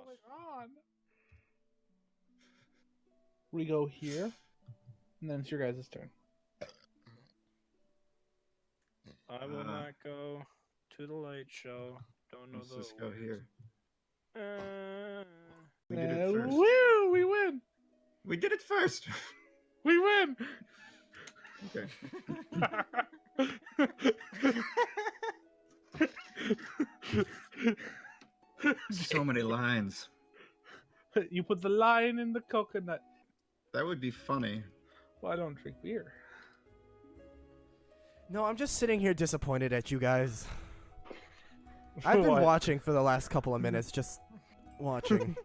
going on? We go here, and then it's your guys' turn. I will not go to the light show. Don't know Let's the just go ways. here. Uh, We did it first. Woo! We win! We did it first. We win! Okay. So many lines. You put the lion in the coconut. That would be funny. Well, I don't drink beer. No, I'm just sitting here disappointed at you guys. I've been What? watching for the last couple of minutes, just watching.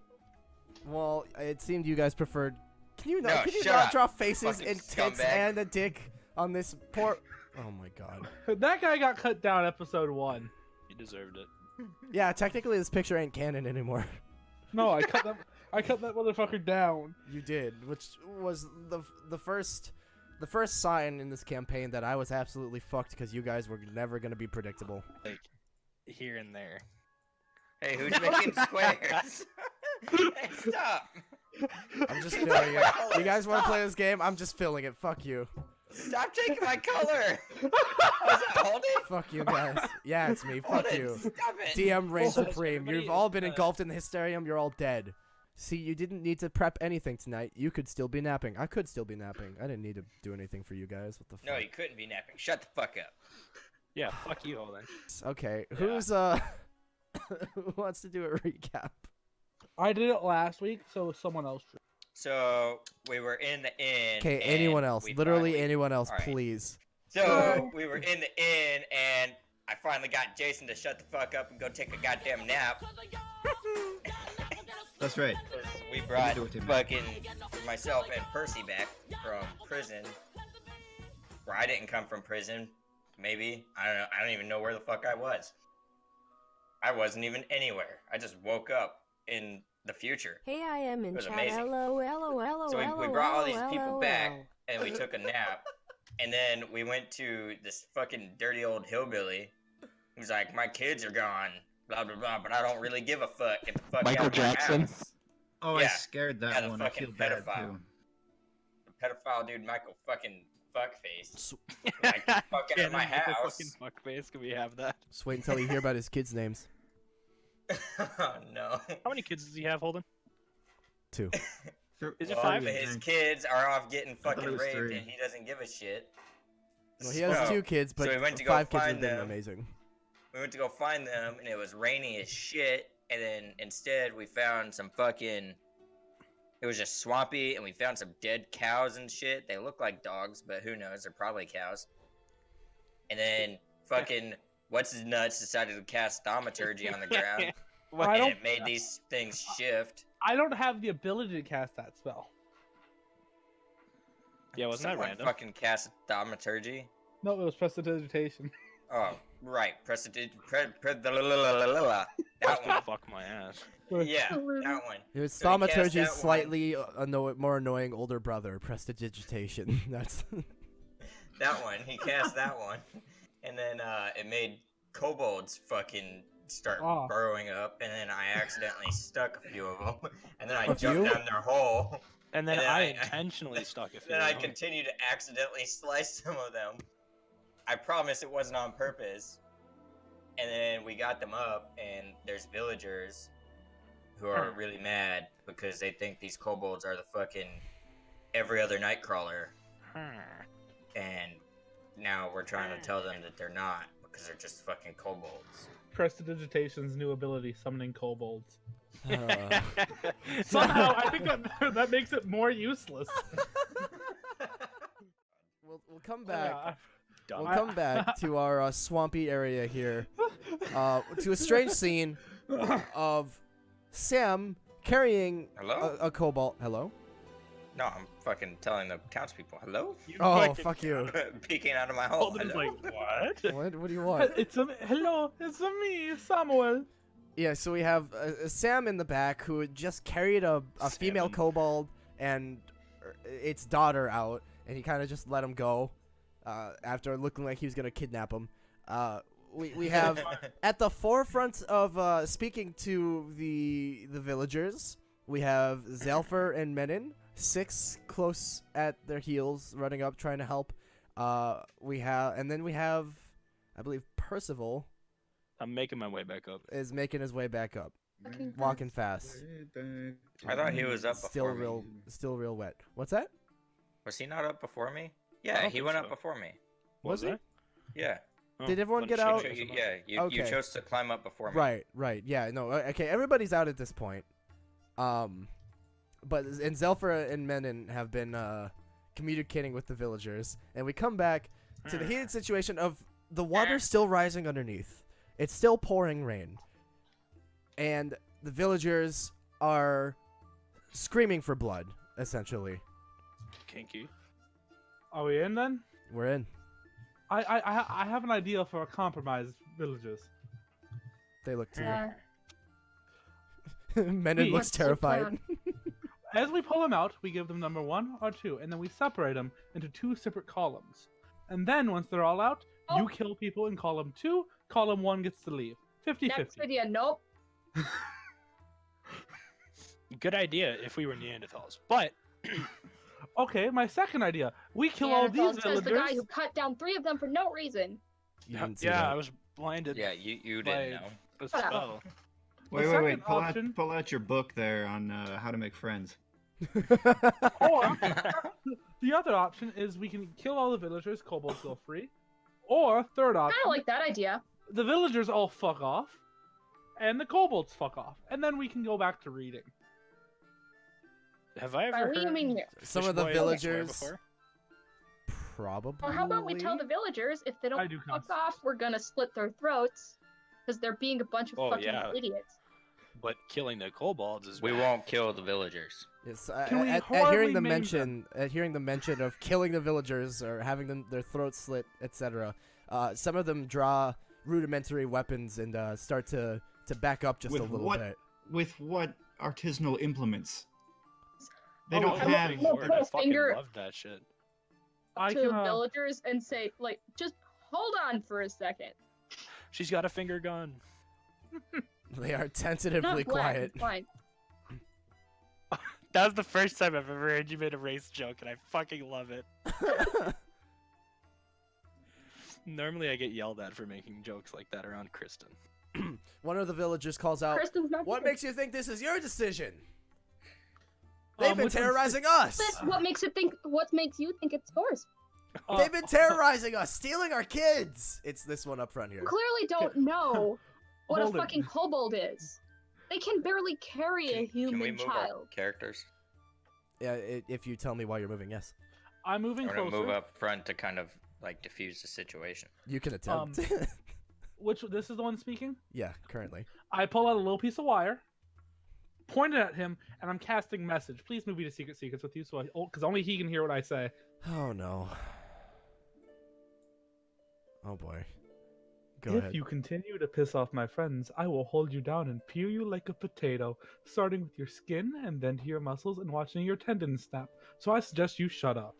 Well, it seemed you guys preferred. Can you not? No, Can you shut not up, draw faces fucking and tits scumbag. and a dick on this poor? Oh my god. That guy got cut down episode 1. he deserved it. Yeah, technically this picture ain't canon anymore. No, I cut that. I cut that motherfucker down. You did, which was the first sign in this campaign that I was absolutely fucked because you guys were never gonna be predictable. Like, here and there. Hey, who's making squares? Hey, stop! I'm just feeling it. You guys want to play this game? I'm just feeling it. Fuck you. Stop taking my color! Oh, is that hold it? Fuck you guys. Yeah, it's me. Hold Fuck it. you. Stop it! DM reign Hold it. supreme. Everybody You've all is, been engulfed in the hysterium. You're all dead. See, you didn't need to prep anything tonight. You could still be napping. I could still be napping. I didn't need to do anything for you guys. What the fuck? No, you couldn't be napping. Shut the fuck up. Yeah, fuck you, Holden. Okay, who's who wants to do a recap? I did it last week, so someone else should. So, we were in the inn. Okay, and anyone else? we Literally finally- anyone else, All right. please. So, we were in the inn, and I finally got Jason to shut the fuck up and go take a goddamn nap. That's right. We brought do it to me. fucking myself and Percy back from prison. Or I didn't come from prison. Maybe. I don't know. I don't even know where the fuck I was. I wasn't even anywhere. I just woke up in the future. Hey, I am in It was chat. amazing. Hello, hello, hello, So we hello, brought all hello, these people hello, back, hello. and we took a nap. And then we went to this fucking dirty old hillbilly. He's like, my kids are gone, blah, blah, blah, but I don't really give a fuck. Get the fuck Michael out of my Jackson. house. Oh, I Yeah. scared Yeah, that the one. I feel fucking bad pedophile. too. The pedophile dude, Michael fucking fuckface. Like, get the fuck out of my house. Fucking fuckface. Can we have that? Just wait until you hear about his kids' names. Oh, no. How many kids does he have, Holden? 2. Is it Well, five? his kids are off getting thought fucking it was raped, 3. and he doesn't give a shit. Well, he has So- 2 kids, but we went to go 5 kids find would have been them. amazing. We went to go find them, and it was rainy as shit. And then instead, we found some fucking. It was just swampy, and we found some dead cows and shit. They look like dogs, but who knows? They're probably cows. And then fucking what's his nuts decided to cast thaumaturgy on the ground, I and don't. it made these things shift. I don't have the ability to cast that spell. Yeah, wasn't that Someone random? fucking cast thaumaturgy. No, it was prestidigitation. Oh, right. That one. Fuck my ass. Yeah, that one. His So he cast thaumaturgy's that one. slightly more annoying older brother, prestidigitation. That's That one. He cast that one. And then it made kobolds fucking start Oh. burrowing up. And then I accidentally stuck a few of them. And then I A jumped few? down their hole. And then And then I I- intentionally stuck it. Then I continued to accidentally slice some of them. I promise it wasn't on purpose. And then we got them up, and there's villagers who are really mad because they think these kobolds are the fucking every other nightcrawler. And now we're trying to tell them that they're not because they're just fucking kobolds. Prestidigitation's new ability, summoning kobolds. uh, Somehow, I think that makes it more useless. we'll come back. Yeah. We'll come back to our swampy area here, to a strange scene of Sam carrying Hello? a kobold. Hello? No, I'm fucking telling the townspeople. Hello? Oh, fuck you. Peeking out of my hole. Holden's Hello? like, what? What do you want? Hello, it's me, Samuel. Yeah, so we have Sam in the back who had just carried a female Sam. kobold and its daughter out, and he kind of just let him go after looking like he was going to kidnap him. we have at the forefront of speaking to the villagers, we have Zelfer and Menin, 6 close at their heels, running up, trying to help. We have, I believe, Percival I'm making my way back up. is making his way back up, walking fast. I thought he was up Still before me. still real wet. What's that? Was he not up before me? I Yeah, don't he think went so. up before me. Was he? Yeah. Oh, Did everyone let get me out? check You, some yeah, you Okay. chose to climb up before me. Right. Yeah, no. Okay, everybody's out at this point. But and Zelfer and Menin have been communicating with the villagers, and we come back to the heated situation of the water still rising underneath. It's still pouring rain, and the villagers are screaming for blood. Essentially, Kinky. Are we in then? we're in. I have an idea for a compromise, villagers. They look to Uh, you. Menin We- looks What's the terrified. As we pull them out, we give them number 1 or 2, and then we separate them into 2 separate columns. And then once they're all out, Oh. you kill people in column 2, column 1 gets to leave. 50-50. next idea. Nope. Good idea if we were Neanderthals, but Okay, my second idea. We kill all these Says the guy villagers. who cut down 3 of them for no reason. You didn't see yeah, that. I was blinded. Yeah, you by didn't know. the Shut up. spell. Wait. second option- Pull out your book there on how to make friends. Or the other option is we can kill all the villagers, kobolds go free. Or third option, Kind of like that idea. the villagers all fuck off, and the kobolds fuck off, and then we can go back to reading. Have I By ever we, you heard mean here. Some of the Fish Boy swear villagers before? probably. Well, how about we tell the villagers if they I don't do fuck cuss. off, we're gonna slit their throats because they're being a bunch of Oh, fucking yeah. idiots. But killing the kobolds is We bad. won't kill the villagers. Yes, Can we at horribly hearing the maim them? hearing the mention of killing the villagers or having them their throats slit, etc. Some of them draw rudimentary weapons and start to back up just With a little what? bit. With what artisanal implements? They Oh, don't I'm have. looking Look, Word, I little fucking finger- love that shit. I to can. the villagers and say, like, just hold on for a second. She's got a finger gun. They are Not tentatively black, quiet. it's fine. That was the first time I've ever heard you made a race joke, and I fucking love it. Normally, I get yelled at for making jokes like that around Kristen. One of the villagers calls out, Kristen's not "What here. makes you think this is your decision? They've been which one's- terrorizing us. That's what makes it think. What makes you think it's yours? They've been terrorizing us, stealing our kids." It's this one up front here. You clearly don't know what a Hold it. fucking kobold is. They can barely carry a Can we human move our child. characters? Yeah, if you tell me why you're moving, yes, I'm moving I'm gonna closer. move up front to kind of like diffuse the situation. you can attempt. Which this is the one speaking. Yeah, currently. I pull out a little piece of wire, point it at him, and I'm casting message. Please move me to secret secrets with you, so because only he can hear what I say. Oh no. Oh boy. Go If ahead. you continue to piss off my friends, I will hold you down and peel you like a potato, starting with your skin and then to your muscles and watching your tendons snap. So I suggest you shut up.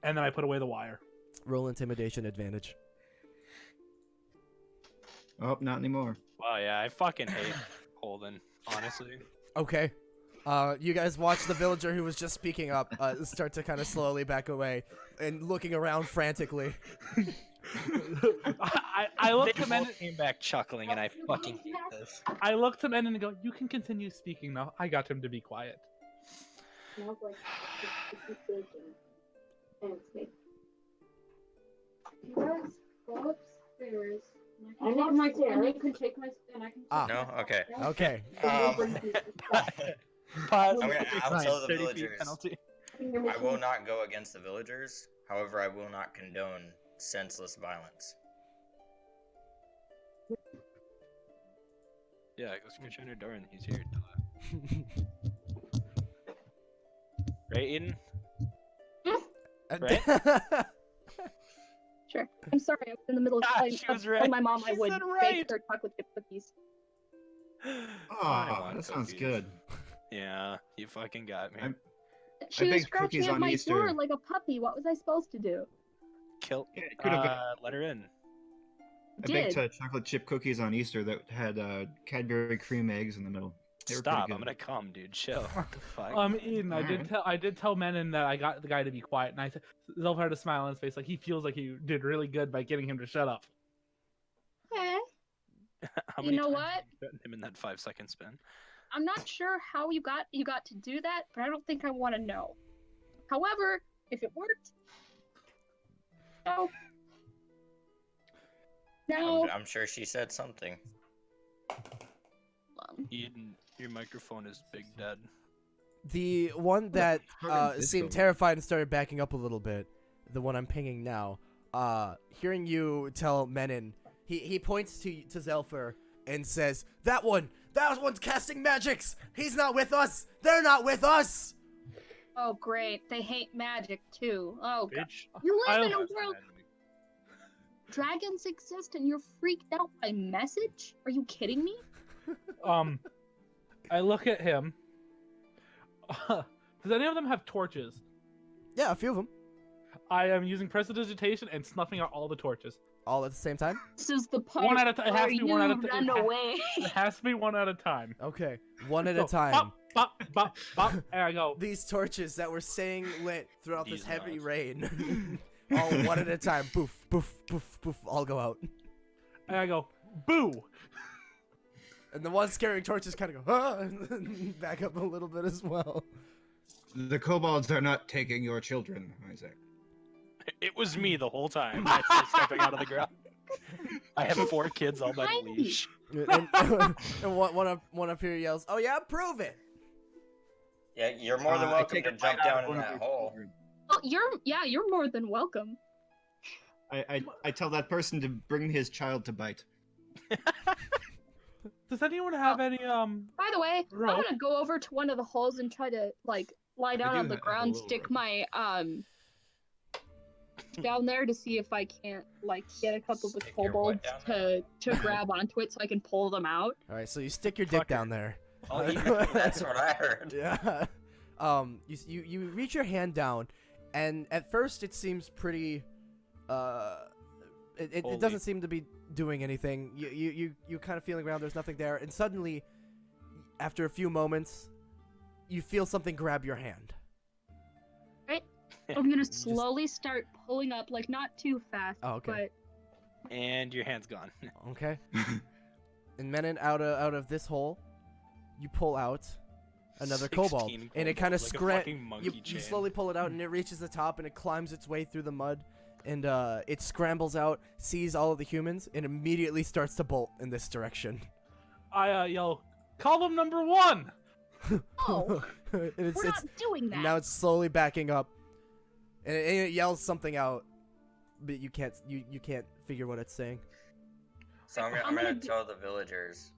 And then I put away the wire. Roll intimidation advantage. Oh, not anymore. Wow, yeah, I fucking hate Holden, honestly. Okay. You guys watch the villager who was just speaking up start to kind of slowly back away and looking around frantically. I looked They him in. both came back chuckling, and I fucking hate this. I looked him in and go, "You can continue speaking now." I got him to be quiet. Smells like decision. And it's me. Let's go upstairs. I have my chair. And you can take my and I can. Ah. No, okay. Okay. Pause. I'll tell the 30 feet villagers. penalty. I will not go against the villagers. However, I will not condone senseless violence. Yeah, go scratch on your door, and he's here. Right, Eden? Sure. I'm sorry. I was in the middle of Ah, telling, she was telling right. my mom I She would said bake right. her chocolate chip cookies. I Oh, want that sounds cookies. good. Yeah, you fucking got me. I'm- She was baked scratching cookies at on my Easter. door like a puppy. What was I supposed to do? Kill. Yeah, it could have Let her in. I baked chocolate chip cookies on Easter that had Cadbury cream eggs in the middle. They were pretty Stop! good. I'm gonna come, dude. Chill. What the fuck? Eden, Alright. I did tell Menon that I got the guy to be quiet, and I said Zelf had a smile on his face, like he feels like he did really good by getting him to shut up. Okay. How You many know times what? have you gotten him in that 5-second spin? I'm not sure how you got to do that, but I don't think I want to know. However, if it worked, no. No. I'm sure she said something. Eden, your microphone is big dead. The one that Target is seemed over. terrified and started backing up a little bit, the one I'm pinging now, hearing you tell Menon, he points to Zelfer and says, that one's casting magics! He's not with us! They're not with us! Oh, great. They hate magic, too. Oh, God. Bitch. You live I- in a world dragons exist and you're freaked out by message? Are you kidding me? I look at him. Does any of them have torches? Yeah, a few of them. I am using prestidigitation and snuffing out all the torches. All at the same time? This is the part One at a time. It has where to be you one at a run time. away. It has to be one at a time. Okay, one at a So, time. Bop, bop, bop, bop, and I go. These torches that were staying lit throughout this These heavy nuts. rain, all one at a time, poof, poof, poof, poof, all go out. And I go, boo! And the ones carrying torches kind of go, ah, and then back up a little bit as well. The kobolds are not taking your children, Isaac. It was me the whole time. I was stepping out of the ground. I have 4 kids all by the leash. And one up here yells, "Oh yeah, prove it!" Yeah, you're more than I welcome take to a bite jump out down of in one of that your hole. children. Oh, you're more than welcome. I tell that person to bring his child to bite. Does anyone have any By the way, I'm Rope. gonna go over to one of the holes and try to lie down do on the have a ground, little stick rope. my down there to see if I can't get a couple of the Stick your what kobolds down to grab onto it so I can pull them out. All right, so you stick your dick Fucker. down there. I'll eat That's what I heard. Yeah. You reach your hand down, and at first it seems pretty. It Holy. doesn't seem to be doing anything. You kind of feeling around. There's nothing there, and suddenly, after a few moments, you feel something grab your hand. I'm gonna slowly start pulling up, not too fast, Oh, okay. and your hand's gone. Okay. And Menon, out of this hole, you pull out another kobold, 16 and it kind of kobolds, like a fucking monkey you chain. slowly pull it out, and it reaches the top, and it climbs its way through the mud, and it scrambles out, sees all of the humans, and immediately starts to bolt in this direction. I yell, column number 1! Oh, And it's, we're not doing that. now it's slowly backing up, and it yells something out, but you can't figure what it's saying. So I'm I'm gonna gonna do- tell the villagers.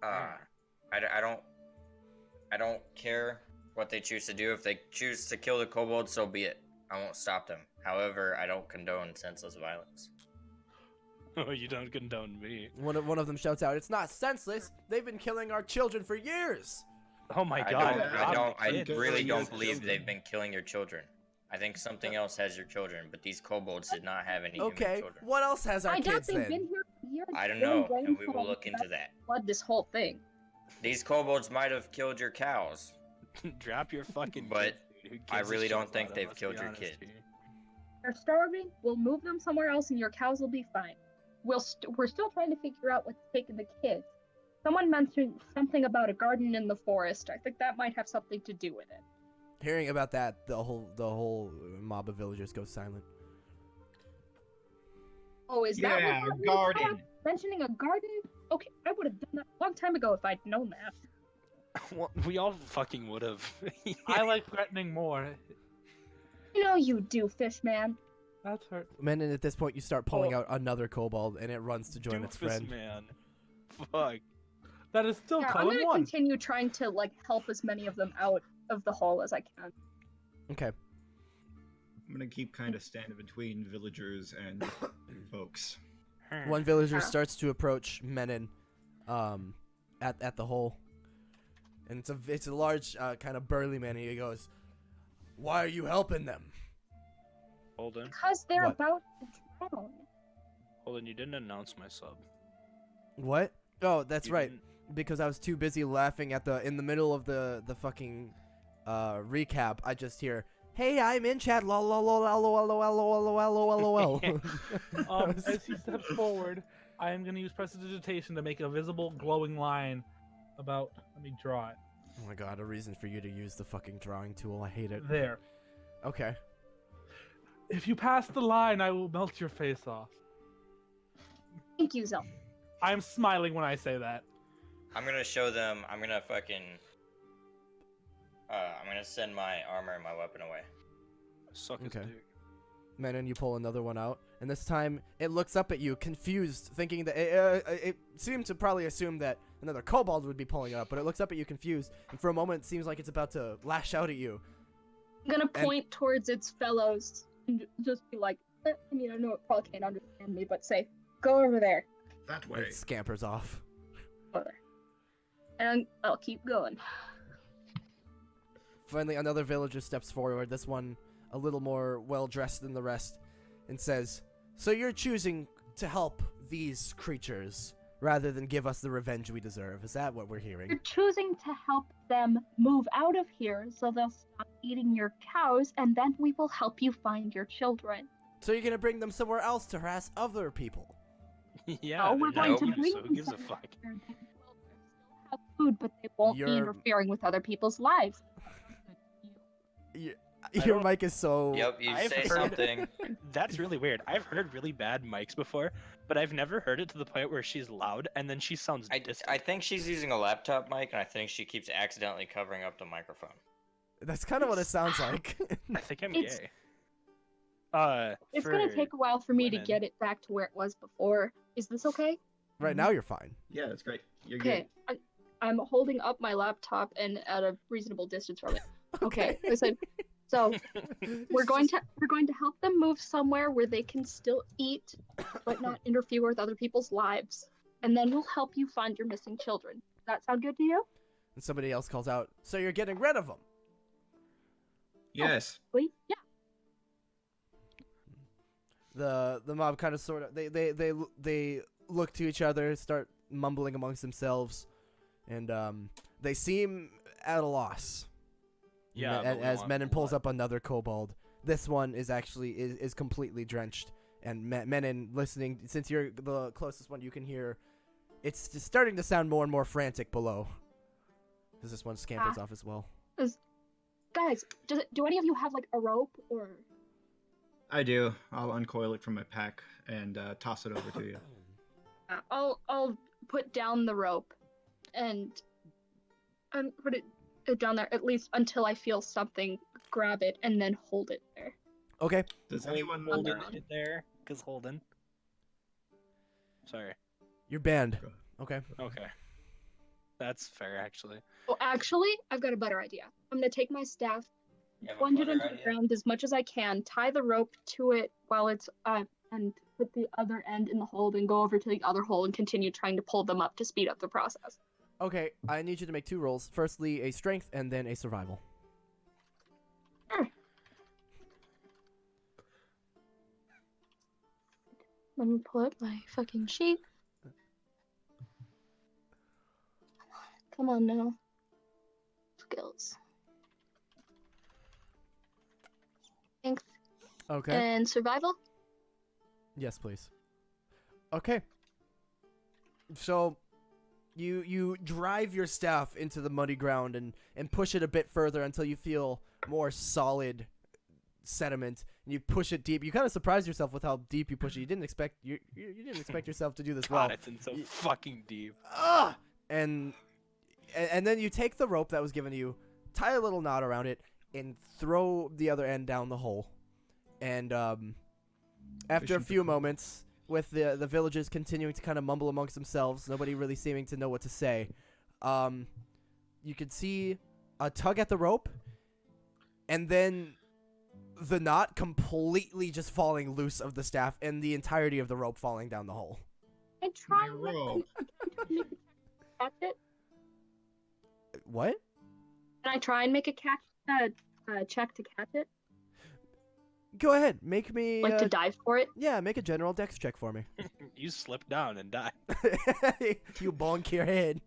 I don't care what they choose to do. If they choose to kill the kobold, so be it. I won't stop them. However, I don't condone senseless violence. Oh, you don't condone me. One of them shouts out, "It's not senseless. They've been killing our children for years." Oh my I god. I kids. really don't Kids. believe they've been killing your children. I think something else has your children, but these kobolds did not have any human Okay, children. what else has our I doubt kids they've then? been here for years. I don't They're know, going and we to will look into that. flood this whole thing. These kobolds might have killed your cows. Drop your fucking But kids, dude. Who I gives a really shit don't about think them, they've let's killed be your honest kid. here. They're starving. We'll move them somewhere else, and your cows will be fine. We're still trying to figure out what's taking the kids. Someone mentioned something about a garden in the forest. I think that might have something to do with it. Hearing about that, the whole mob of villagers goes silent. Oh, is that Yeah, what happened? garden. Mentioning a garden? Okay, I would have done that a long time ago if I'd known that. Well, we all fucking would have. I like threatening more. You know you do, fish man. That's hurt. And at this point, you start pulling Oh. out another kobold, and it runs to join its Doofus, friend. man. Fuck. That is still Yeah, I'm column gonna 1. continue trying to help as many of them out of the hole as I can. Okay. I'm gonna keep kind of standing between villagers and folks. One villager Yeah. starts to approach Menon, at the hole, and it's a large, kind of burly man. And he goes, "Why are you helping them?" Hold on. Because they're What? about to drown. Well, then you didn't announce my sub. What? Oh, that's You right. didn't- Because I was too busy laughing at in the middle of the fucking recap. I just hear, "Hey, I'm in chat." Lol lol lol lol lol lol lol lol lol lol. As he steps forward, I am going to use prestidigitation to make a visible glowing line about. Let me draw it. Oh my god, a reason for you to use the fucking drawing tool. I hate it. There. Okay. If you pass the line, I will melt your face off. Thank you, Zelf. I'm smiling when I say that. I'm gonna show them. I'm gonna fucking. I'm gonna send my armor and my weapon away. Suck his Okay. dick. Menon, you pull another one out, and this time it looks up at you, confused, thinking that it seemed to probably assume that another kobold would be pulling it up, but it looks up at you, confused, and for a moment it seems like it's about to lash out at you. I'm gonna point towards its fellows and just be like, I mean, I know it probably can't understand me, but say, go over there. That And way. it scampers off. Over there. And I'll keep going. Finally, another villager steps forward, this one a little more well-dressed than the rest, and says, "So you're choosing to help these creatures rather than give us the revenge we deserve. Is that what we're You're hearing?" choosing to help them move out of here so they'll stop eating your cows, and then we will help you find your children. So you're going to bring them somewhere else to harass other people. Yeah, Oh, we're they're going to not, bring so them who gives a somewhere fuck? where they will still have food, but they won't be You're- interfering with other people's lives. Your don't- mic is so... Yep, you I've say heard- something. That's really weird. I've heard really bad mics before, but I've never heard it to the point where she's loud and then she sounds I distant. think she's using a laptop mic, and I think she keeps accidentally covering up the microphone. That's kind of what it sounds like. I think I'm It's- gay. It's going to for take a while for me women. to get it back to where it was before. Is this okay? Right now, you're fine. Yeah, that's great. You're Okay. I'm holding up my laptop and at a reasonable distance from it. Okay. Listen. So we're going to help them move somewhere where they can still eat, but not interfere with other people's lives. And then we'll help you find your missing children. Does that sound good to you? And somebody else calls out, "So you're getting rid of them?" Yes. Wait, yeah. The mob kind of sort of they look to each other, start mumbling amongst themselves, and they seem at a loss. Yeah, but we as want Menon pulls blood. up another kobold. This one is actually is completely drenched, and Menon, listening, since you're the closest one, you can hear it's just starting to sound more and more frantic below. Because this one scampers off as well. Guys, do any of you have like a rope or? I do. I'll uncoil it from my pack and toss it over to you. I'll put down the rope, and put it down there at least until I feel something grab it and then hold it there. Okay. Does anyone Holden Holden. it there? Because Holden. Sorry. You're banned. Okay. Okay. That's fair, actually. Oh, actually, I've got a better idea. I'm gonna take my staff, You have a plunge it better into the idea? ground as much as I can, tie the rope to it while it's and put the other end in the hole, and go over to the other hole and continue trying to pull them up to speed up the process. Okay, I need you to make 2 rolls. Firstly, a strength, and then a survival. Let me pull up my fucking sheet. Come on now. Skills. Strength Okay. and survival. Yes, please. Okay. So, you drive your staff into the muddy ground and push it a bit further until you feel more solid sediment, and you push it deep. You kind of surprise yourself with how deep you push it. You didn't expect you didn't expect yourself to do this well. God, it's in so fucking deep. And then you take the rope that was given to you, tie a little knot around it, and throw the other end down the hole. And after a Fishing few for gold. moments, with the villagers continuing to kind of mumble amongst themselves, nobody really seeming to know what to say, you could see a tug at the rope, and then the knot completely just falling loose of the staff, and the entirety of the rope falling down the hole. I try My rope. and catch it. What? Can I try and make a check to catch it? Go ahead, make me Like to dive for it? yeah, make a general dex check for me. You slip down and die. You bonk your head.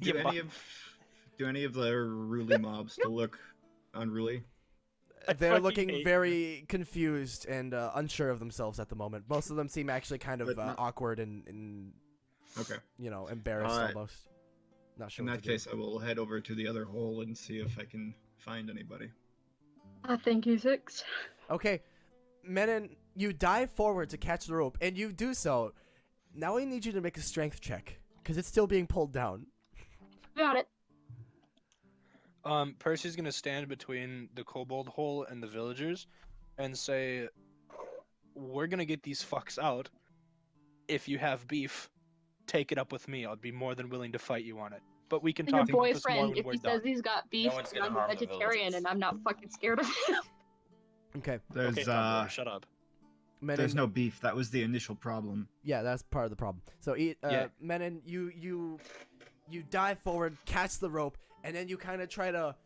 You Do any of the unruly mobs still look unruly? They're fucking looking hate very confused and unsure of themselves at the moment. Most of them seem actually kind of But not- awkward and Okay. embarrassed Alright. almost. Not sure. In what that to do. case, I will head over to the other hole and see if I can find anybody. Thank you, Six. Okay, Menon, you dive forward to catch the rope, and you do so. Now I need you to make a strength check because it's still being pulled down. Got it. Percy's gonna stand between the kobold hole and the villagers, and say, "We're gonna get these fucks out. If you have beef, take it up with me. I'd be more than willing to fight you on it. But we can Your talk about this more boyfriend, when if we're he done." says he's got beef, one's gonna I'm a harm the vegetarian villagers. and I'm not fucking scared of him. Okay, There's Okay, Dumbledore, shut up. Menon. there's no beef. That was the initial problem. Yeah, that's part of the problem. So, Yeah. Menon, you dive forward, catch the rope, and then you kind of try to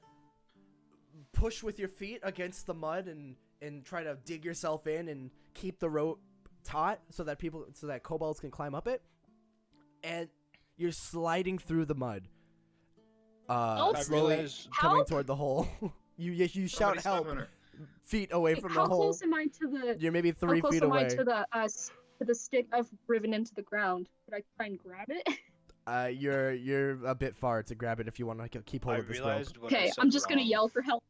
push with your feet against the mud and try to dig yourself in and keep the rope taut so that kobolds can climb up it. And you're sliding through the mud. Help! I Slowly realize- coming Help! toward the hole. you shout Somebody stop help on her. feet away from the How hole. close am I to the? You're maybe How 3 close feet am I away. to the stick I've driven into the ground? Could I try and grab it? You're a bit far to grab it if you want to keep hold I of this rope. realized what I Okay, said I'm just gonna wrong. yell for help.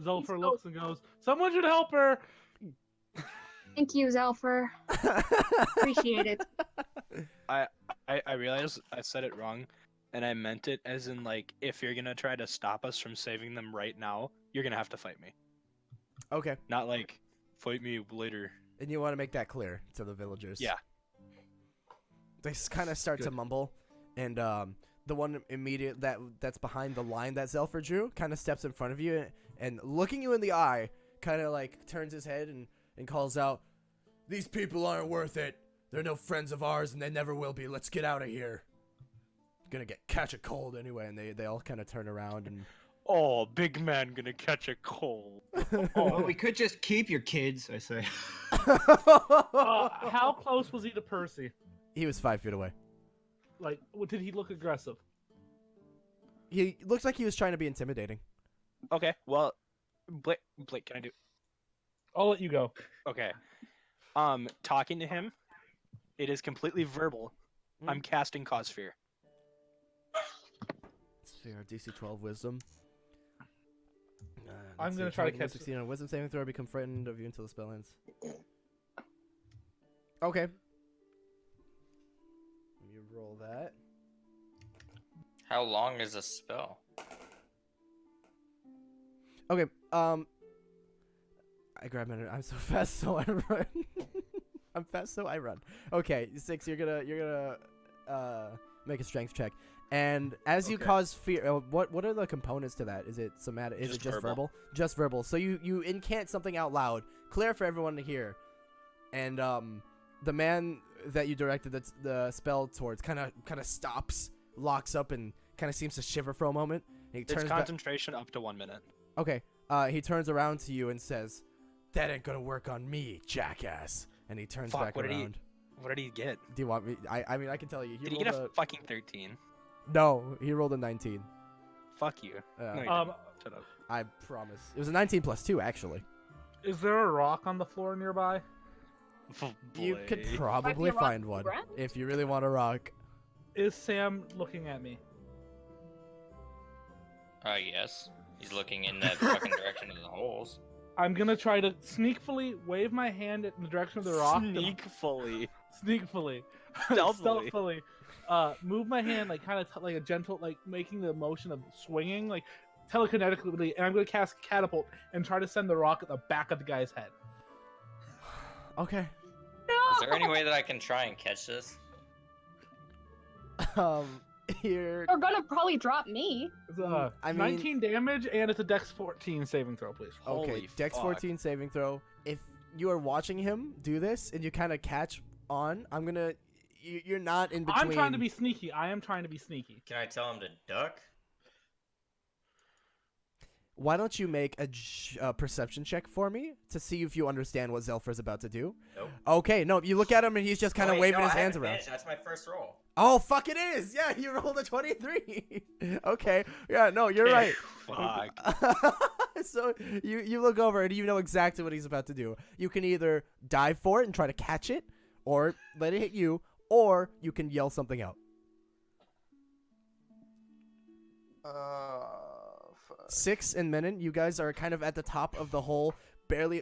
Zelfer looks and goes, "Someone should help her." Thank you, Zalfer. Appreciate it. I realized I said it wrong, and I meant it as in, like, if you're gonna try to stop us from saving them right now, you're gonna have to fight me. Okay, Not like, fight me later. and you want to make that clear to the villagers. Yeah. They kind of start to Good. mumble, and the one that's behind the line that Zelfer drew kind of steps in front of you and looking you in the eye, kind of like turns his head and calls out, "These people aren't worth it. They're no friends of ours, and they never will be. Let's get out of here. Gonna catch a cold anyway." And they all kind of turn around and Oh, big man gonna catch a cold. Well, we could just keep your kids, I say. How close was he to Percy? he was 5 feet away. Like, did he look aggressive? He looks like he was trying to be intimidating. Okay, well, Blake, can I do? I'll let you go. Okay. Talking to him, it is completely verbal. I'm casting cause fear. Fair, DC 12 Wisdom. I'm gonna try to catch- 16 on Wisdom saving throw. Become frightened of you until the spell ends. Okay. You roll that. How long is a spell? Okay. I grab my. I'm so fast, so I run. I'm fast, so I run. Okay, 6. You're gonna make a strength check, and as you Okay. cause fear, what are the components to that? Is it somatic? Is it Just just verbal. verbal? Just verbal. So you incant something out loud, clear for everyone to hear, and the man that you directed the spell towards kind of stops, locks up, and kind of seems to shiver for a moment. And he It's turns back. concentration up to 1 minute. Okay. He turns around to you and says, "That ain't gonna work on me, jackass." And he turns Fuck, back what did he- around. What did he get? Do you want me? I mean, I can tell you. Did he get a fucking 13? No, he rolled a 19. Fuck you. No, you Um, didn't. Shut up. I promise. It was a 19 plus 2, actually. is there a rock on the floor nearby? You could Blake. probably a rock find on the one ground? if you really want a rock. Is Sam looking at me? Yes. He's looking in that fucking direction of the holes. I'm gonna try to sneakfully wave my hand in the direction of the rock. and- Sneakfully. Sneakfully. Stealthily. Stealthily. Move my hand like kind of like a gentle, like making the motion of swinging, like telekinetically, and I'm gonna cast catapult and try to send the rock at the back of the guy's head. Okay. Is there any way that I can try and catch this? Here. They're gonna probably drop me. It's, I mean- 19 damage, and it's a Dex 14 saving throw, please. Okay. Holy Dex fuck. 14 saving throw. If you are watching him do this and you kind of catch on, I'm gonna. You're not in between. I'm trying to be sneaky. I am trying to be sneaky. Can I tell him to duck? why don't you make a perception check for me to see if you understand what Zelfer's about to do? Nope. Okay, no, you look at him and he's just kind of Wait, waving no, his I hands haven't around. finished. That's my first roll. Oh, fuck, it is! Yeah, you rolled a 23. Okay, yeah, no, you're right. Fuck. So you look over and you know exactly what he's about to do. You can either dive for it and try to catch it, or let it hit you, or you can yell something out. 6 and Menon, you guys are kind of at the top of the hole, barely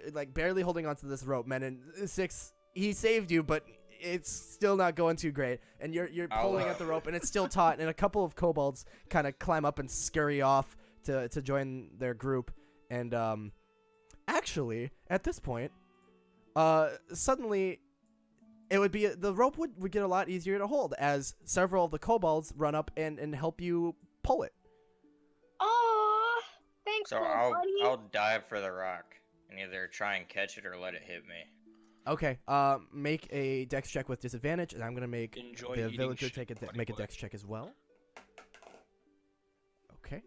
holding onto this rope. Menon, 6, he saved you, but it's still not going too great. And you're pulling at the rope, and it's still taut. And a couple of kobolds kind of climb up and scurry off to join their group. And actually, at this point, suddenly, it would be the rope would get a lot easier to hold as several of the kobolds run up and help you pull it. Aw, thanks, So little buddy. I'll dive for the rock and either try and catch it or let it hit me. Okay. Make a dex check with disadvantage, and I'm gonna make Enjoy the eating villager shit, buddy make a boy. dex check as well. Okay.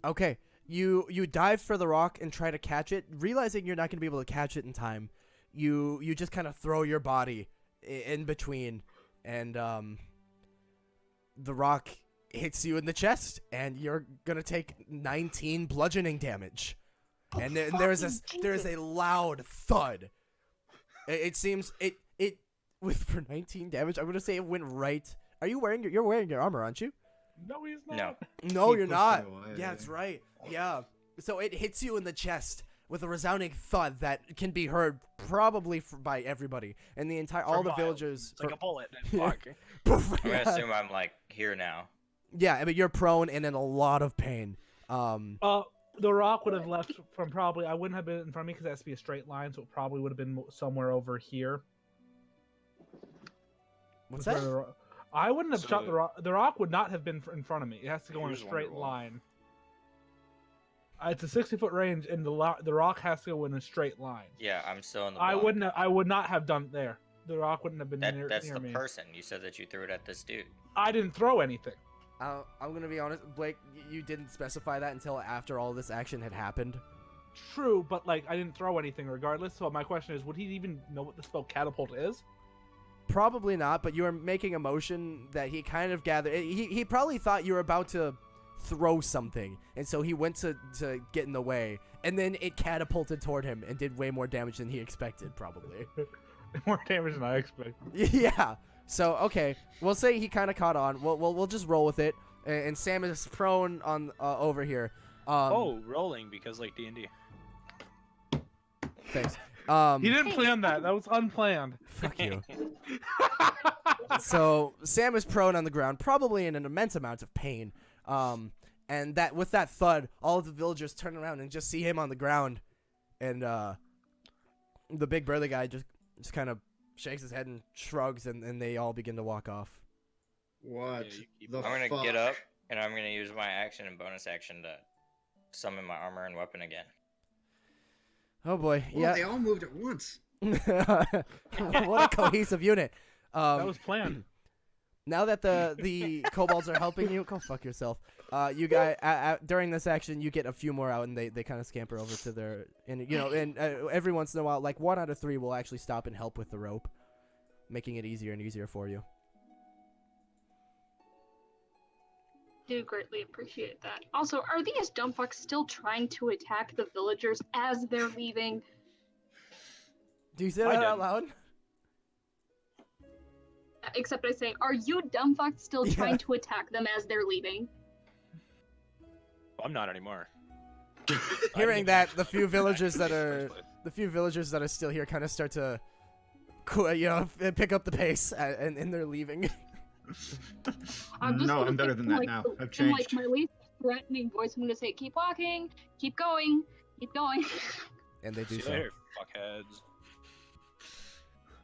Okay. You dive for the rock and try to catch it, realizing you're not gonna be able to catch it in time. You just kind of throw your body in between, and the rock hits you in the chest, and you're gonna take 19 bludgeoning damage. And there is a loud thud. It seems it with for 19 damage. I'm gonna say it went right. Are you wearing you're wearing your armor, aren't you? No, he's not. No. No, He you're pushed not. it away. Yeah, that's right. Yeah. So it hits you in the chest with a resounding thud that can be heard probably by everybody and the entire all For the miles. villagers. It's like a bullet. Yeah. Fuck. I'm gonna yeah. assume I'm like here now. Yeah, I mean you're prone and in a lot of pain. The rock would have left from probably. I wouldn't have been in front of me because it has to be a straight line, so it probably would have been somewhere over here. What's That's where that? the I wouldn't have So- shot the rock. The rock would not have been in front of me. It has to go in a Here's straight Wonderwall. line. It's a 60-foot range, and the rock has to go in a straight line. Yeah, I'm still in the. I block. wouldn't. I would not have done it there. The rock wouldn't have been That's near the me. person. You said that you threw it at this dude. I didn't throw anything. I'm gonna be honest, Blake. You didn't specify that until after all this action had happened. True, but like I didn't throw anything regardless. So my question is, would he even know what the spell catapult is? Probably not, but you were making a motion that he kind of gathered. He probably thought you were about to throw something, and so he went to get in the way, and then it catapulted toward him and did way more damage than he expected, probably. More damage than I expected. Yeah. So okay, we'll say he kind of caught on. We'll just roll with it, and Sam is prone on over here. Rolling because like D&D. Thanks. He didn't plan that. That was unplanned. Fuck you. So Sam is prone on the ground, probably in an immense amount of pain. And that with that thud, all of the villagers turn around and just see him on the ground, and the big burly guy just kind of shakes his head and shrugs, and they all begin to walk off. What Yeah, you keep the I'm gonna fuck? get up and I'm gonna use my action and bonus action to summon my armor and weapon again. Oh boy, Well, yeah. they all moved at once. What a cohesive unit. That was planned. Now that the kobolds are helping you, go fuck yourself. You guys, during this action, you get a few more out, and they kind of scamper over to their, and every once in a while, like 1 out of 3 will actually stop and help with the rope, making it easier and easier for you. Do greatly appreciate that. Also, are these dumb fucks still trying to attack the villagers as they're leaving? Do you say I that out didn't. loud? Except I say, are you dumb fucks still Yeah. trying to attack them as they're leaving? I'm not anymore. Hearing that, the few villagers that are still here kind of start to, pick up the pace, and they're leaving. I'm just No, gonna I'm better say than in, that like, now. the- I've in, like, changed. my least threatening voice, I'm gonna say, keep walking, keep going, keep going. And they do See you so. later, fuckheads.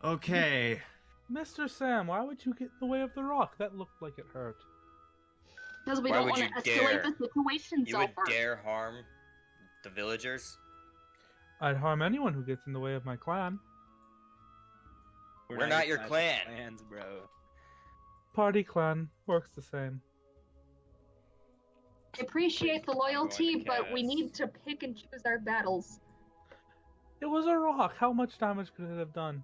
Okay. Mr. Sam, why would you get in the way of the rock? That looked like it hurt. Because we Why don't would want to you escalate dare? the situation, You would Zelfar. dare harm the villagers? I'd harm anyone who gets in the way of my clan. We're not your clan. Clans, bro. Party clan works the same. I appreciate the I'm going to loyalty, but we cast. need to pick and choose our battles. It was a rock. How much damage could it have done?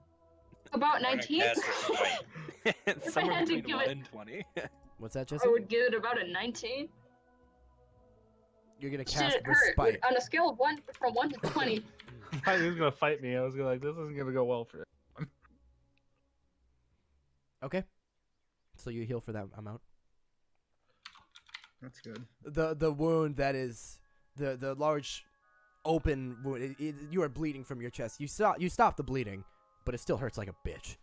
About I'm going 19? to cast Respite. It's If I somewhere had to between give 1 it- and 20. What's that, Jesse? I would give it about a 19. You're gonna Should cast it hurt? respite. On a scale of 1 from 1 to 20. I thought he was gonna fight me. I was gonna like, this isn't gonna go well for him. Okay. So you heal for that amount. That's good. The wound that is the large open wound. You are bleeding from your chest. You stop the bleeding, but it still hurts like a bitch.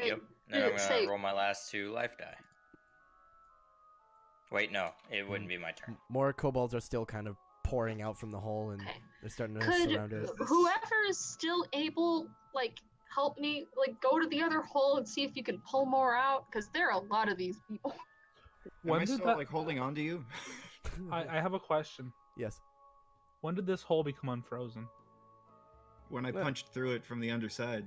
Yep. Then I'm going to roll my last 2 life die. Wait, no. It wouldn't be my turn. More kobolds are still kind of pouring out from the hole, and Okay. they're starting to Could surround it. whoever is still able, like, help me, like, go to the other hole and see if you can pull more out? Because there are a lot of these people. Am I When did still that? like holding on to you? I have a question. Yes. When did this hole become unfrozen? When I Yeah. punched through it from the underside.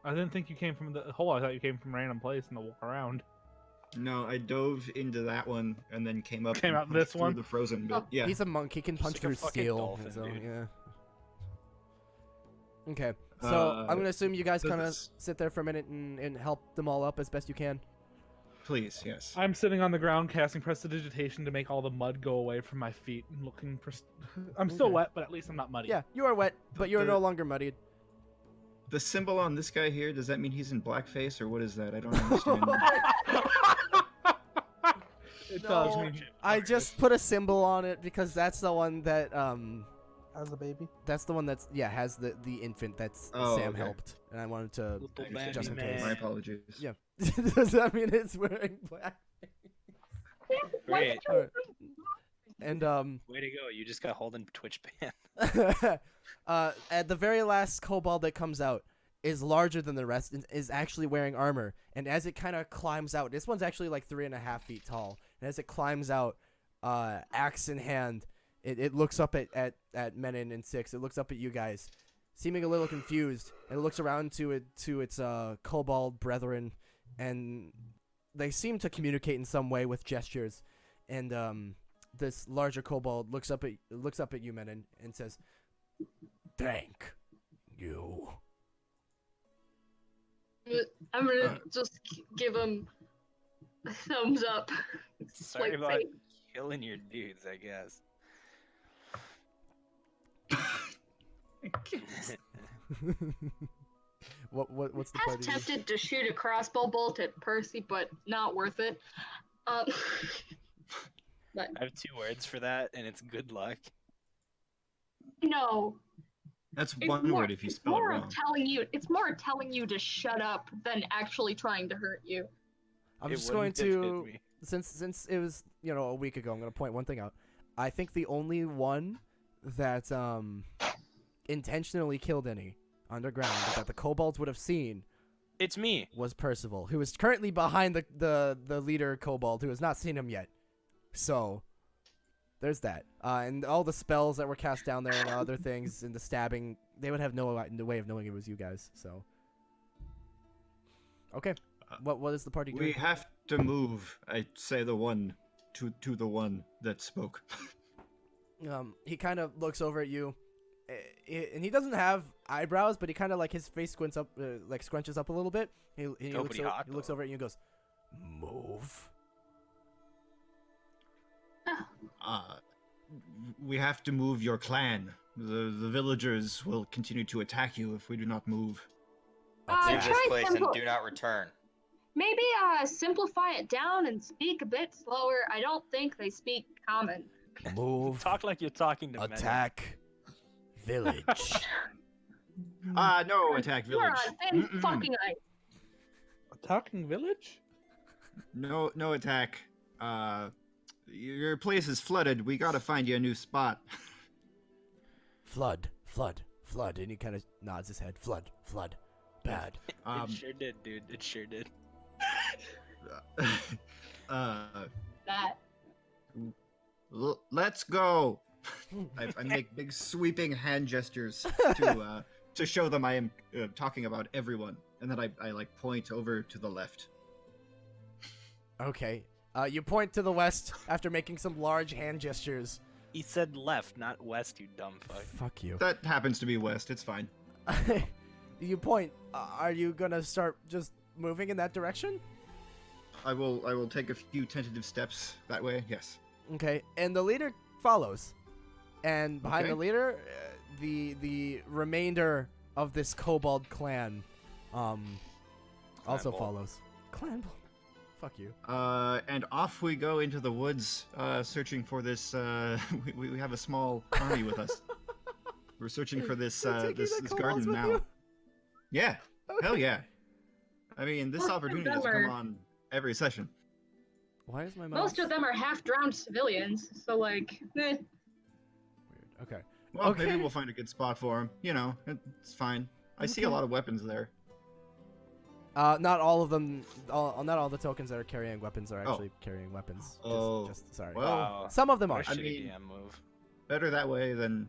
I didn't think you came from the hole. I thought you came from a random place in the walk around. No, I dove into that one and then came up. Came and out punched this through one? The frozen bit. Oh. Yeah. He's a monk. He can Just punch like a through fucking steel. dolphin, so dude. yeah. Okay. So I'm gonna assume you guys so kind of this- sit there for a minute and help them all up as best you can. Please, yes. I'm sitting on the ground casting prestidigitation to make all the mud go away from my feet and looking. I'm still Okay. wet, but at least I'm not muddy. Yeah, you are wet, but you're The- no longer muddied. The symbol on this guy here, does that mean he's in blackface or what is that? I don't understand. It does No. mean I just put a symbol on it because that's the one that as a baby. that's the one that's has the infant that's Oh, Sam okay. helped, and I wanted to. Little I just in baby case. My man. apologies. Yeah. Does that mean it's wearing black? Great. Alright. And Way to go. You just got Holden Twitch ban. at the very last kobold that comes out is larger than the rest and is actually wearing armor. And as it kind of climbs out, this one's actually like 3.5 feet tall. And as it climbs out, axe in hand, it looks up at Menon and Six. It looks up at you guys, seeming a little confused, and it looks around to its kobold brethren, and they seem to communicate in some way with gestures. And this larger kobold looks up at you, Menon, and says, "Thank you." I'm gonna just give him a thumbs up. Sorry Like, about say- killing your dudes, I guess. What's the I part? was tempted to shoot a crossbow bolt at Percy, but not worth it. But I have 2 words for that, and it's good luck. no, That's it's one more, word if you it's spell it more wrong. of telling you. It's more telling you to shut up than actually trying to hurt you. I'm It just going wouldn't have hit to me. since it was a week ago. I'm gonna point one thing out. I think the only one that intentionally killed any underground that the kobolds would have seen It's me. was Percival, who is currently behind the leader kobold, who has not seen him yet. So there's that. And all the spells that were cast down there and other things and the stabbing, they would have no way of knowing it was you guys. So okay, what is the party We doing? have to move. I say the one to the one that spoke. He kind of looks over at you, and he doesn't have eyebrows, but he kind of like his face squints up, like scrunches up a little bit. He Nobody hot, looks though. over at you and goes, "Move." We have to move your clan. The villagers will continue to attack you if we do not move. Leave this Try place and simple. do not return. Maybe simplify it down and speak a bit slower. I don't think they speak common. Move. Talk like you're talking to men. Attack. Village. No, attack You're village. on thin Mm-mm. fucking ice. A talking village? No attack. Your place is flooded. We gotta find you a new spot. Flood. And he kind of nods his head. Flood. Bad. It sure did, dude. It sure did. That. Let's go. I make big sweeping hand gestures to show them I am talking about everyone, and then I like point over to the left. Okay. You point to the west after making some large hand gestures. He said left, not west, you dumb fuck. Fuck you. That happens to be west. It's fine. You point. Are you gonna start just moving in that direction? I will take a few tentative steps that way. Yes. Okay, and the leader follows. And behind Okay. the leader, the remainder of this kobold clan also Bolt. follows. Clan Bolt. Fuck you. And off we go into the woods, searching for this. We have a small army with us. We're searching for this You're taking this the garden kobolds with now. you? Yeah. Okay. Hell yeah. I mean, this Most of opportunity them doesn't come are- on every session. Why is my mouse? Most of them are half-drowned civilians, so like, Weird. Okay. Well, Okay. maybe we'll find a good spot for him. You know, it's fine. I see a Okay. lot of weapons there. Not all of them. Not all the tokens that are carrying weapons are Oh. actually carrying weapons. Oh. Just sorry. Well, Wow. Some of them What are. a I shitty mean- DM move. better that way than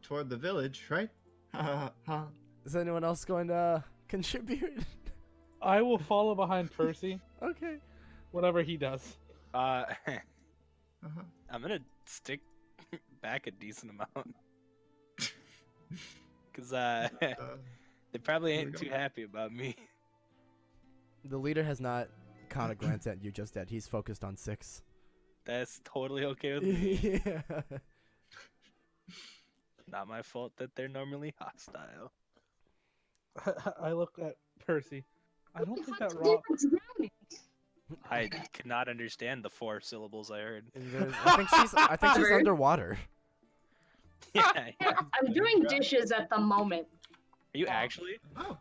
toward the village, right? Ha ha ha. Is anyone else going to contribute? I will follow behind Percy, Okay. whatever he does. Uh-huh. I'm gonna stick back a decent amount. Cause they probably Here we ain't go. too happy about me. The leader has not caught a glance at you just yet. He's focused on 6. That's totally okay with me. Yeah. Not my fault that they're normally hostile. I look at Percy. I don't what the think fuck's that the rock. difference now? I cannot understand the 4 syllables I heard. I think she's underwater. Yeah, Yeah, I'm doing dishes at the moment. Are you actually? Oh,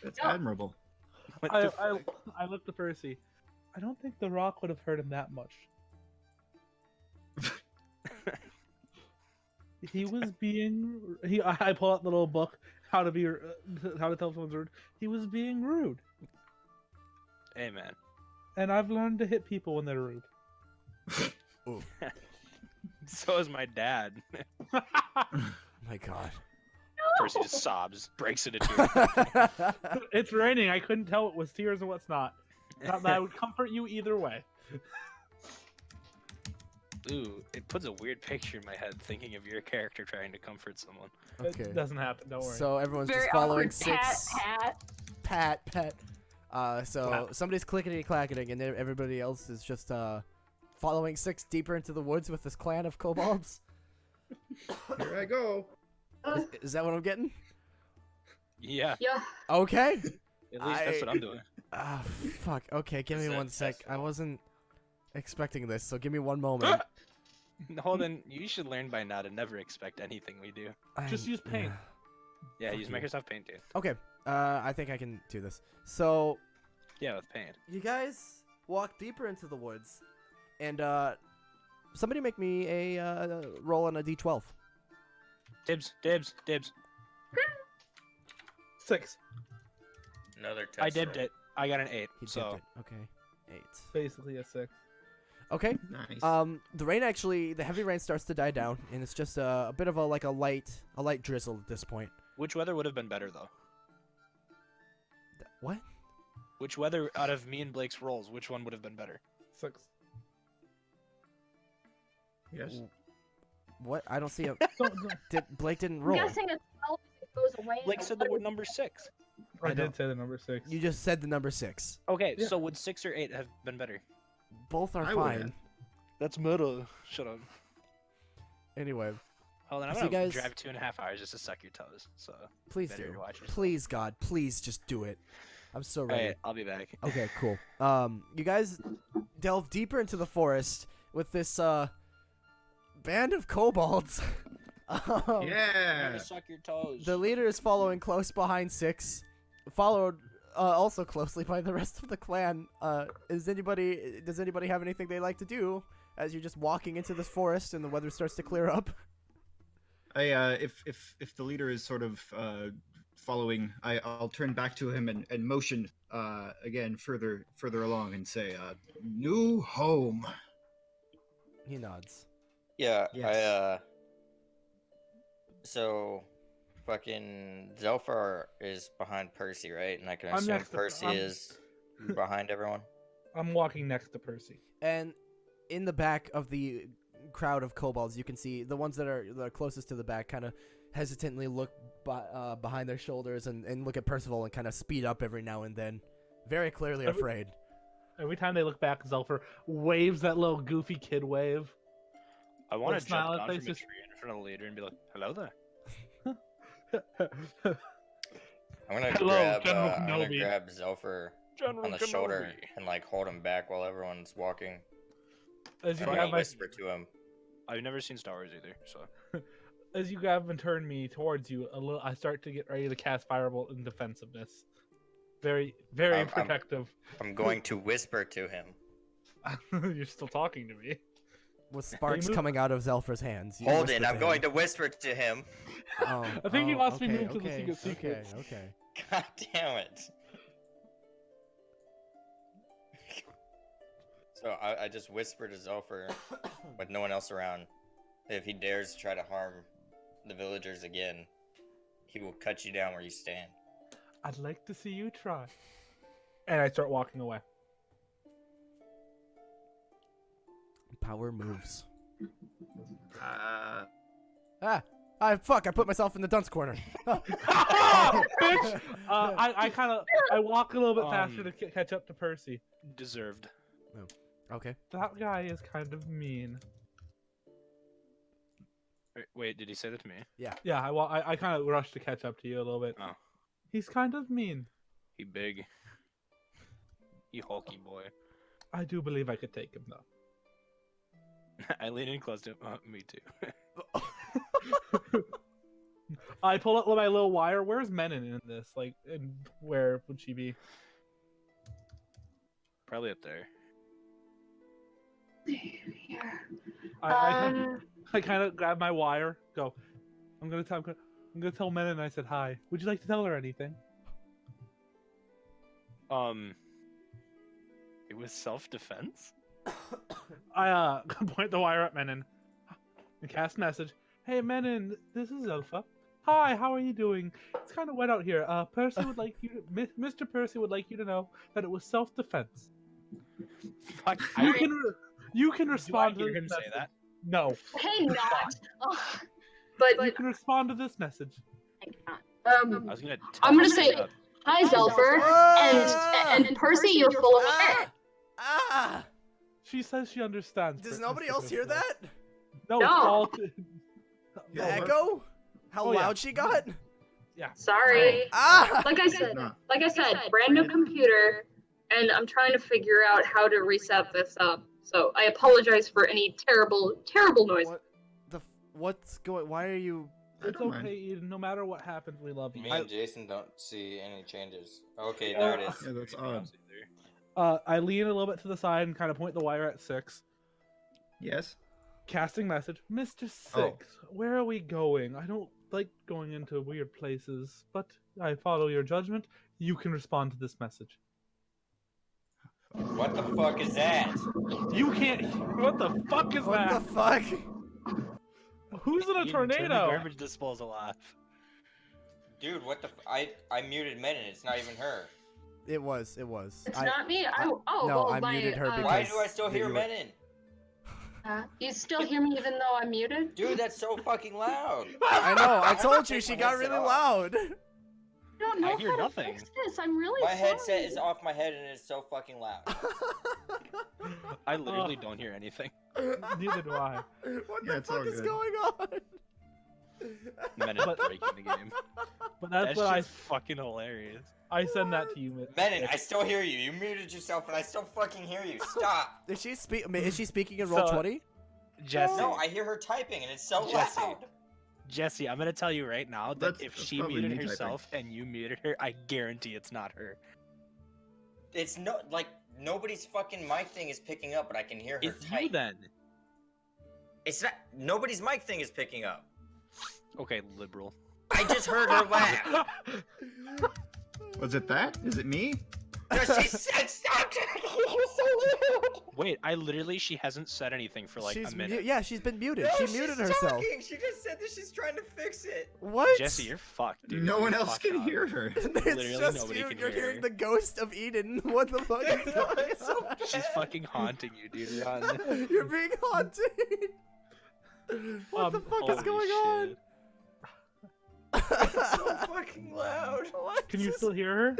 that's No. admirable. What I, the fuck? I looked at Percy. I don't think the rock would have hurt him that much. He was being. I pull out the little book, how to tell someone's rude. He was being rude, Hey man. and I've learned to hit people when they're rude. So is my dad. My God. Percy just sobs, breaks into tears. It's raining. I couldn't tell what was tears and what's not. Not that I would comfort you either way. Ooh, it puts a weird picture in my head thinking of your character trying to comfort someone. Okay. It doesn't happen. Don't worry. So everyone's Very just following awkward. 6. Pat. So Wow. somebody's clickety clacketing, and then everybody else is just following 6 deeper into the woods with this clan of kobolds. Here I go. Is that what I'm getting? Yeah, Yeah. Okay. at least that's what I'm doing. Ah, fuck. Okay, give me Is that one sec. I festival? wasn't expecting this, so give me one moment. Holden, you should learn by now to never expect anything we do. Just use paint. Yeah, Fuck use you. Microsoft Paint, dude. Okay. I think I can do this. So Yeah, with Paint. you guys walk deeper into the woods, and somebody make me a roll on a d12. Dibs, dibs, dibs. 6. Another test. I dibbed roll. it. I got an 8. He So dipped it. Okay. 8. Basically a 6. Okay. Nice. The rain the heavy rain starts to die down, and it's just a bit of a light drizzle at this point. which weather would have been better though? What? Which weather out of me and Blake's rolls, which one would have been better? 6. yes. What? I don't see a. Don't- Blake didn't I'm roll. guessing it's spell if it goes away. Blake said the word number 6. I I don't- did say the number 6. You just said the number 6. Okay, Yeah. so would 6 or 8 have been better? Both are I would fine. have. That's meta. Shut up. Anyway, Hold on, I'm So gonna guys- drive 2.5 hours just to suck your toes. So, please better do. watch yourself. Please, God, please just do it. I'm so ready. Alright, I'll be back. Okay, cool. You guys delve deeper into the forest with this band of kobolds. I'm Yeah. gonna suck your toes. The leader is following close behind 6, followed also closely by the rest of the clan. Does anybody have anything they like to do as you're just walking into this forest and the weather starts to clear up? If the leader is sort of following, I'll turn back to him and motion again further along and say, "New home." He nods. Yeah, Yes. So, fucking Zelfar is behind Percy, right? And I can I'm assume next to- Percy I'm- is behind everyone. I'm walking next to Percy. And in the back of the crowd of kobolds, you can see the ones that are closest to the back kind of hesitantly look behind their shoulders and look at Percival and kind of speed up every now and then, very clearly afraid. Every time they look back, Zelfer waves that little goofy kid wave. I want Little to jump smile down from a faces. tree in front of the leader and be like, "Hello there." I'm gonna Hello, grab General I'm gonna Kenobi. grab Zelfer General on the shoulder and like hold him back while everyone's walking. As you I'm grab gonna my, whisper to him. I've never seen Star Wars either, so as you grab and turn me towards you a little, I start to get ready to cast Firebolt in defensiveness. Very, very I'm- protective. I'm going to whisper to him. You're still talking to me. With sparks move- coming out of Zelfer's hands. You Hold whisper it, to I'm him. going to whisper to him. Oh, I think he wants me okay, moved to the okay, secret secrets. Okay. God damn it. So I just whisper to Zelfer with no one else around. If he dares try to harm the villagers again, he will cut you down where you stand. I'd like to see you try. And I start walking away. Power moves. Uh, Fuck! I put myself in the dunce corner. Bitch! I walk a little bit faster to catch up to Percy. deserved. Okay. That guy is kind of mean. Wait, did he say that to me? Yeah, I kind of rushed to catch up to you a little bit. Oh. He's kind of mean. He big. He hulky boy. I do believe I could take him though. I lean in close to him. Me too. I pull out my little wire. Where's Menon in this? Like, and where would she be? Probably up there. Here. I kind of grab my wire. Go. I'm gonna tell Menon I said hi. Would you like to tell her anything? It was self-defense. I point the wire at Menon and cast message. Hey Menon, this is Elpha. Hi, how are you doing? It's kind of wet out here. Percy would like you, Mr. Percy would like you to know that it was self-defense. Fuck. You can Do I respond to hear this him say message. that? No. Hey, not. Oh, but You can respond to this message. I was gonna. I'm gonna tell say, him. hi, Zelfer, and Percy, you're full of shit. Ah! She says she understands. Does Mr. nobody else hear Percival. that? No, it's No. all. The Yeah, echo? How Oh, yeah. loud she got? Sorry. Ah! Like I said, no. brand new computer, and I'm trying to figure out how to reset this up. So I apologize for any terrible noise. What's going? Why are you? It's don't mind. okay, Eden. No matter what happens, we love you. Me and Jason don't see any changes. Okay, there it is. Yeah, that's odd. I lean a little bit to the side and kind of point the wire at 6. Yes. Casting message, Mr. 6, Oh. where are we going? I don't like going into weird places, but I follow your judgment. You can respond to this message. What the fuck is that? You can't. What the fuck is What the that? fuck? Who's in a Eden, turn the tornado? garbage disposal off. Dude, what the I muted Menon, it's not even her. It was. It's not me. no, well, I muted her because- Why do I still hear you were- Menon? you still hear me even though I'm muted? Dude, that's so fucking loud. I know. I told Take you she my got headset really off. loud. I don't know I hear how nothing. to fix this. I'm really My sorry. headset is off my head and it's so fucking loud. I literally don't hear anything. Neither do I. What Yeah, the it's all fuck is good. going on? Men is But- breaking the game. But that's That's what just fucking hilarious. I send that to you. Menon, I still hear you. You muted yourself and I still fucking hear you. Stop. Is she speaking in roll So- 20? Jesse, No, I hear her typing and it's so Jesse. loud. Jesse, I'm gonna tell you right now that That's- if that's she probably muted me typing. herself and you muted her, I guarantee it's not her. It's no like nobody's fucking mic thing is picking up, but I can hear her It's type. you then. It's not nobody's mic thing is picking up. Okay, liberal. I just heard her laugh. Was it that? Is it me? No, she said stop talking. You're so loud. Wait, she hasn't said anything for like she's a minute. yeah, she's been muted. No, she she's muted herself. talking. She just said that she's trying to fix it. What? Jesse, you're fucked, dude. No one You're else fucked can up. hear her. It's Literally just nobody you. can You're hear hearing her. the ghost of Eden. What the fuck is No, going it's so on? She's fucking haunting you, dude. Run. You're being haunted. What the fuck is Holy going on? shit. It's so fucking loud. What? Can you still hear her?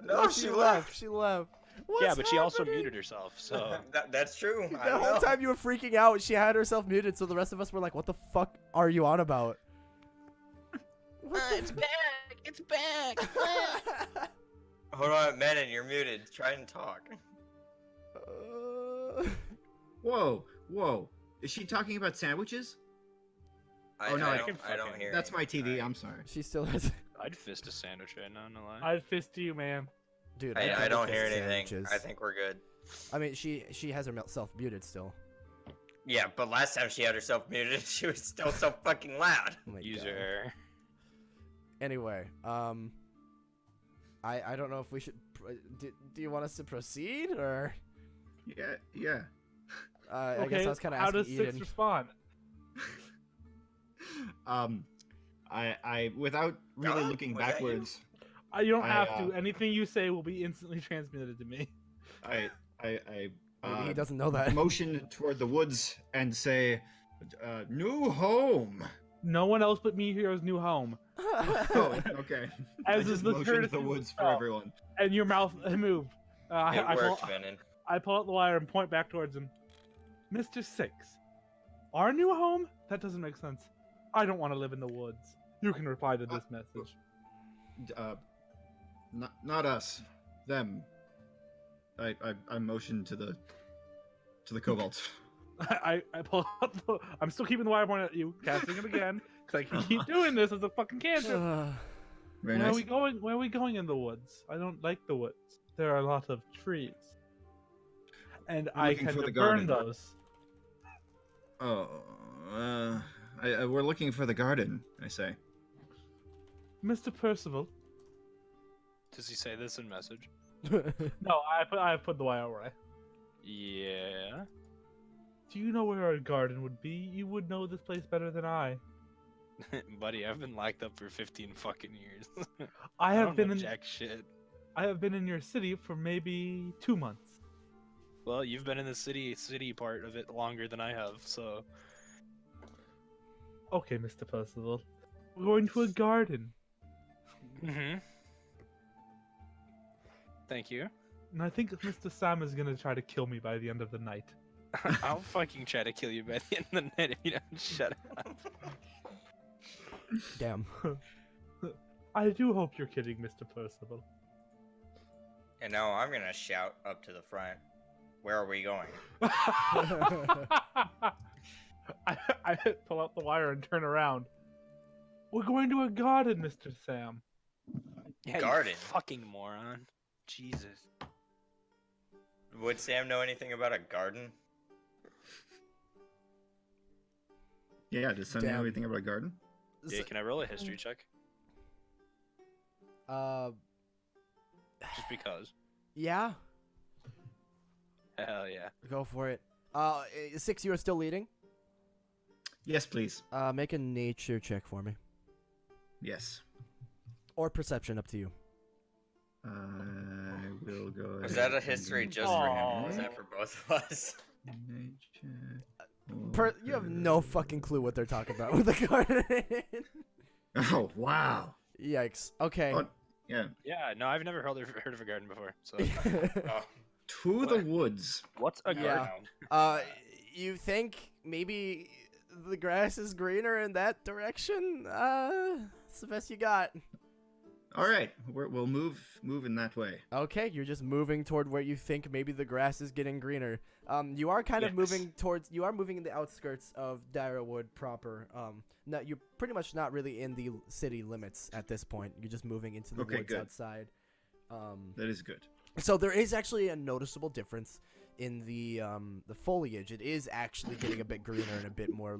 No, she left. She left. What's Yeah, but she also happening? muted herself, so. That's true. I The don't whole know. time you were freaking out, she had herself muted, so the rest of us were like, "What the fuck are you on about?" It's back! It's back! Hold on, Menon, you're muted. Try and talk. Whoa, whoa. Is she talking about sandwiches? I, Oh, no, I I don't, can I don't fucking- hear. That's my TV. Alright. I'm sorry. She still has. I'd fist a sandwich right now, no lie. I'd fist you, man. Dude, I don't hear fist anything. sandwiches. I think we're good. I mean, she has herself muted still. Yeah, but last time she had herself muted, she was still so fucking loud. Oh my God. User. Anyway, I don't know if we should. Do you want us to proceed or? Yeah. I guess I was kind of how asking does Six Eden. respond? I without really God, looking was that you? backwards, You don't I, have to. Anything you say will be instantly transmitted to me. I Maybe he doesn't know that. motion toward the woods and say, "New home." No one else but me here's new home. Oh, okay. I As is just the motioned to courtesy the of woods for spell. everyone. And your mouth moved. It I worked, pull, Menon. I pull out the wire and point back towards him. Mr. Six, our new home? That doesn't make sense. I don't want to live in the woods. You can reply to this message. Not us. Them. I motioned to the kobolds. I pull out I'm still keeping the wire pointed at you, casting it again, because I can keep doing this as a fucking cantrip. Very Where nice. are we going? Where are we going in the woods? I don't like the woods. There are a lot of trees, and I'm I looking tend for to the burn garden. those. Oh, we're looking for the garden. I say. Mr. Percival. Does he say this in message? No, I put the wire away. Yeah. Do you know where our garden would be? You would know this place better than I. Buddy, I've been locked up for 15 fucking years. I have don't been know in. jack shit. I have been in your city for maybe 2 months. Well, you've been in the city part of it longer than I have, so. Okay, Mr. Percival. We're going to a garden, Mm-hmm. Thank you. and I think Mr. Sam is gonna try to kill me by the end of the night. I'll fucking try to kill you by the end of the night if you don't shut up. Damn. I do hope you're kidding, Mr. Percival. And now I'm gonna shout up to the front. Where are we going? I pull out the wire and turn around. We're going to a garden, Mr. Sam. Yeah, Garden? You fucking moron. Jesus. Would Sam know anything about a garden? Yeah. Does Sam know Damn. anything about a garden? Yeah, can I roll a history check? Just because. Yeah, Hell yeah. go for it. Six, you are still leading. Yes, please. Make a nature check for me, Yes. or perception, up to you. I will go. Was ahead that a and history do just for him? Or was that. that for both of us? You have no fucking clue what they're talking about with the garden. Oh wow. Yikes. Okay. Oh, yeah. Yeah, no, I've never heard of a garden before. So, Oh, To the woods. what's a Yeah. garden? You think maybe the grass is greener in that direction? It's the best you got. All right. We'll move in that way. Okay, you're just moving toward where you think maybe the grass is getting greener. You are kind of Yes. moving towards. You are moving in the outskirts of Direwood proper. No, you're pretty much not really in the city limits at this point. You're just moving into the Okay, woods good. outside. That is good. So there is actually a noticeable difference in the foliage. It is actually getting a bit greener and a bit more,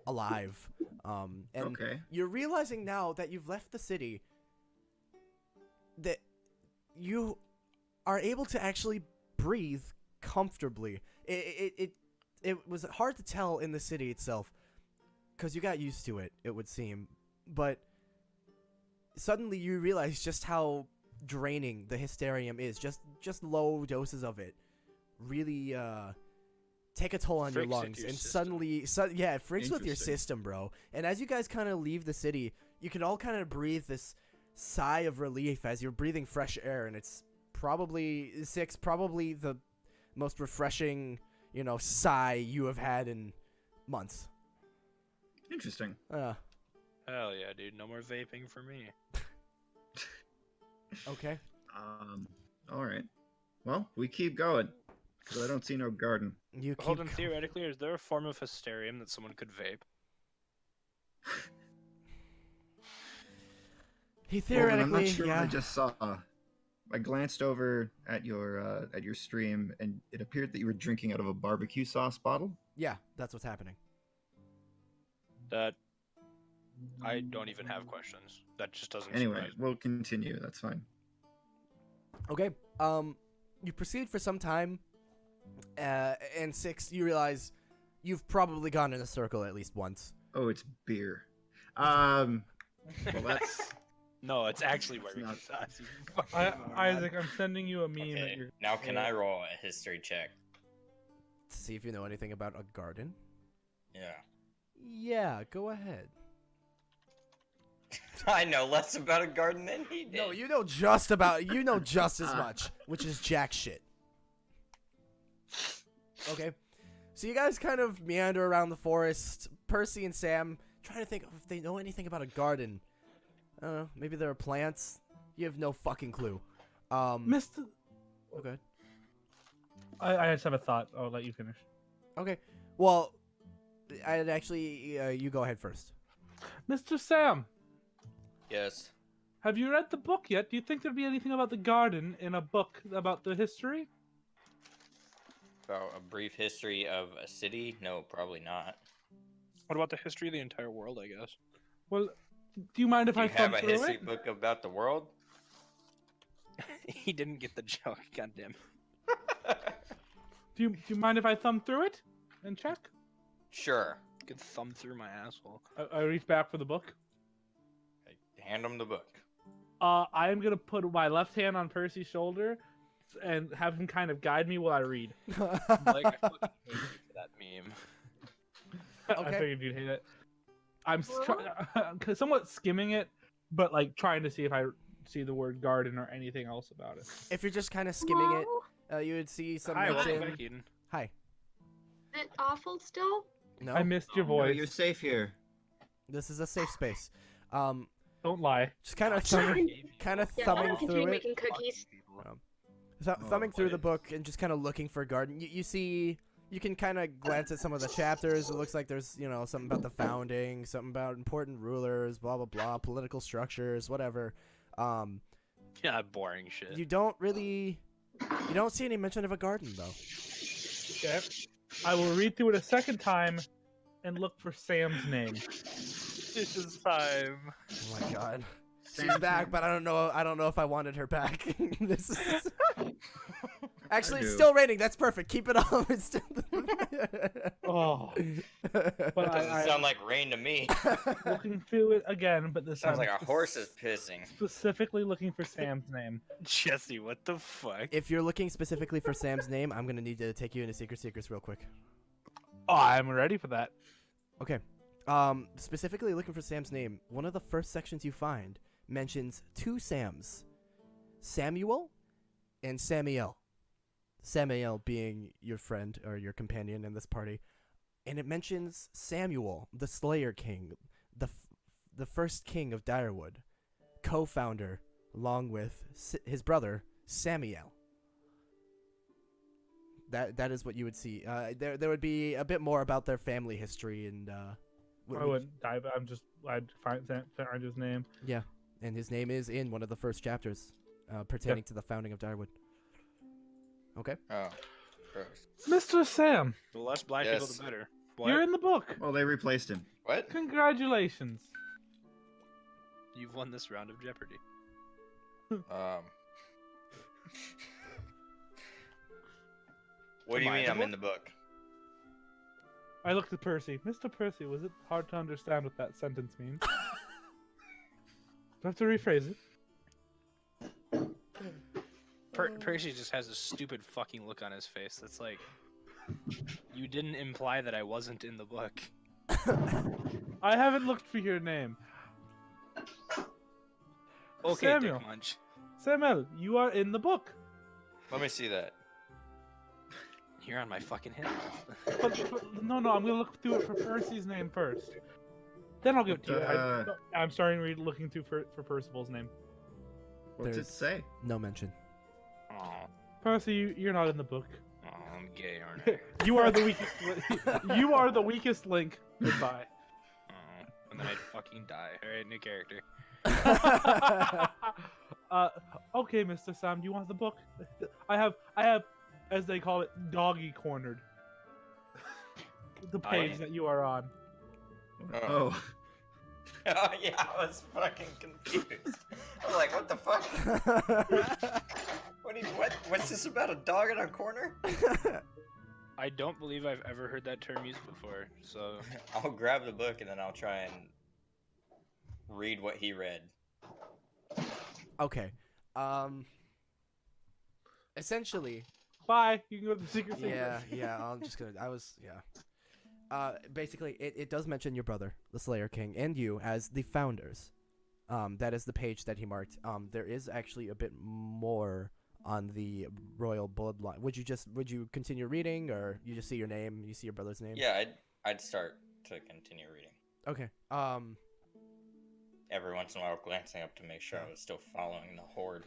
alive. And Okay. you're realizing now that you've left the city that you are able to actually breathe comfortably. It was hard to tell in the city itself because you got used to it, it would seem. But suddenly you realize just how draining the hysterium is. Just low doses of it really take a toll on your Freaks lungs, into your and system. it freaks with your Interesting. system, bro. And as you guys kind of leave the city, you can all kind of breathe this sigh of relief as you're breathing fresh air, and it's probably the most refreshing, sigh you have had in months. Interesting. Hell yeah, dude. No more vaping for me. Okay. All right. Well, we keep going. Because I don't see no garden. You keep Hold on, going. theoretically, is there a form of hysterium that someone could vape? He Well, then theoretically, I'm not sure yeah. what I just saw. I glanced over at your stream, and it appeared that you were drinking out of a barbecue sauce bottle. Yeah, that's what's happening. That I don't even have questions. That just doesn't Anyway, surprise me. we'll continue. That's fine. Okay. You proceed for some time, and 6, you realize you've probably gone in a circle at least once. Oh, it's beer. Well, that's No, it's actually It's barbecue not- sauce. you fucking moron. Isaac, I'm sending you a meme that Okay, you're. now can I roll a history check? To see if you know anything about a garden. Yeah. Yeah, go ahead. I know less about a garden than he did. No, you know just as much, which is jack shit. Okay. So you guys kind of meander around the forest. Percy and Sam trying to think if they know anything about a garden. I don't know, maybe there are plants. You have no fucking clue. Mr. Okay. I just have a thought. I'll let you finish. Okay. Well, I'd actually you go ahead first. Mr. Sam, Yes. have you read the book yet? Do you think there'd be anything about the garden in a book about the history? About a brief history of a city? No, probably not. What about the history of the entire world, I guess? Well, do you mind if Do I you have thumb a through history it? book about the world? He didn't get the joke, goddamn. Do you mind if I thumb through it and check? Sure. Could thumb through my asshole. I reach back for the book. Hand him the book. I am gonna put my left hand on Percy's shoulder and have him kind of guide me while I read. Like, I fucking hate you for that meme. I Okay. figured you'd hate it. I'm somewhat skimming it, but like trying to see if I see the word garden or anything else about it. If you're just kind of skimming it, you would see some Hi, welcome mention. back, Eden. Hi. Is it awful still? No, I missed your No, voice. you're safe here. this is a safe space. Don't lie. Just kind of Sorry. thumbing Yeah, thumbing I'll through continue it. making cookies. Thumbing through the boy. book and just kind of looking for a garden. You see, you can kind of glance at some of the chapters. It looks like there's, something about the founding, something about important rulers, blah blah blah, political structures, whatever. Yeah, boring shit. You don't see any mention of a garden though. Okay. I will read through it a second time and look for Sam's name. This is time. Oh my god. She's Sam's back, name? but I don't know if I wanted her back. This is actually, it's do. still raining. That's perfect. Keep it up. It's still. Oh, but Doesn't I sound like rain to me. looking through it again, but this Sounds time like a horse is pissing. specifically looking for Sam's name. Jesse, what the fuck? If you're looking specifically for Sam's name, I'm gonna need to take you into Secrets real quick. Oh, I'm ready for that. Okay. Specifically looking for Sam's name. One of the first sections you find mentions two Sams, Samuel and Samiel. Samiel being your friend or your companion in this party, and it mentions Samuel, the Slayer King, the first king of Direwood, co-founder, along with his brother Samiel. That is what you would see. There would be a bit more about their family history and. I wouldn't dive. I'd find his name. Yeah, and his name is in one of the first chapters, pertaining to the founding of Direwood. Okay. Oh, gross. Mr. Sam, The less black people, Yes. the better. you're in the book. Well, they replaced him. What? Congratulations. You've won this round of Jeopardy. Um. What do you Am I mean the I'm in the book? I looked at Percy. Mr. Percy, was it hard to understand what that sentence means? Do I have to rephrase it? Percy just has a stupid fucking look on his face. That's like, you didn't imply that I wasn't in the book. I haven't looked for your name. Okay, Samuel. Dick Munch. Samuel, you are in the book. Let me see that. You're on my fucking head. No, I'm gonna look through it for Percy's name first. Then I'll give it to you. I'm starting looking through for Percival's name. What's There's- it say? No mention. Oh, Percy, you're not in the book. I'm gay, aren't I? You are the weakest. You are the weakest link. Goodbye. Oh, and then I'd fucking die. Alright, new character. Okay, Mr. Sam, do you want the book? I have, as they call it, doggy cornered. The page that you are on. Oh. Oh yeah, I was fucking confused. I was like, what the fuck? What's this about, a dog in a corner? I don't believe I've ever heard that term used before, so... I'll grab the book and then I'll try and read what he read. Okay. Essentially, Bye. You can go to the secret secret. yeah. Basically, it does mention your brother, the Slayer King, and you as the founders. That is the page that he marked. There is actually a bit more on the royal bloodline. Would you continue reading, or you just see your name, you see your brother's name? Yeah, I'd start to continue reading. Okay. Every once in a while glancing up to make sure I was still following the horde.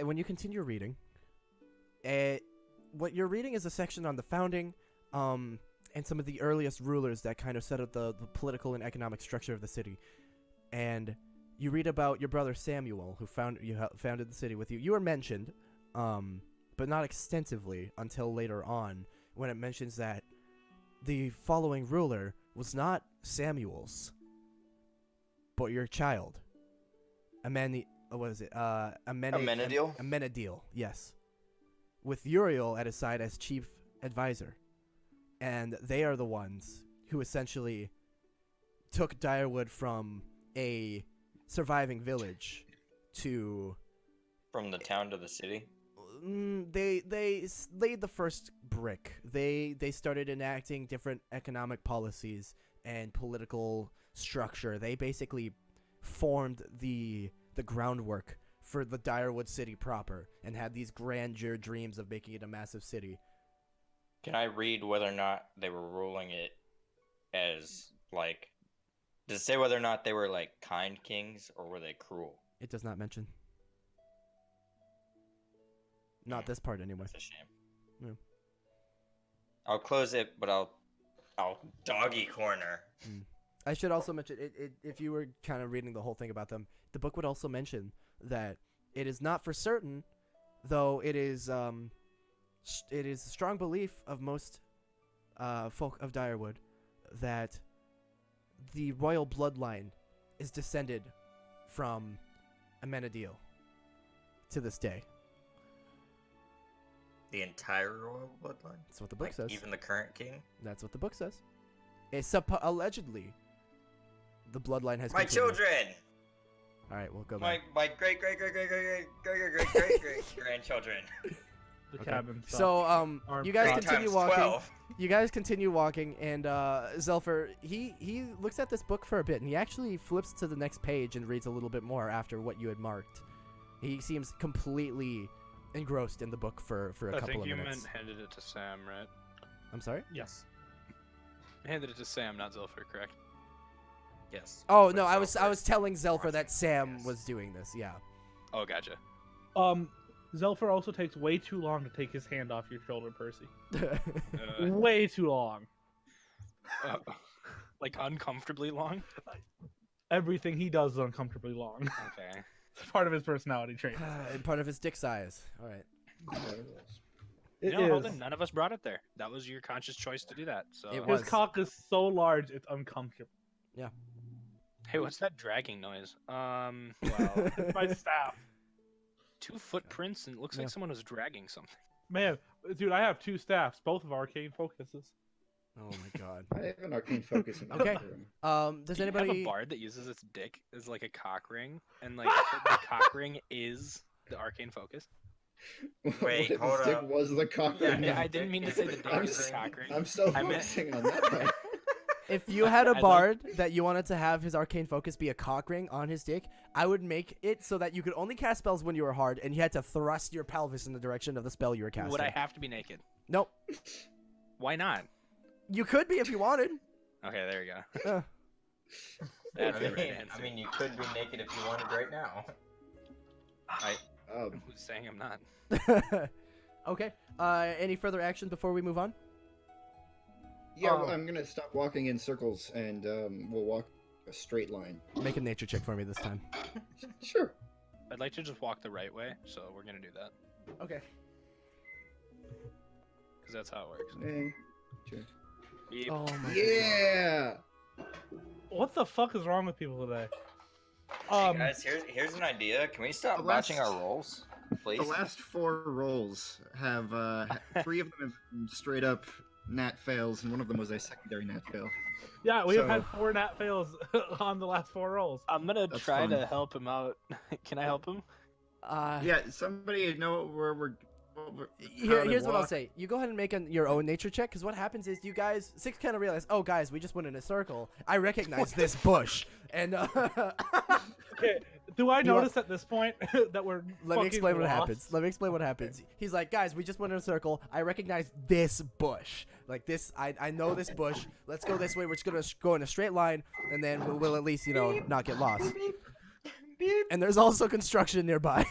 When you continue reading, what you're reading is a section on the founding, and some of the earliest rulers that kind of set up the political and economic structure of the city. And you read about your brother Samuel, who founded the city with you. You were mentioned, but not extensively until later on, when it mentions that the following ruler was not Samuel's, but your child. Amenadiel? Amenadiel, yes. With Uriel at his side as chief advisor. And they are the ones who essentially took Direwood from a surviving village to... From the town to the city? They laid the first brick. They started enacting different economic policies and political structure. They basically formed the groundwork for the Direwood city proper and had these grandeur dreams of making it a massive city. Can I read whether or not they were ruling it as, like... Does it say whether or not they were, like, kind kings, or were they cruel? It does not mention. Not this part, anyway. That's a shame. Yeah. I'll close it, but I'll doggy corner. I should also mention, if you were kind of reading the whole thing about them, the book would also mention that it is not for certain, though it is a strong belief of most folk of Direwood that the royal bloodline is descended from Amenadiel to this day. The entire royal bloodline? That's what the book says. Even the current king? That's what the book says. It's allegedly the bloodline has My continued. children! All right, we'll go My back. great grandchildren. The Okay. cabin. So Arm you guys times continue walking. 12. You guys continue walking, and Zelfer, he looks at this book for a bit, and he actually flips to the next page and reads a little bit more after what you had marked. He seems completely engrossed in the book for a couple of minutes. I think you meant handed it to Sam, right? I'm sorry? Yes. Handed it to Sam, not Zilfer, correct? Yes. Oh, But no, I was Zelfer- telling Zelfer that Sam Yes. was doing this, yeah. Oh, gotcha. Zelfer also takes way too long to take his hand off your shoulder, Percy. Uh, Way too long. like uncomfortably long? Everything he does is uncomfortably long. Okay. It's part of his personality trait. And part of his dick size. All right. It No, is. Holden, none of us brought it there. That was your conscious choice to do that. So It His was. cock is so large, it's uncomfortable. Hey, what's that dragging noise? Well, It's my staff. 2 footprints and it looks Yeah. like someone was dragging something. Man, dude, I have 2 staffs, both of arcane focuses. Oh my god. I have an arcane focus in my Okay. room. Does Do you have anybody? a bard that uses its dick as like a cock ring, and like the cock ring is the arcane focus? Wait, What if hold his dick up. was the cock Yeah, ring? Yeah, I didn't mean to say the dick I'm, is the s- cock ring. I'm still I meant- focusing on that one. If you had a I'd like- bard that you wanted to have his arcane focus be a cock ring on his dick, I would make it so that you could only cast spells when you were hard, and you had to thrust your pelvis in the direction of the spell you were casting. Would I have to be naked? Nope. Why not? You could be if you wanted. Okay, there you go. Uh, That's I the right mean, answer. I mean, you could be naked if you wanted right now. Who's saying I'm not? okay. Any further actions before we move on? Yeah, Oh. I'm gonna stop walking in circles and we'll walk a straight line. Make a nature check for me this time. Sure. I'd like to just walk the right way, so we're gonna do that Okay. because that's how it works. Sure. Beep. Oh my. Yeah. What the fuck is wrong with people today? Hey guys, here's an idea. Can we stop The botching last- our rolls, please? The last 4 rolls have 3 of them have been straight up nat fails, and one of them was a secondary nat fail. Yeah, we have So- had 4 nat fails on the last 4 rolls. I'm gonna That's try fun. to help him out. Can I help him? Yeah, somebody know where we're. Here's what I'll say. You go ahead and make your own nature check, because what happens is you guys, Six kind of realize, oh guys, we just went in a circle. I recognize this bush. And Okay, do I You want- notice at this point that we're let me fucking explain what lost? happens. Let me explain what happens. He's like, guys, we just went in a circle. I recognize this bush. Like this, I know this bush. Let's go this way. We're just gonna go in a straight line, and then we'll at least, not get lost. And there's also construction nearby.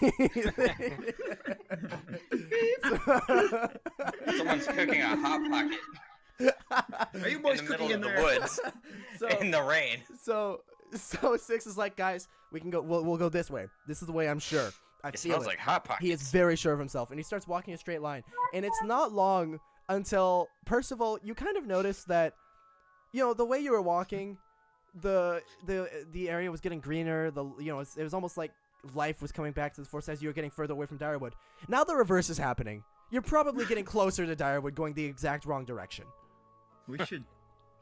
Someone's cooking a hot pocket Are you in boys the middle cooking of in the there? woods so, in the rain. so Six is like, guys, we can go. We'll go this way. This is the way I'm sure. I It feel smells it. like hot pockets. He is very sure of himself, and he starts walking a straight line. And it's not long until Percival, you kind of notice that, the way you were walking, the area was getting greener. It was almost like life was coming back to the forest as you were getting further away from Direwood. Now the reverse is happening. You're probably getting closer to Direwood, going the exact wrong direction. We should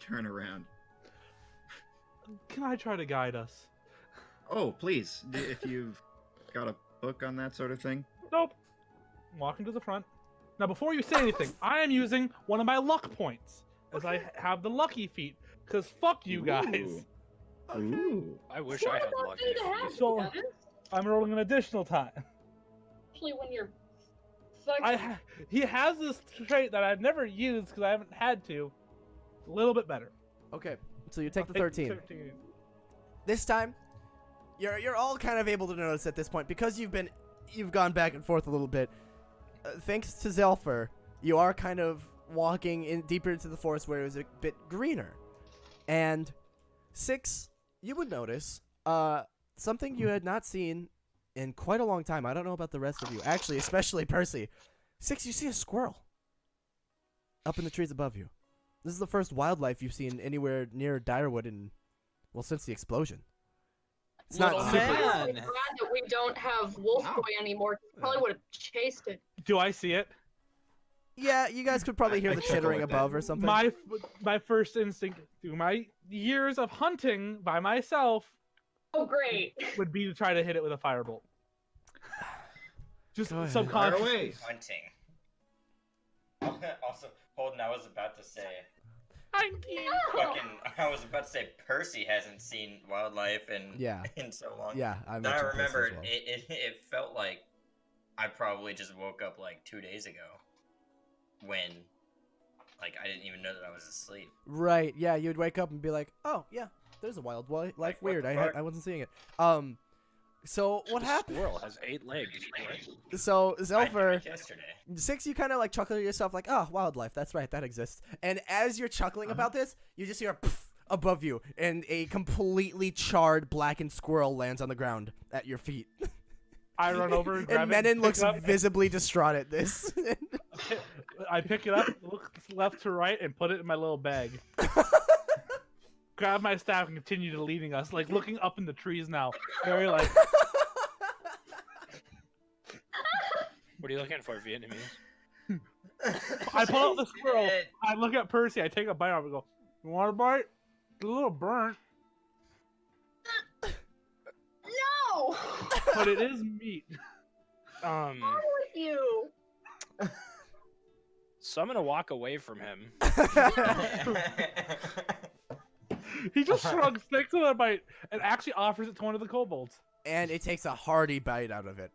turn around. Can I try to guide us? Oh, please, if you've got a book on that sort of thing. Nope. Walking to the front. Now, before you say anything, I am using one of my luck points, as I have the lucky feat. Because fuck you guys. Ooh. I wish I had luck. So, I'm rolling an additional time. Especially when you're fucking. He has this trait that I've never used because I haven't had to. A little bit better. Okay, so you take the I'll 13. This time, you're all kind of able to notice at this point, because you've gone back and forth a little bit. Thanks to Zelfer, you are kind of walking in deeper into the forest where it was a bit greener. And Six, you would notice something you had not seen in quite a long time. I don't know about the rest of you. Actually, especially Percy. Six, you see a squirrel up in the trees above you. This is the first wildlife you've seen anywhere near Direwood since the explosion. It's not Little super. man. Man. I'm glad that we don't have Wolf Boy anymore. He probably would have chased it. Do I see it? Yeah, you guys could probably hear I the chuckle chittering at that. above or something. My first instinct through my years of hunting by myself Oh, great. would be to try to hit it with a firebolt. Just Go ahead. Fire subconscious. away. Hunting. Also, Holden, I was about to say, I was about to say Percy hasn't seen wildlife Yeah. in so long. Yeah, I Then I mentioned this remember as well. it felt like I probably just woke up like 2 days ago when like I didn't even know that I was asleep. Right, yeah, you'd wake up and be like, oh, yeah, there's a wildlife. Like, what Weird, the I fuck? wasn't seeing it. So what The happened? Squirrel has 8 legs. What? So I Zelfer, drank yesterday. Six, you kind of like chuckle to yourself like, oh, wildlife, that's right, that exists. And as you're chuckling about this, you just hear a pff above you, and a completely charred, blackened squirrel lands on the ground at your feet. I run over and grab And it. Menon pick looks it up. visibly distraught at this. I pick it up, look left to right, and put it in my little bag. Grab my staff and continue to leading us, like looking up in the trees now. Very like, What are you looking for, Vietnamese? I pull out the squirrel. Shit. I look at Percy. I take a bite out and go, "You want a bite? It's a little burnt, No! but it is meat." Wrong with you? So I'm gonna walk away from him. He just shrugs, takes another bite, and actually offers it to one of the kobolds. And it takes a hearty bite out of it.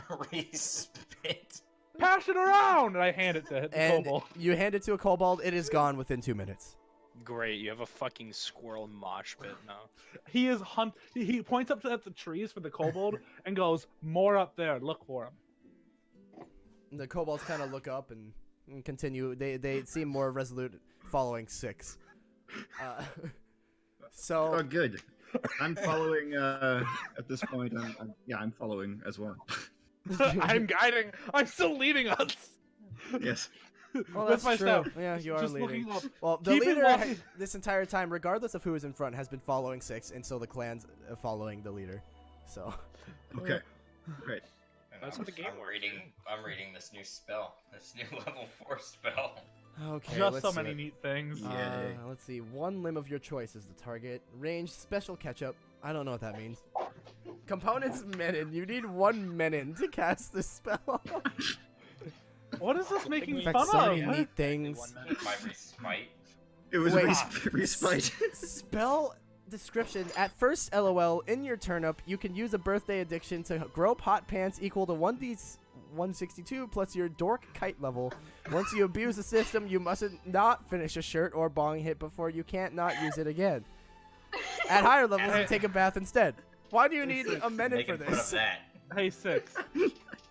Respit. Pass it around, and I hand it to the And kobold. you hand it to a kobold, it is gone within 2 minutes. Great, you have a fucking squirrel mosh pit now. He is He points up at the trees for the kobold and goes, "More up there. Look for him." The kobolds kind of look up and continue. They seem more resolute following 6. Oh, So good. I'm following. At this point, I'm following as well. I'm guiding. I'm still leading us. Yes. well, With that's my true. staff. Yeah, you are Just leading. looking up. Well, the Keep it leader walking. this entire time, regardless of who is in front, has been following 6, and so the clan's following the leader. So Okay. Great. That's what the game I'm works. I'm reading this new spell. This new level 4 spell. okay, Just let's so see many it. neat things. Yay. Let's see. One limb of your choice is the target. Range, special catch-up. I don't know what that means. Components, menin. You need 1 menin to cast this spell. What is this making In fun fact, so many of? neat things. My respite. It was Wait. respite. Spell description. At first, LOL, in your turnip, you can use a birthday addiction to grow hot pants equal to 1d162 plus your dork kite level. Once you abuse the system, you mustn't not finish a shirt or bong hit before you can't not use it again. At higher levels, you take a bath instead. Why do you need a menin for Making fun of this? that. Hey, 6.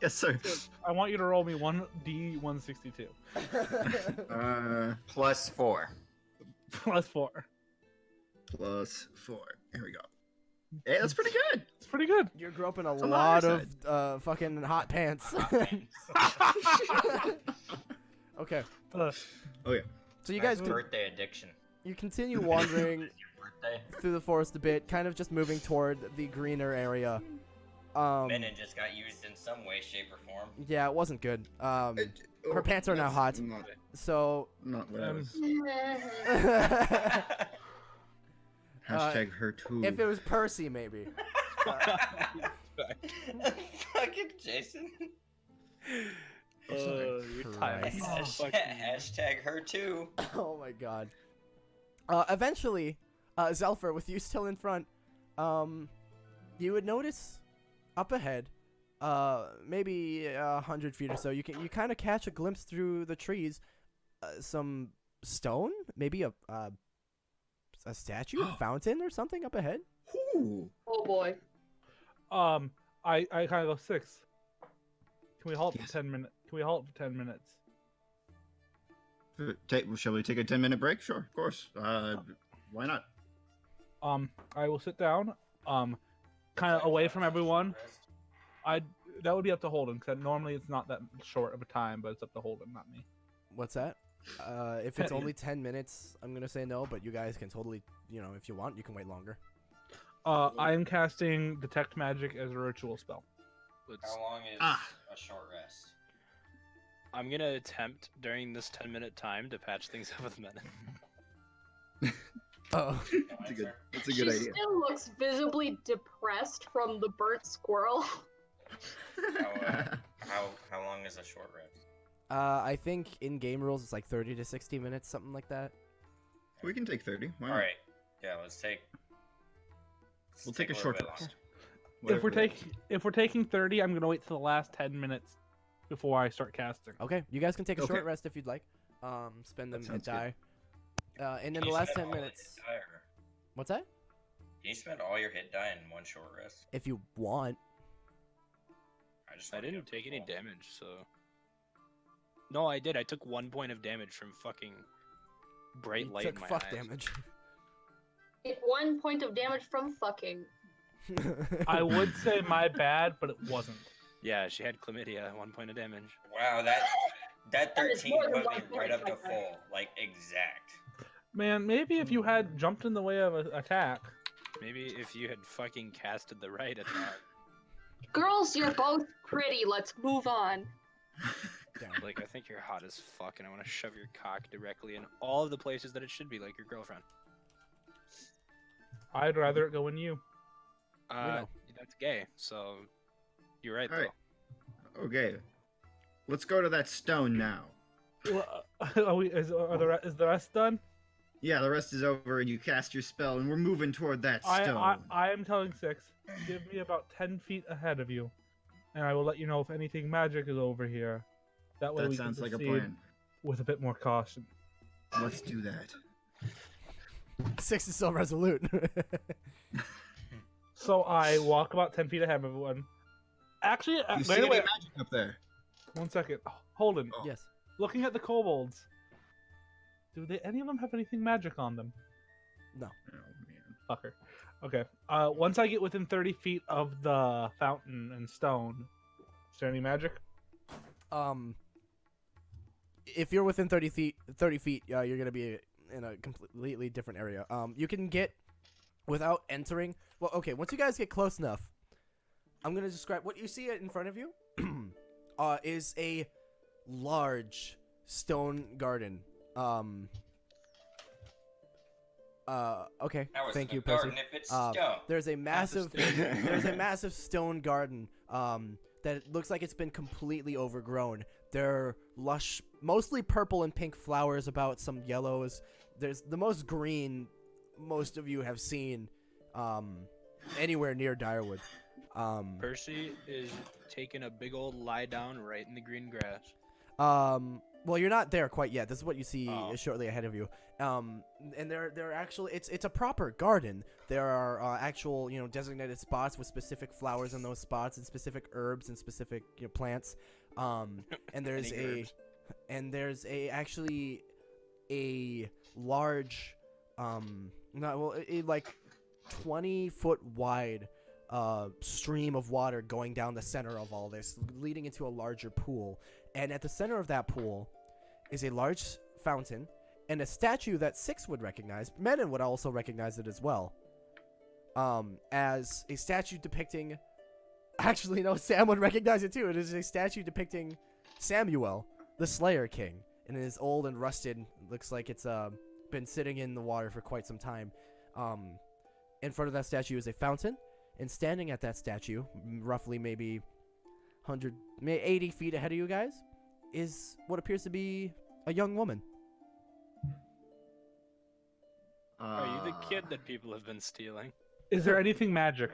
Yes, sir. I want you to roll me 1d162 Plus 4. plus 4. Plus 4. Here we go. Hey, that's pretty good. It's pretty good. You're groping a on the lot higher of fucking hot pants. Okay, Uh, so you Nice guys birthday addiction. you continue wandering Your birthday. through the forest a bit, kind of just moving toward the greener area. Menin just got used in some way, shape, or form. Yeah, it wasn't good. Her pants are now hot. Not, So not what I was. Hashtag her too. if it was Percy, maybe. Fucking Jason. You're tired. Christ. Hashtag her too. Oh my god. Eventually, Zelfer, with you still in front, you would notice up ahead, maybe 100 feet or so, you kind of catch a glimpse through the trees, some stone, maybe a statue, a fountain or something up ahead. Ooh. Oh boy. I kind of go 6. Can we halt Yes. for 10 minutes? Can we halt for 10 minutes? Shall we take a 10-minute break? Sure, of course. Why not? I will sit down, kind of away from everyone. That would be up to Holden, because normally it's not that short of a time, but it's up to Holden, not me. What's that? If it's only 10 minutes, I'm gonna say no, but you guys can totally, if you want, you can wait longer. I am casting Detect Magic as a ritual spell. How long is Ah. a short rest? I'm gonna attempt during this 10-minute time to patch things up with Menin. Oh. No That's a good. answer? That's a She good idea. still looks visibly depressed from the burnt squirrel. How long is a short rest? I think in game rules it's like 30 to 60 minutes, something like that. We can take 30. Why not? All right. Yeah, let's take. We'll take a little short bit rest. If we're Whatever. if we're taking 30, I'm gonna wait till the last 10 minutes before I start casting. Okay, you guys can take a Okay. short rest if you'd like. Spend them That hit sounds good. die. And in Can the you last spend 10 all the minutes. hit die, or- What's that? Can you spend all your hit die in one short rest? If you want. just I wanna didn't go take any full. damage, so. No, I did. I took 1 point of damage from fucking bright You light took in my fuck eyes. damage. Take 1 point of damage from fucking. I would say my bad, but it wasn't. Yeah, she had chlamydia. 1 point of damage. Wow, that That is 13 more than put one me point, right up to my friend. full, like exact. Man, maybe if you had jumped in the way of an attack. Maybe if you had fucking casted the right attack. Girls, you're both pretty. Let's move on. down. Like, I think you're hot as fuck, and I want to shove your cock directly in all of the places that it should be, like your girlfriend. I'd rather it go in you. know. That's gay. So you're right, All though. right. Okay. Let's go to that stone now. Well, is the rest done? Yeah, the rest is over, and you cast your spell, and we're moving toward that stone. I am telling Six, give me about 10 feet ahead of you, and I will let you know if anything magic is over here. That way That we sounds can like a proceed plan. with a bit more caution. Let's do that. 6 is so resolute. So I walk about 10 feet ahead of everyone. Actually, You see right any away, magic up there? 1 second. Holden, Oh. Yes. looking at the kobolds, do any of them have anything magic on them? Oh, man. Fucker. Okay. Once I get within 30 feet of the fountain and stone, is there any magic? If you're within 30 feet, you're gonna be in a completely different area. You can get without entering. Well, okay. Once you guys get close enough, I'm gonna describe what you see in front of you. Is a large stone garden. Okay. That was Thank in you, a Percy. garden if it's stone. There's a massive stone garden that looks like it's been completely overgrown. There are lush, mostly purple and pink flowers, about some yellows. There's the most green most of you have seen anywhere near Direwood. Percy is taking a big old lie down right in the green grass. Well, you're not there quite yet. This is what you see Oh. shortly ahead of you. And they're actually it's a proper garden. There are actual designated spots with specific flowers in those spots and specific herbs and specific plants. And there's Any herbs? actually a large like 20-foot wide stream of water going down the center of all this, leading into a larger pool. And at the center of that pool is a large fountain and a statue that Six would recognize. Menon would also recognize it as well. As a statue depicting... Actually, no, Sam would recognize it too. It is a statue depicting Samuel, the Slayer King. And it is old and rusted. Looks like it's been sitting in the water for quite some time. In front of that statue is a fountain. And standing at that statue, roughly maybe 80 feet ahead of you guys, is what appears to be a young woman. Are you the kid that people have been stealing? Is there anything magic?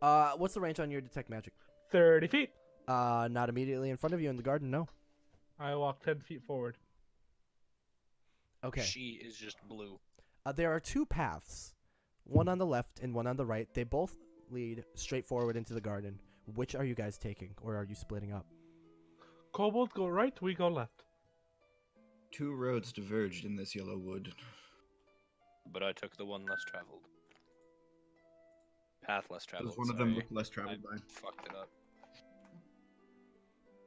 What's the range on your detect magic? 30 feet. Not immediately in front of you in the garden, no. I walk 10 feet forward. Okay. She is just blue. There are two paths, one on the left and one on the right. They both lead straight forward into the garden. Which are you guys taking, or are you splitting up? Kobolds go right, we go left. Two roads diverged in this yellow wood. But I took the one less traveled. Path less traveled. Does one of them sorry. look less traveled by? Fucked it up.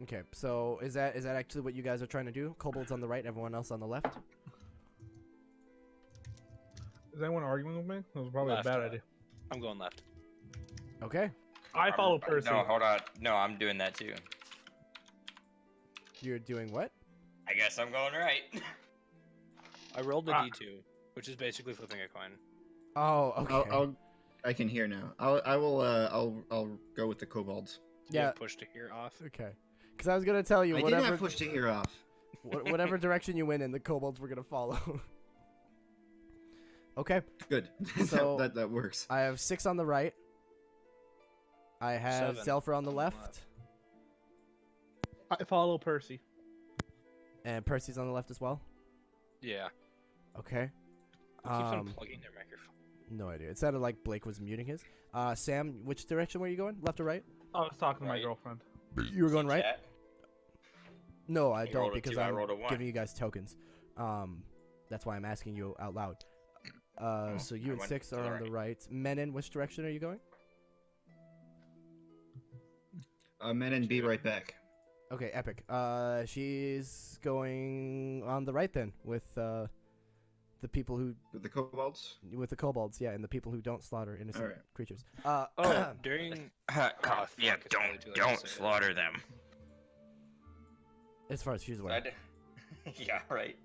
Okay, so is that actually what you guys are trying to do? Kobolds on the right, everyone else on the left? Is anyone arguing with me? That was probably Left. a bad idea. I'm going left. Okay. I follow Percy. No, hold on. No, I'm doing that too. You're doing what? I guess I'm going right. I rolled a Ah. D2, which is basically flipping a coin. Oh, okay. I can hear now. I'll go with the kobolds. Do you Yeah. have push to hear off. Okay. Because I was going to tell you, I did whatever have push to ear off. whatever direction you went in, the kobolds were going to follow. Okay. Good. So- that works. I have 6 on the right. I have 7 Zelpher on the on the left. left. I follow Percy. And Percy's on the left as well. Yeah. Okay. Who keeps unplugging their microphone? No idea. It sounded like Blake was muting his. Sam, which direction were you going? Left or right? I was talking to my Right. girlfriend. You were going right? Chat? No, I You don't rolled a because 2, I I'm rolled a 1. giving you guys tokens. That's why I'm asking you out loud. So you I and went 6 to are the on the right. Menon, which direction are you going? Men and be right back. Okay, epic. She's going on the right then with the people who With the kobolds? with the kobolds, yeah, and the people who don't slaughter innocent Alright. creatures. Oh, during yeah, fuck, it's probably too late to say it. slaughter them. As far as she's aware. Yeah, right.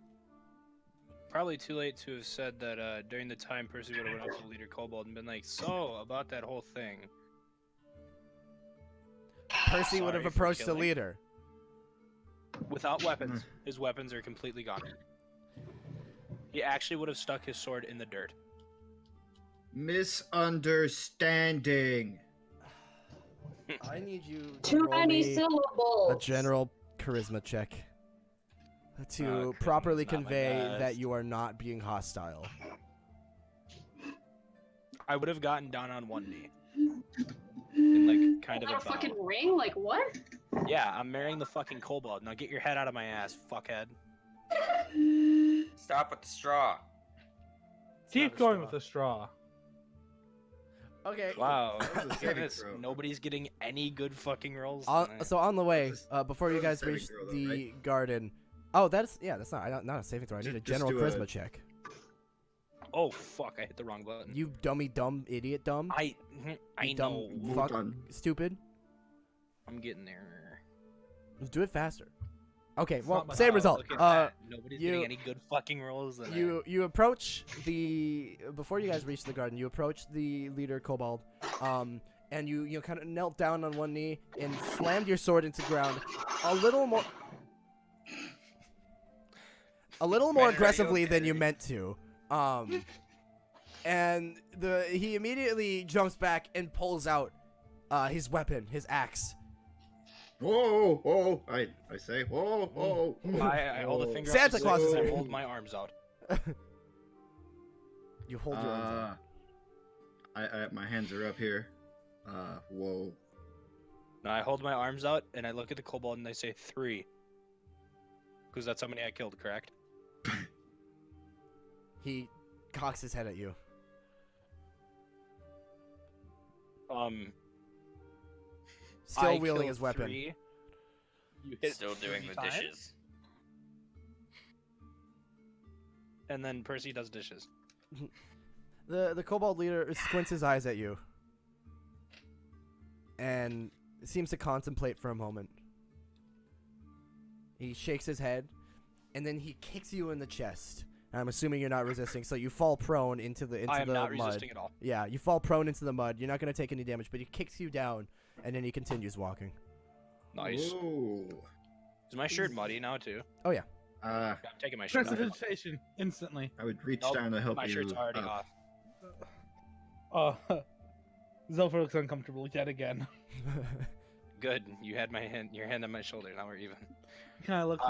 Probably too late to have said that during the time Percy would have went up to the leader Kobold and been like, so, about that whole thing. Percy would have Sorry for approached the killing. leader. Without weapons. His weapons are completely gone. He actually would have stuck his sword in the dirt. Misunderstanding. I need you to Too roll many me syllables. a general charisma check to Charisma's properly not my convey that best. you are not being hostile. I would have gotten down on one knee. In like kind of Got a a fucking bow. ring? Like what? Yeah, I'm marrying the fucking kobold. Now get your head out of my ass, fuckhead. Stop with the straw. Keep not a going straw. with the straw. Okay. Wow. That was a saving Goodness, throw. nobody's getting any good fucking rolls On, tonight. so on the way, This is- before you that was guys a reach saving throw, though, the right? garden. Oh, that's not a saving throw. I need a Just general do charisma a- check. Oh fuck! I hit the wrong button. You dumb idiot dumb. I You know. dumb fuck on. stupid. I'm getting there. Let's do it faster. Okay, It's well, not my same fault. result. Look at that. Nobody's you- getting any good fucking rolls tonight. You approach the before you guys reach the garden. You approach the leader kobold, and you kind of knelt down on one knee and slammed your sword into the ground a little more Man, are you aggressively than okay? you meant to. And he immediately jumps back and pulls out his weapon, his axe. Whoa, whoa! I say, whoa, whoa! I hold a finger Santa up to Claus is and I here. hold my arms out. You hold your arms out. My hands are up here. Whoa. No, I hold my arms out and I look at the kobold and I say 3. Because that's how many I killed, correct? He cocks his head at you. Still I wielding killed his weapon. 3. You hit Still doing 3 the times, dishes. and then Percy does dishes. The kobold leader squints his eyes at you and seems to contemplate for a moment. He shakes his head and then he kicks you in the chest. I'm assuming you're not resisting, so you fall prone into the I am not mud. resisting at all. Yeah, you fall prone into the mud. You're not going to take any damage, but he kicks you down and then he continues walking. Nice. Whoa. Is my shirt muddy now too? Uh, I'm taking my shirt off. Precipitation instantly. I would reach Nope, down to help My you. shirt's already up. off. Zelfa looks uncomfortable yet again. Good. You had your hand on my shoulder. Now we're even. Kind of looks.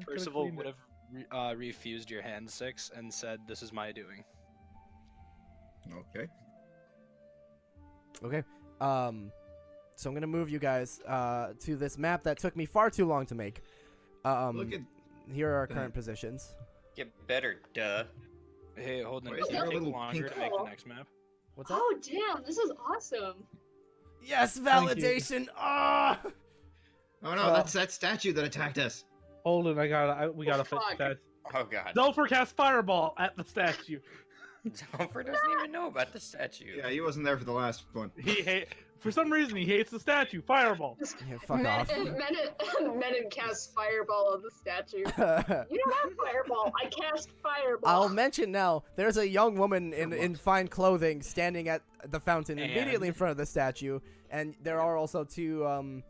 Percival would have refused your hand 6 and said, "This is my doing." Okay. Okay. So I'm gonna move you guys to this map that took me far too long to make. Look at. Here are our current positions. Get better, duh. Hey, hold on. Why Can is it there a take little longer pink- to make the next map? What's that? Oh damn, this is awesome. Yes, Thank you. validation. Ah. Oh no, that's that statue that attacked us. Hold it, we gotta fix Fuck. that. Oh god. Zelfer cast fireball at the statue. Zelfer doesn't even know about the statue. Yeah, he wasn't there for the last one. For some reason he hates the statue. Fireball. Yeah, fuck off. Menon casts fireball on the statue. You don't have fireball. I cast fireball. I'll mention now. There's a young woman in fine clothing standing at the fountain immediately in front of the statue, and there are also two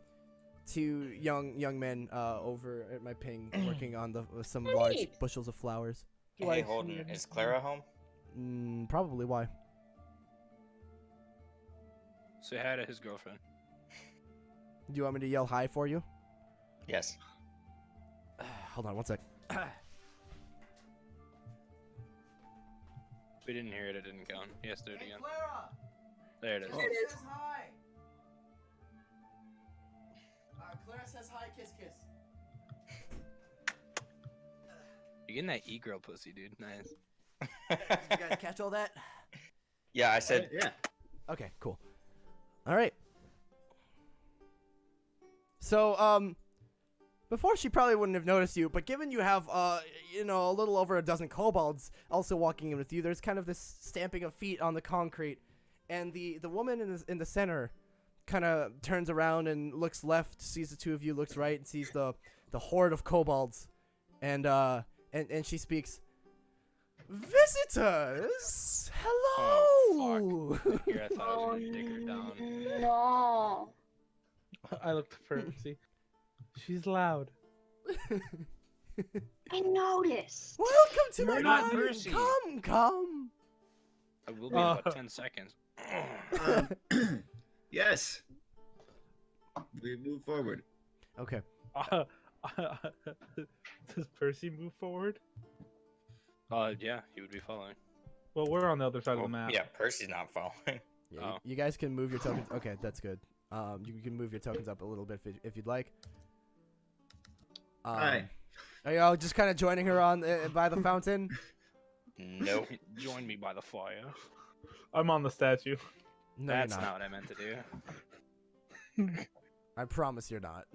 young men over at my ping working on some large Neat. bushels of flowers. Hey, Holden, is Clara home? Probably why. Say hi to his girlfriend. Do you want me to yell hi for you? Yes. Hold on one sec. We didn't hear it. It didn't count. He has to do it again. Clara! There it is. There it is. Says hi. Clara says hi, kiss kiss. You're getting that e-girl pussy, dude. Nice. Did you guys catch all that? Yeah, I said. Yeah. Okay, cool. All right. So, before she probably wouldn't have noticed you, but given you have, a little over a dozen kobolds also walking in with you, there's kind of this stamping of feet on the concrete, and the woman in the center kind of turns around and looks left, sees the two of you, looks right, and sees the the horde of kobolds, and she speaks. Visitors, hello. Here, I thought I was gonna dig her down. No. I looked at Percy. She's loud. I noticed. Welcome to my You're not garden. Percy. Come. I will be in about 10 seconds. Yes. We move forward. Okay. Does Percy move forward? Yeah, he would be following. Well, we're on the other side of the map. Yeah, Percy's not following. Yeah, Oh. you guys can move your tokens. Okay, that's good. You can move your tokens up a little bit if you'd like. Hi. Are y'all just kind of joining her on by the fountain? Nope. Join me by the fire. I'm on the statue. No, That's you're not not. what I meant to do. I promise you're not.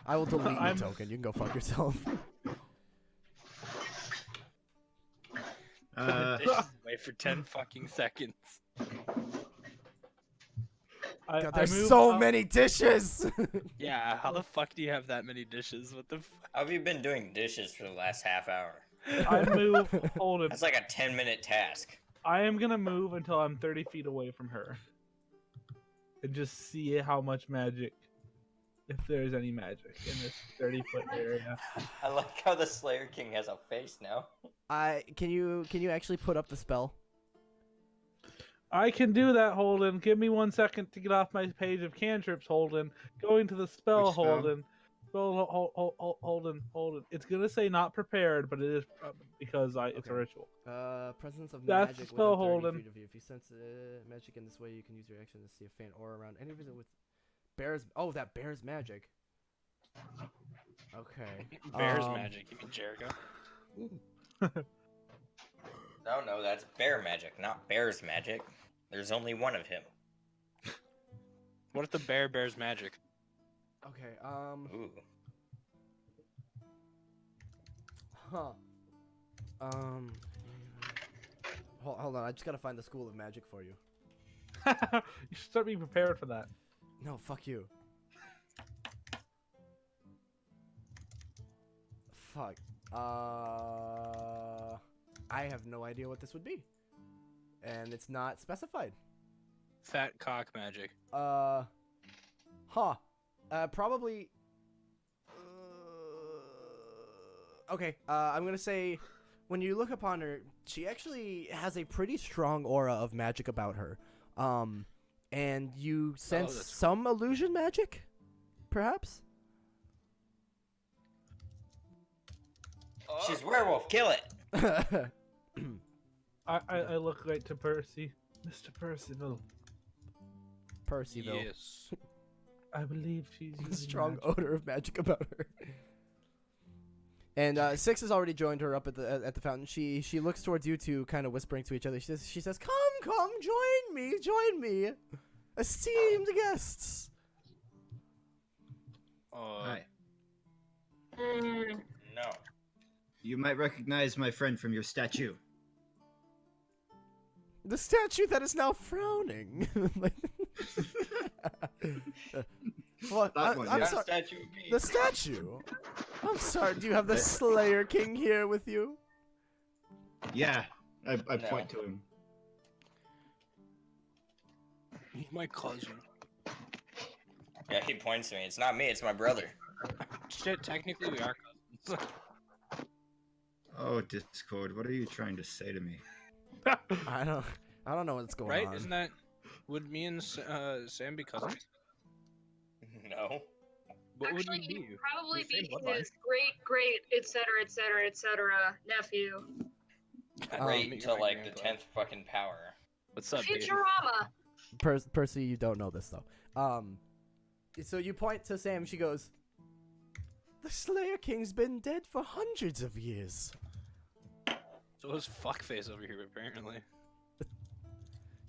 I will delete your token. You can go fuck yourself. Wait for 10 fucking seconds. God, there's so many dishes. Yeah, how the fuck do you have that many dishes? What the fuck? How have you been doing dishes for the last half hour? I move. Hold it. That's like a 10-minute task. I am gonna move until I'm 30 feet away from her, and just see how much magic, if there's any magic in this 30-foot area. I like how the Slayer King has a face now. Can you actually put up the spell? I can do that, Holden. Give me 1 second to get off my page of cantrips, Holden. Going to the spell, Which spell? Holden. Holden. It's gonna say not prepared, but it is because it's a Okay. ritual. Presence of That's magic the spell, within 30 Holden. feet of you. If you sense magic in this way, you can use your action to see a faint aura around any visit with bears. Oh, that bears magic. Okay. Bear's magic. You mean Jericho? No, that's bear magic, not bear's magic. There's only one of him. What if the bear bears magic? Okay. Ooh. Huh. Hold on. I just gotta find the school of magic for you. You should start being prepared for that. No, fuck you. Fuck. I have no idea what this would be. And it's not specified. Fat cock magic. Probably. Okay, I'm gonna say when you look upon her, she actually has a pretty strong aura of magic about her. And you sense that's some illusion magic, perhaps? She's werewolf, kill it! I look right to Percy. Mr. Percival. Percyville. Yes. I believe she's A using strong magic. odor of magic about her. And Six has already joined her up at the fountain. She looks towards you two, kind of whispering to each other. She says, "Come, join me, esteemed guests." Hi. No. You might recognize my friend from your statue. The statue that is now frowning. What? That one, I'm yeah. sorry. Statue of me. The statue. I'm sorry. Do you have the Slayer King here with you? Yeah, I No. point to him. He's my cousin. Yeah, he points to me. It's not me, it's my brother. Shit, technically we are cousins. Oh, Discord, what are you trying to say to me? I don't know what's going Right? on. Isn't that... Would me and Sam be cousins? No. What would Actually, we you'd be? probably The be same bloodline. his great, etc., nephew. Wait Meet until my like the grandpa. 10th fucking power. What's up, dude? Futurama. Percy, you don't know this though. So you point to Sam. She goes, "The Slayer King's been dead for hundreds of years." So is fuckface over here, apparently.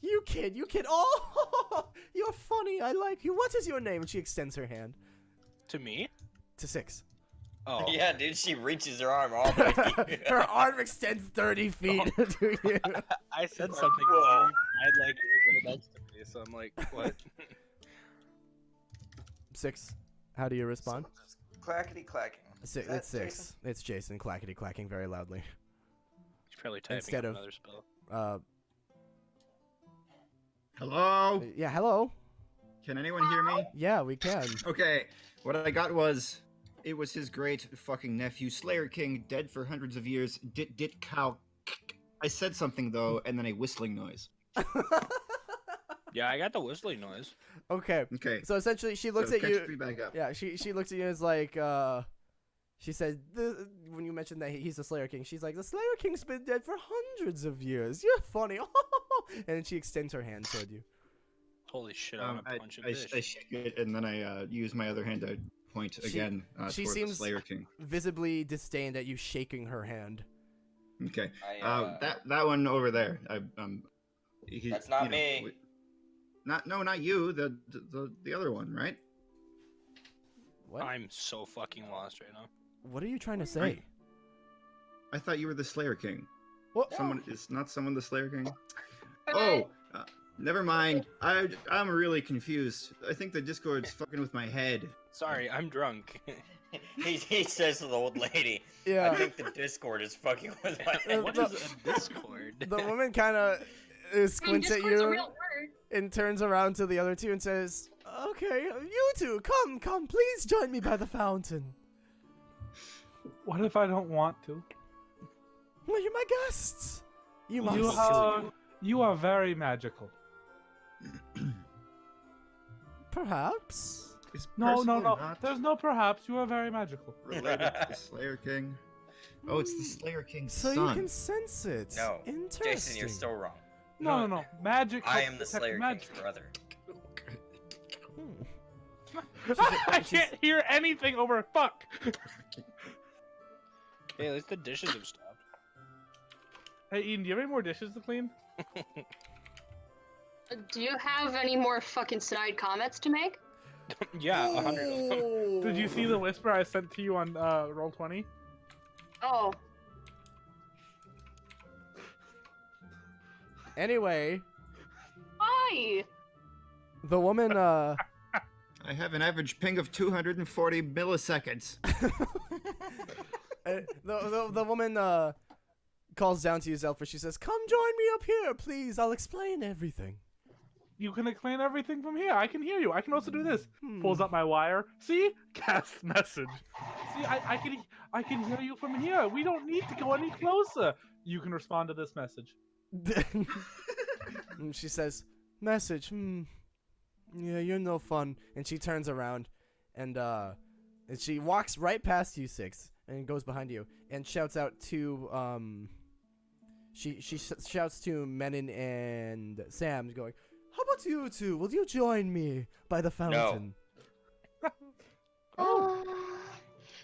You kid. Oh, you're funny. I like you. What is your name? And she extends her hand To me? to Six. Oh. Yeah, dude, she reaches her arm all the way to you. Her arm extends 30 feet to you. I said something Whoa. very I'd like it next to me, so I'm like, what? Six. How do you respond? Someone just clackety clacking. It's 6. It's Jason clackety clacking very loudly. He's probably typing Instead up of- another spell. Hello? Yeah, hello. Can anyone hear me? Yeah, we can. Okay, what I got was, it was his great fucking nephew, Slayer King, dead for hundreds of years, dit cow. I said something though, and then a whistling noise. Yeah, I got the whistling noise. Okay. Okay, So essentially, she looks at catch you. me back up. Yeah, she looks at you and is like, she said, when you mentioned that he's the Slayer King, she's like, the Slayer King's been dead for hundreds of years. You're funny. And then she extends her hand toward you. Holy shit, I want to punch a I bitch. shake it, and then I use my other hand to point again she toward seems- the Slayer King. Visibly disdained at you shaking her hand. Okay, I, that one over there. That's not me. Not you. The other one, right? What? I'm so fucking lost right now. What are you trying to say? I thought you were the Slayer King. What? Someone is not someone the Slayer King. But Never mind. I'm really confused. I think the Discord's fucking with my head. Sorry, I'm drunk. he says to the old lady, I Yeah. think the Discord is fucking with my head. What is a Discord? The woman kind of squints at Discord's a you real word. and turns around to the other two and says, "Okay, you two, come, please join me by the fountain." What if I don't want to? Well, you're my guests. You must. You are very magical. Perhaps. Is No. Percival not There's no perhaps. You are very magical. related to the Slayer King. Oh, it's the Slayer King's So son. you can sense it. No, Interesting. Jason, you're still wrong. No. Magic. I helps am the protect Slayer magic. King's brother. Hmm. I can't hear anything over fuck. Hey, at least the dishes have stopped. Hey, Eden, do you have any more dishes to clean? Do you have any more fucking snide comments to make? Yeah, 100 of them. Did you see the whisper I sent to you on Roll20? Oh, Anyway, hi. the woman. I have an average ping of 240 milliseconds. The woman calls down to you, Zelfer. She says, "Come join me up here, please. I'll explain everything." You can explain everything from here. I can hear you. I can also do this. Hmm. Pulls up my wire. See? Cast message. See, I can hear you from here. We don't need to go any closer. You can respond to this message. And she says, "Message. Yeah, you're no fun." And she turns around, and she walks right past you, Six, and goes behind you, and shouts out to She shouts to Menon and Sam, going, "How about you two? Will you join me by the fountain?"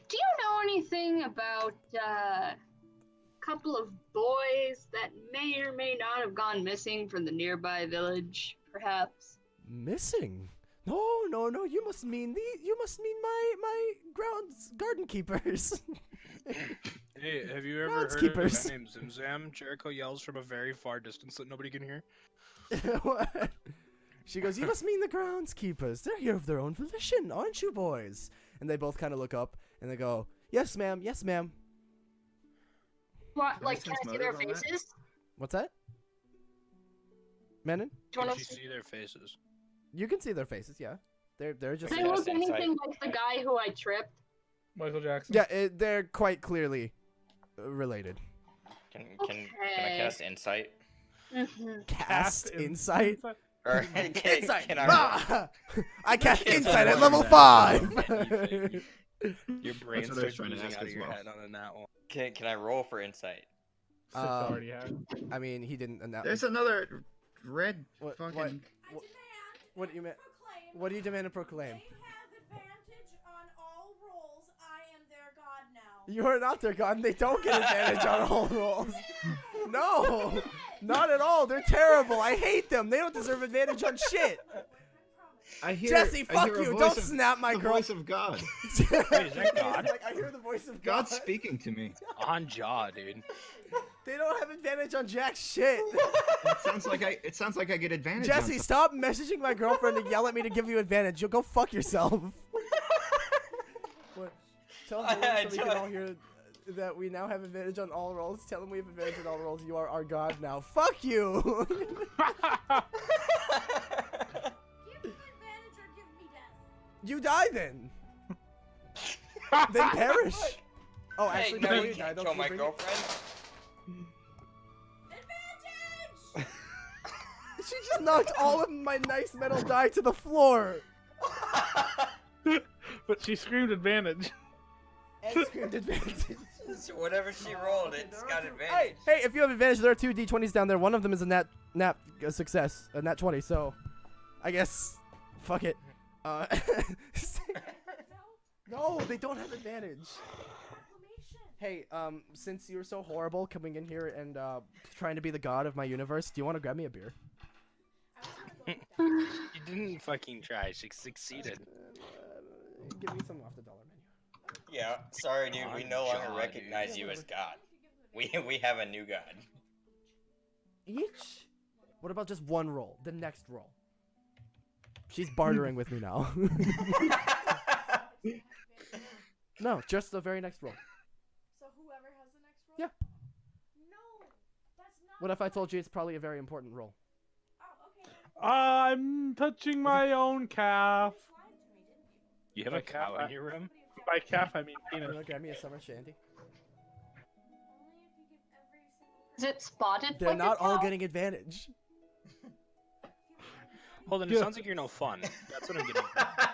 Do you know anything about a couple of boys that may or may not have gone missing from the nearby village, perhaps? Missing? No. You must mean my garden keepers. Hey, have you ever heard of Groundskeepers. a guy named Zimzam? Jericho yells from a very far distance that nobody can hear. What? She goes, "You must mean the groundskeepers. They're here of their own volition, aren't you, boys?" And they both kind of look up and they go, "Yes, ma'am. Yes, ma'am." What, Can I like, can sense I see their motive on that? faces? What's that? Menon? Do you want Did to you see their faces? You can see their faces, yeah. They're just Can I look Cast insight. anything like the guy who I tripped? Michael Jackson. yeah. They're quite clearly related. Can I cast insight? Mm-hmm. Cast insight. Or Insight. can I? Ah! I cast It's insight at more level than 5. Anything. Your brain That's what I was starts trying to oozing ask out of as your well. head on a nat one. Can I roll for insight? Six already had. I mean, he didn't announce. There's another red What- fucking. What do you mean? What do you demand to proclaim? They have advantage on all rolls. I am their god now. You are not their god. And they don't get advantage on all rolls. No, not at all. They're terrible. I hate them. They don't deserve advantage on shit. I hear. Jesse, I fuck hear a you. voice Don't of- snap my the girl. voice of God. Wait, is that God? Like, I hear the voice of God. God's speaking to me. On jaw, dude. They don't have advantage on jack shit. It sounds like I get advantage. Jesse, on stop messaging my girlfriend to yell at me to give you advantage. You'll go fuck yourself. What? Tell I Horn so we can don't- all hear that we now have advantage on all rolls. Tell him we have advantage on all rolls. You are our god now. Fuck you! Give me advantage or give me death. You die then. Then perish. Oh, Hey, actually, no, before you you die, can't don't kill you my bring girlfriend. Advantage! She just knocked all of my nice metal die to the floor. But she screamed advantage. And screamed advantage. So whatever she rolled, it's got Hey, advantage. hey, if you have advantage, there are 2 d20s down there. One of them is a nat success, a nat 20. So, I guess, fuck it. No, they don't have advantage. Proclamation. Hey, since you're so horrible coming in here and trying to be the god of my universe, do you want to grab me a beer? I was gonna go with that. You didn't fucking try. She succeeded. Give me some off the dollar menu. Yeah, sorry, dude. We no longer God, recognize you as God. We have a new God. Each? What about just one roll? The next roll. She's bartering with me now. No, just the very next roll. So whoever has the next roll? Yeah. No, that's not. What if I told you it's probably a very important roll? Oh, okay. I'm touching my own calf. You lied to me, didn't you? You have a cow in your room? By calf, I mean You penis. want to grab me a summer shandy? Only if you give every single Is it spotted? They're like a not all cow? getting advantage. Hold on, it Yeah. sounds like you're no fun. That's what I'm getting at.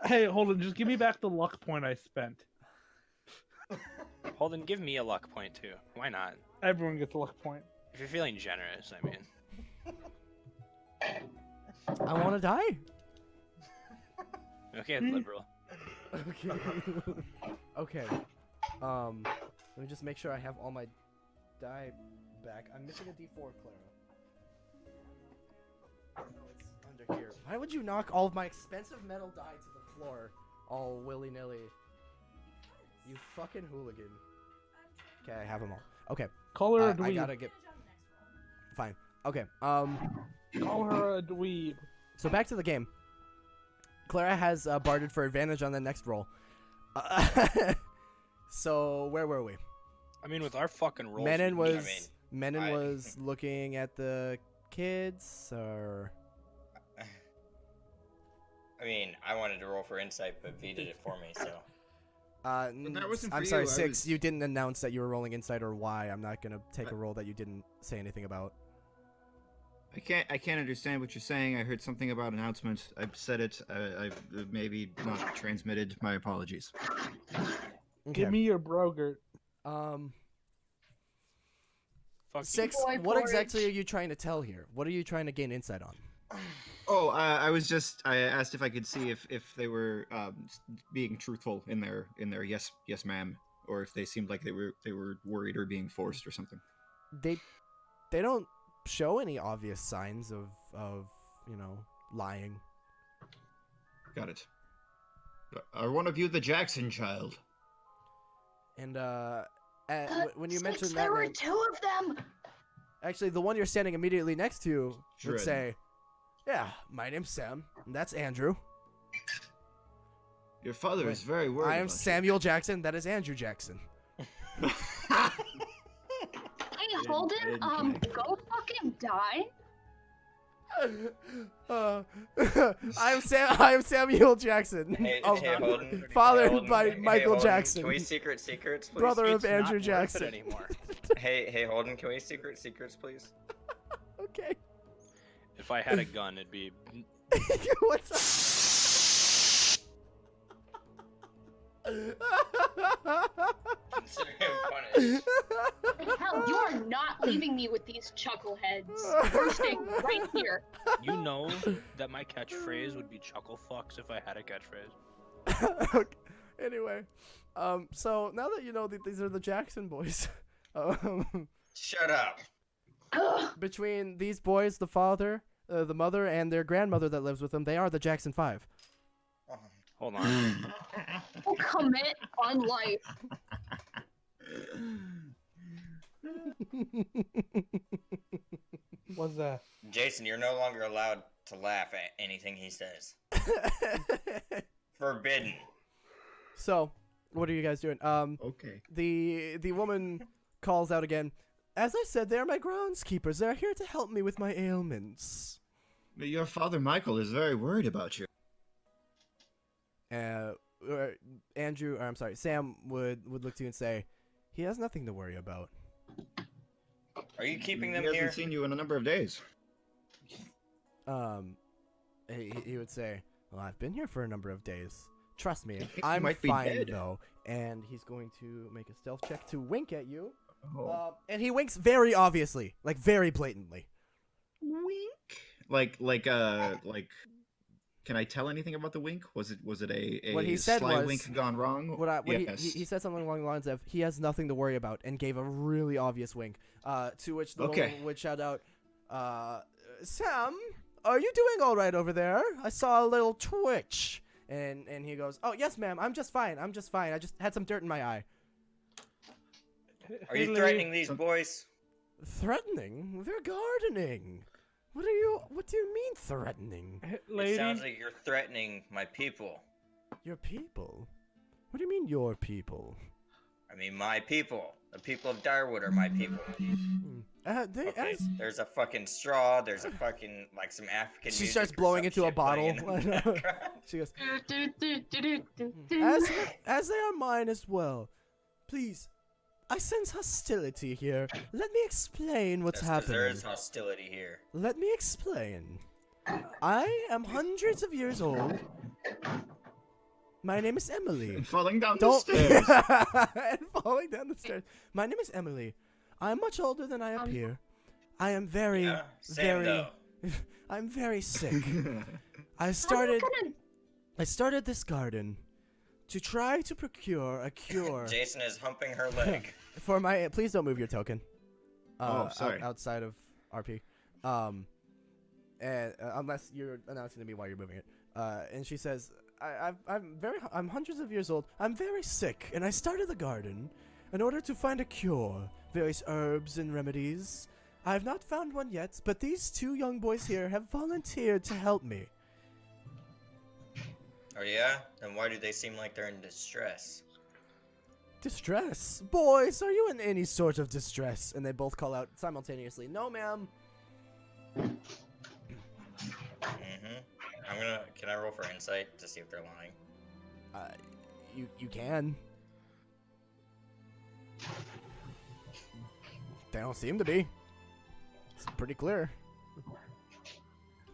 Hey, hold on. Just give me back the luck point I spent. Holden, give me a luck point too. Why not? Everyone gets a luck point. If you're feeling generous, I mean. I want to die. Okay, liberal. Okay. Okay. Let me just make sure I have all my die back. I'm missing a D4, Clara. Oh, it's under here. Why would you knock all of my expensive metal die to the floor all willy-nilly? You fucking hooligan. Okay, I have them all. Okay, Call her a I dweeb. gotta get... Fine. Okay, Call her a dweeb. so back to the game. Clara has bartered for advantage on the next roll. So where were we? I mean, with our fucking rolls. Menon we- was I- looking at the kids, or I mean, I wanted to roll for insight, but V did it for me, so. that wasn't for I'm you, sorry, I 6. was- You didn't announce that you were rolling insight or why. I'm not gonna take a roll that you didn't say anything about. I can't understand what you're saying. I heard something about announcement. I said it. I've maybe not transmitted. My apologies. Okay. Give me your brogurt. Fuck you. 6. Boy What exactly are porridge. you trying to tell here? What are you trying to gain insight on? Oh, I asked if I could see if they were being truthful in their yes ma'am, or if they seemed like they were worried or being forced or something. They don't show any obvious signs of lying. Got it. Are one of you the Jackson child? And when you Since mentioned that there were name, 2 of them. actually the one you're standing immediately next to would Dread. say, "Yeah, my name's Sam. And that's Andrew. Your father is very worried. I am about you." Samuel Jackson. That is Andrew Jackson." Hey, Holden, go fucking die. I am Samuel Jackson, Hey, of- hey, Holden. fathered Holden, by hey, Michael Holden, Jackson, Can we secrets, please? brother It's of Andrew not worth it Jackson. anymore. Hey, Holden, can we secrets, please? Okay. If I had a gun, it'd be. What's Consider him punished. Hell, you are not leaving me with these chuckleheads. We're staying right here. You know that my catchphrase would be chuckle fucks if I had a catchphrase. Okay. Anyway, so now that you know that these are the Jackson boys, Shut up. Ugh. between these boys, the father, the mother, and their grandmother that lives with them, they are the Jackson 5. Hold on. We'll commit on life. What's that? Jason, you're no longer allowed to laugh at anything he says. Forbidden. So, What are you guys doing? Okay. The woman calls out again. As I said, they're my groundskeepers. They're here to help me with my ailments. Your father Michael is very worried about you. Andrew, or I'm sorry, Sam would look to you and say, he has nothing to worry about. Are you keeping them He here? hasn't seen you in a number of days. He would say, well, I've been here for a number of days. Trust me, He I'm might be fine dead. though. And he's going to make a stealth check to wink at you. Oh. And he winks very obviously, like very blatantly. Wink. Like. Can I tell anything about the wink? Was it a What he said sly was- wink gone wrong? He said something along the lines of, he has nothing to worry about, and gave a really obvious wink. To which the woman would shout out, Sam, are you doing all right over there? I saw a little twitch. And he goes, oh, yes, ma'am, I'm just fine. I just had some dirt in my eye. Are you threatening these boys? Threatening? They're gardening. What do you mean threatening? It sounds like you're threatening my people. Your people? What do you mean your people? I mean my people. The people of Direwood are my people. Okay, there's a fucking straw. There's a fucking like some African. She music starts or blowing some into a shit playing bottle. in the background. She goes, as they are mine as well. Please, I sense hostility here. Let me explain what's That's 'cause happening. there is hostility here. Let me explain. I am hundreds of years old. My name is Emily. And falling down the Don't stairs. and falling down the stairs. My name is Emily. I'm much older than I appear. I am very, Yeah, same very. though. I'm very sick. I started this garden to try to procure a cure Jason is humping her leg. for my. Please don't move your token. Sorry. Outside of RP. And unless you're announcing to me why you're moving it. And she says, I'm hundreds of years old. I'm very sick, and I started the garden in order to find a cure. Various herbs and remedies. I have not found one yet, but these two young boys here have volunteered to help me. Oh yeah? Then why do they seem like they're in distress? Distress? Boys, are you in any sort of distress? And they both call out simultaneously, no, ma'am. Can I roll for insight to see if they're lying? You can. They don't seem to be. It's pretty clear.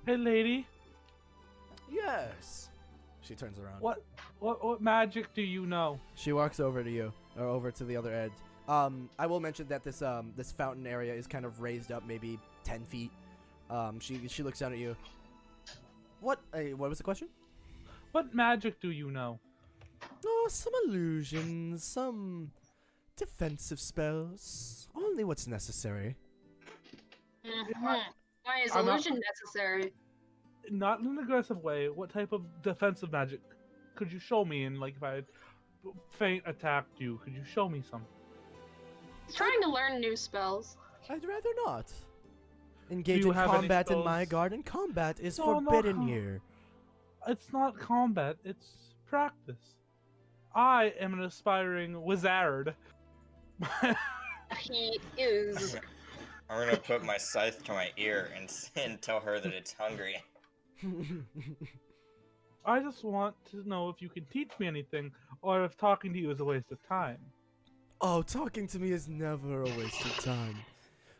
Hey, lady. Yes. She turns around. What magic do you know? She walks over to you, or over to the other edge. I will mention that this fountain area is kind of raised up, maybe 10 feet. She looks down at you. What was the question? What magic do you know? Oh, some illusions, some defensive spells. Only what's necessary. Why is I'm not- illusion necessary? Not in an aggressive way. What type of defensive magic could you show me? And like, if I faint attacked you, could you show me some? He's trying to learn new spells. I'd rather not. Engage you in have any combat in my spells? garden. Combat is No, not forbidden com- here. It's not combat. It's practice. I am an aspiring wizard. He is. I'm gonna put my scythe to my ear and tell her that it's hungry. I just want to know if you can teach me anything, or if talking to you is a waste of time. Oh, talking to me is never a waste of time.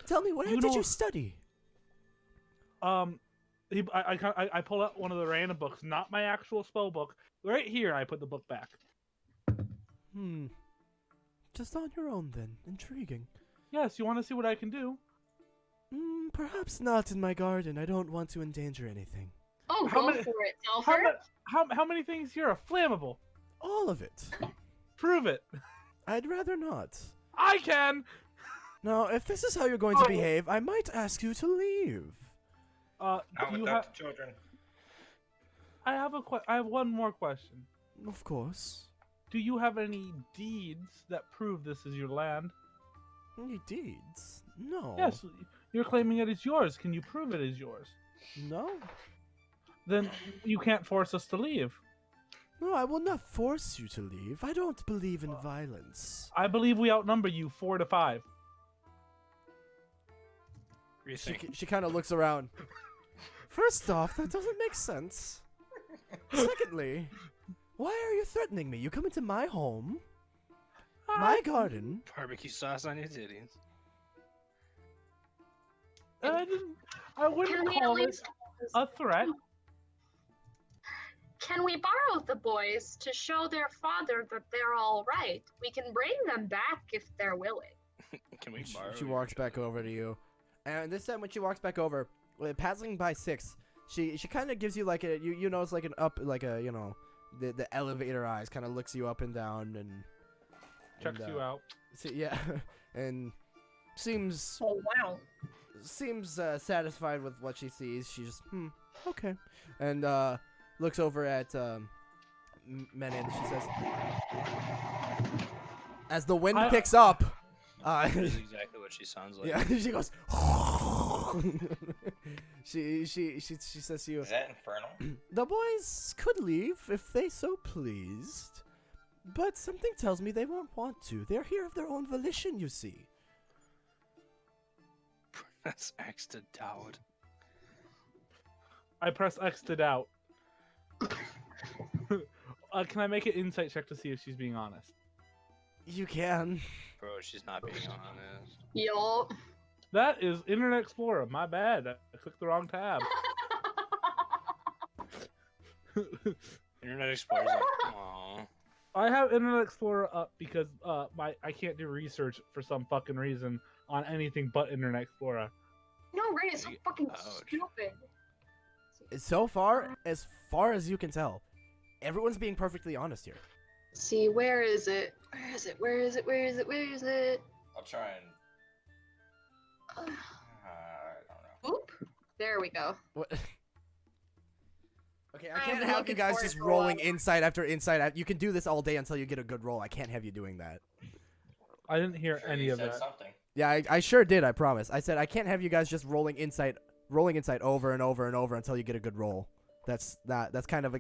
Tell me, where You did know- you study? I pull out one of the random books, not my actual spell book. Right here, I put the book back. Just on your own then. Intriguing. Yes, you want to see what I can do? Perhaps not in my garden. I don't want to endanger anything. Oh, How go many- for it, How, Telfer. how many things here are flammable? All of it. Prove it. I'd rather not. I can. Now, if this is how you're going to behave, I might ask you to leave. Not do you without the children. I have one more question. Of course. Do you have any deeds that prove this is your land? Any deeds? No. Yes, you're claiming it is yours. Can you prove it is yours? No. Then you can't force us to leave. No, I will not force you to leave. I don't believe in violence. I believe we outnumber you 4 to 5. She kind of looks around. First off, that doesn't make sense. Secondly, why are you threatening me? You come into my home, my garden. Barbecue sauce on your titties. I Can wouldn't we at call it least a threat. Can we borrow the boys to show their father that they're all right? We can bring them back if they're willing. Can we borrow? She walks back over to you, and this time when she walks back over, passing by 6, she kind of gives you like a you notice like an up like a the elevator eyes kind of looks you up and down and Checks you out. yeah, and seems Oh wow. satisfied with what she sees. She just okay, and looks over at Menon. She says, as the wind picks up. That's exactly what she sounds like. Yeah, she goes. she says to you, Is that infernal? the boys could leave if they so pleased, but something tells me they won't want to. They're here of their own volition, you see. That's X to doubt. I press X to doubt. Can I make an insight check to see if she's being honest? You can. Bro, she's not being honest. Yo. That is Internet Explorer. My bad. I clicked the wrong tab. Internet Explorer's like, aww. I have Internet Explorer up because I can't do research for some fucking reason on anything but Internet Explorer. No, Ray is so fucking Ouch. stupid. So far as you can tell, everyone's being perfectly honest here. See, where is it? Where is it? Where is it? Where is it? Where is it? I'll try and. I don't know. Oop. There we go. What? Okay, I I'm can't have you looking guys for it just for a rolling while. insight after insight. You can do this all day until you get a good roll. I can't have you doing that. I didn't hear Sure, any you of said that. something. Yeah, I sure did. I promise. I said I can't have you guys just rolling insight over and over and over until you get a good roll. That's kind of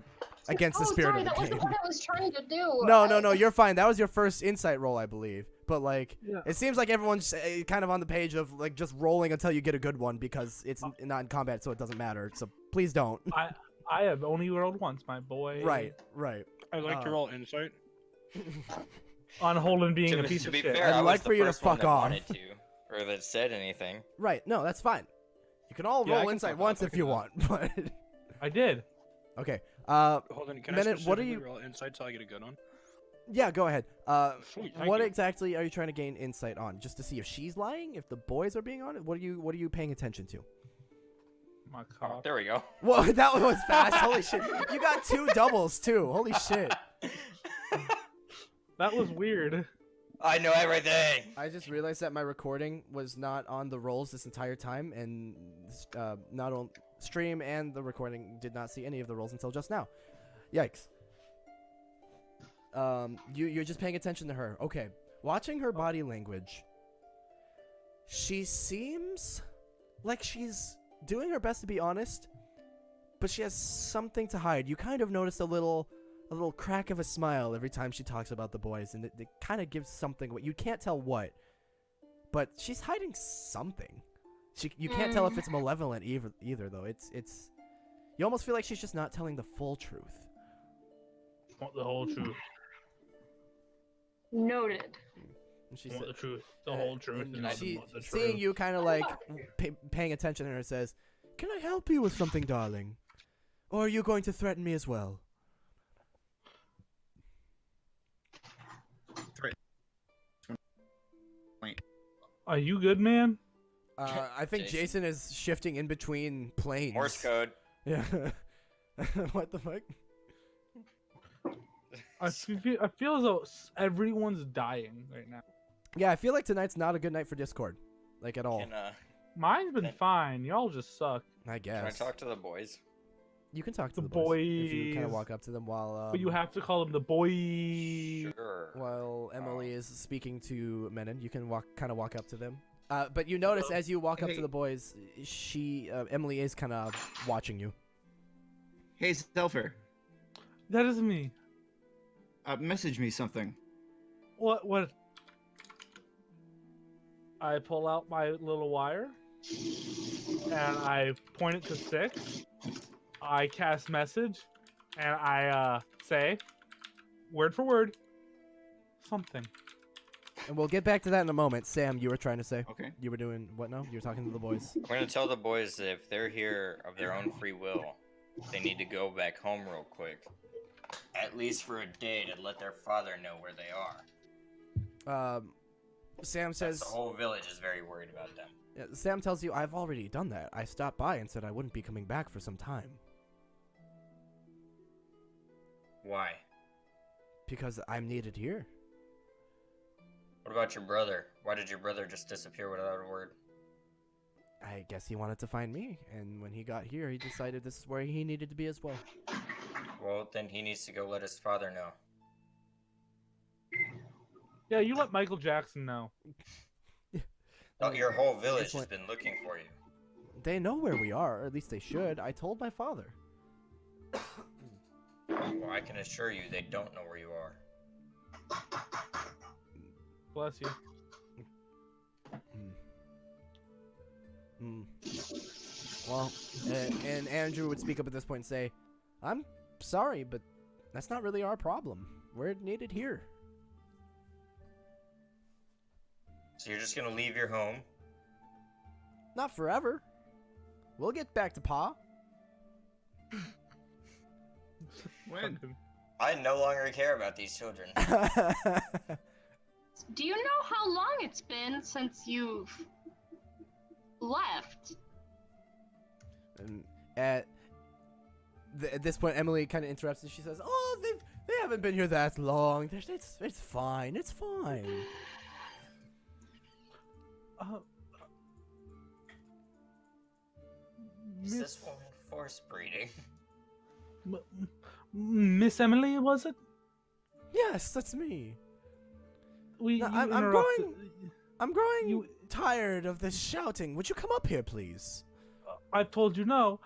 against the spirit sorry, of the that game. wasn't what I was trying to do. No, you're fine. That was your first insight roll, I believe. But like, Yeah. it seems like everyone's kind of on the page of like just rolling until you get a good one because it's not in combat, so it doesn't matter. So please don't. I have only rolled once, my boy. Right. I like to roll insight. On Holden being a To piece of be shit. fair, I'd I was like the for you to first one fuck that off. wanted to, or that said anything. Right. No, that's fine. You can all Yeah, I roll can insight fuck once off, I if can you do want, but I did. okay. Hold on, can I Minute, what are specifically you? roll insight so I get a good one? Yeah, go ahead. Sweet, thank What you. exactly are you trying to gain insight on? Just to see if she's lying, if the boys are being honest. What are you paying attention to? My Oh, cock. there we go. Whoa, that was fast. Holy shit! You got 2 doubles too. Holy shit! That was weird. I know everything. I just realized that my recording was not on the rolls this entire time, and not on stream and the recording did not see any of the rolls until just now. Yikes. You're just paying attention to her. Okay. Watching her body language, she seems like she's doing her best to be honest, but she has something to hide. You kind of notice a little crack of a smile every time she talks about the boys, and it kind of gives something. You can't tell what, but she's hiding something. You can't tell if it's malevolent either though. It's you almost feel like she's just not telling the full truth. Want the whole truth. Noted. And she Want said, the truth. The whole truth. and And nothing she, but the seeing truth. you kind of like paying attention to her, says, "Can I help you with something, darling? Or are you going to threaten me as well?" Are you good, man? I think Jason is shifting in between planes. Morse code. Yeah. What the fuck? I feel as though everyone's dying right now. Yeah, I feel like tonight's not a good night for Discord, like at all. Mine's been fine. Y'all just suck. I guess. Can I talk to the boys? You can talk to The the boys if you kind of boys. walk up to them while. But you have to call them the boy. Sure. While Emily is speaking to Menon, you can kind of walk up to them. But you notice as you walk up to Hey. the boys, Emily is kind of watching you. Hey, Zelfer. That is me. Message me something. What? I pull out my little wire, and I point it to 6. I cast message, and I say, word for word, something. And we'll get back to that in a moment. Sam, you were trying to say. Okay. You were doing what now? You were talking to the boys. We're gonna tell the boys that if they're here of their own free will, they need to go back home real quick. At least for a day to let their father know where they are. Sam Since says. the whole village is very worried about them. Yeah, Sam tells you, I've already done that. I stopped by and said I wouldn't be coming back for some time. Why? Because I'm needed here. What about your brother? Why did your brother just disappear without a word? I guess he wanted to find me, and when he got here, he decided this is where he needed to be as well. Well, then he needs to go let his father know. Yeah, you let Michael Jackson know. Oh, your whole At village this has point- been looking for you. They know where we are, or at least they should. I told my father. Well, I can assure you they don't know where you are. Bless you. Well, and Andrew would speak up at this point and say, I'm sorry, but that's not really our problem. We're needed here. So you're just gonna leave your home? Not forever. We'll get back to Pa. When? I no longer care about these children. Do you know how long it's been since you've left? And at this point, Emily kind of interrupts and she says, "Oh, they haven't been here that long. It's fine. It's fine." Is this woman force breeding? Miss Emily, was it? Yes, that's me. We. No, you I'm interrupted- I'm growing You- tired of this shouting. Would you come up here, please? I've told you no.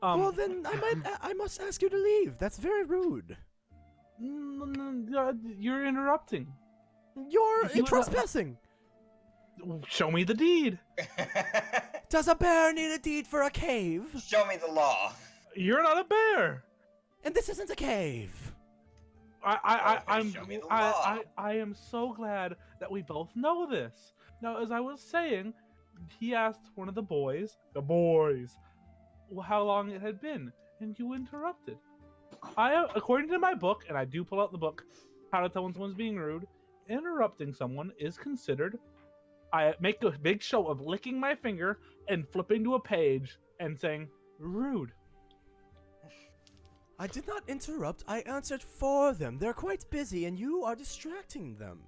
Well, then I must ask you to leave. That's very rude. You're interrupting. You're You- trespassing. Show me the deed. Does a bear need a deed for a cave? Show me the law. You're not a bear. And this isn't a cave. I'm show me the law. I am so glad that we both know this. Now, as I was saying, he asked one of the boys, how long it had been, and you interrupted. According to my book, and I do pull out the book, How to Tell When Someone's Being Rude, interrupting someone is considered. I make a big show of licking my finger and flipping to a page and saying, rude. I did not interrupt. I answered for them. They're quite busy, and you are distracting them.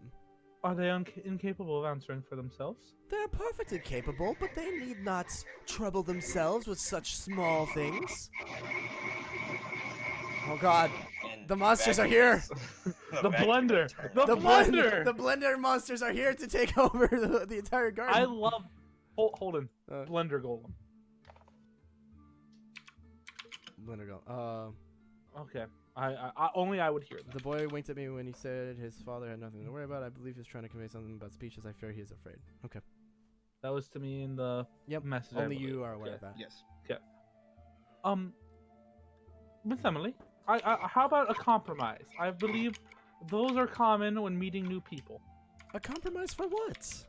Are they incapable of answering for themselves? They're perfectly capable, but they need not trouble themselves with such small things. Oh God, And the monsters back are here. is- The back blender. is turn. The blender. The blender monsters are here to take over the entire garden. I love Holden. Uh, Blender Golem. Blender go. Okay. I only I would hear that. The boy winked at me when he said his father had nothing to worry about. I believe he was trying to convey something about speeches. I fear he is afraid. Okay. That was to me in the Yep. message. I Only believe. you are aware Okay. of that. Yes. Miss Emily, how about a compromise? I believe those are common when meeting new people. A compromise for what?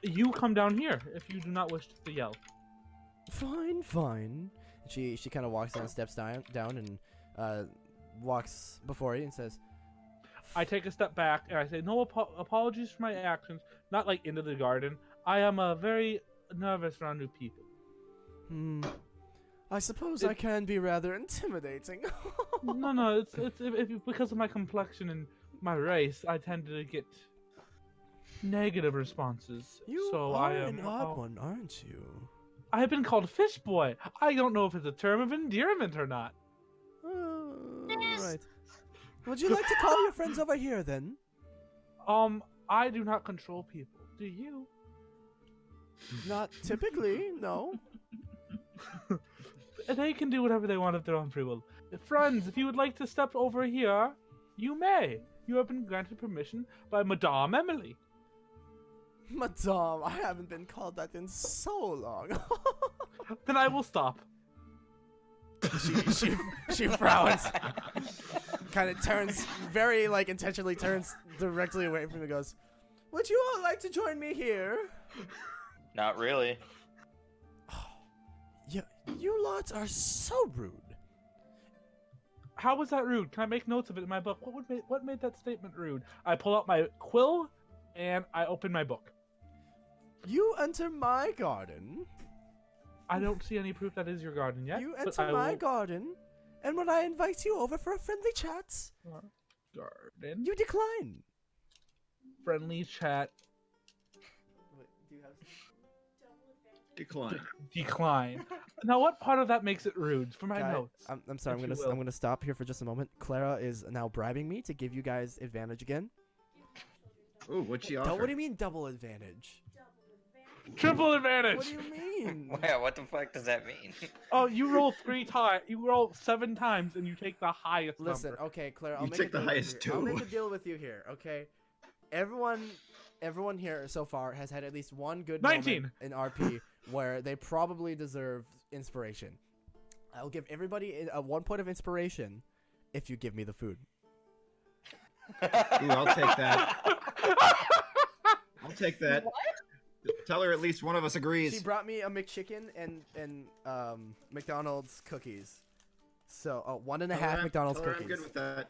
You come down here if you do not wish to yell. Fine, fine. She kind of walks down, steps down and walks before you and says, I take a step back and I say, no apologies for my actions. Not like into the garden. I am very nervous around new people. I suppose I can be rather intimidating. No, it's because of my complexion and my race. I tend to get negative responses. You so are I am an odd one, aren't you? I have been called Fish Boy. I don't know if it's a term of endearment or not. Right. Would you like to call your friends over here then? I do not control people. Do you? Not typically, no. They can do whatever they want of their own free will. Friends, if you would like to step over here, you may. You have been granted permission by Madame Emily. Madame, I haven't been called that in so long. Then I will stop. she frowns. Kind of turns, very like intentionally turns directly away from him and goes, "Would you all like to join me here?" Not really. You lots are so rude. How was that rude? Can I make notes of it in my book? What made that statement rude? I pull out my quill and I open my book. You enter my garden. I don't see any proof that is your garden yet. You but enter I my will- garden, and when I invite you over for a friendly chat, Garden. you decline. Friendly chat. Decline. Decline. Now, what part of that makes it rude? For my Guy, notes. I'm sorry. if you will. I'm gonna stop here for just a moment. Clara is now bribing me to give you guys advantage again. Ooh, what'd she What offer? do you mean double advantage? Triple advantage. What do you mean? Wow, what the fuck does that mean? Oh, you roll 3 times. You roll 7 times, and you take the highest Listen, number. okay, Claire, I'll You make take a the deal with highest you. I'll make two. a deal with you here, okay? Everyone here so far has had at least one good 19. moment in RP where they probably deserve inspiration. I'll give everybody a 1 point of inspiration if you give me the food. Ooh, I'll take that. I'll take that. What? Tell her at least one of us She agrees. brought me a McChicken and McDonald's cookies. So 1.5 Tell her McDonald's I'm cookies. good with that.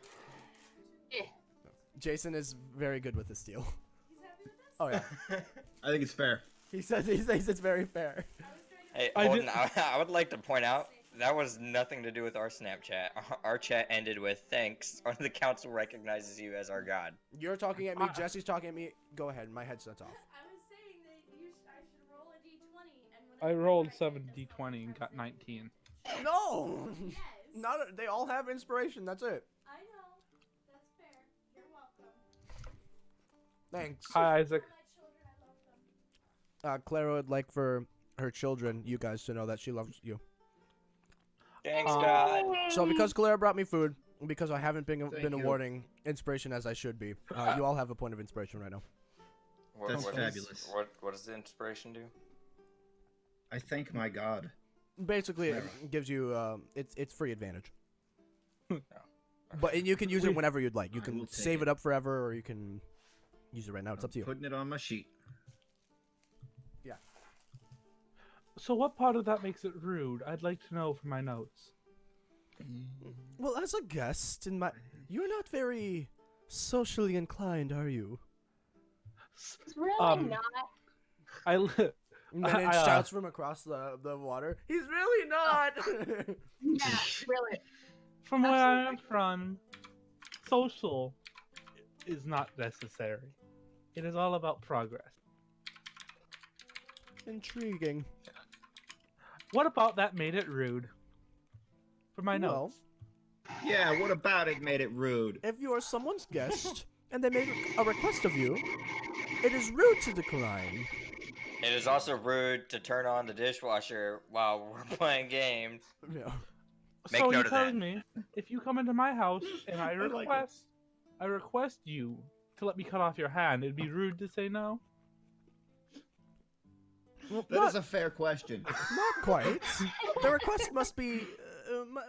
Jason is very good with this deal. Oh yeah, I think it's fair. he says it's very fair. Hey, I Holden, did- I would like to point out that was nothing to do with our Snapchat. Our chat ended with "Thanks." The council recognizes you as our god. You're talking at me. I- Jesse's talking at me. Go ahead. My headset's off. I was saying that I should roll a d20 and when I rolled 7d20 and got 19. No. Yes. Not. They all have inspiration. That's it. I know. That's fair. You're welcome. Thanks. Hi, Isaac. My children, I love them. Clara would like for her children, you guys, to know that she loves you. Thanks, Um, God. So because Clara brought me food, because I haven't been Thank you. awarding inspiration as I should be, you all have a point of inspiration right now. That's What fabulous. What does the inspiration do? I thank my God. Basically, Clara. it gives you it's free advantage. And you can use it whenever you'd like. You I can will take save it. it up forever, or you can use it right now. It's up to you. Putting it on my sheet. So what part of that makes it rude? I'd like to know from my notes. Well, as a guest in my, you're not very socially inclined, are you? It's really Um, not. I li- And then it I, shouts from across the water. He's really not. Yeah, really. from where I am from, social is not necessary. It is all about progress. Intriguing. What about that made it rude? For my Well, notes. Yeah, what about it made it rude? if you are someone's guest and they make a request of you, it is rude to decline. It is also rude to turn on the dishwasher while we're playing games. Yeah. Make So note you're of telling that. me if you come into my house and I like it. request you to let me cut off your hand, it'd be rude to say no. Well, That is a fair question. not quite. The request must be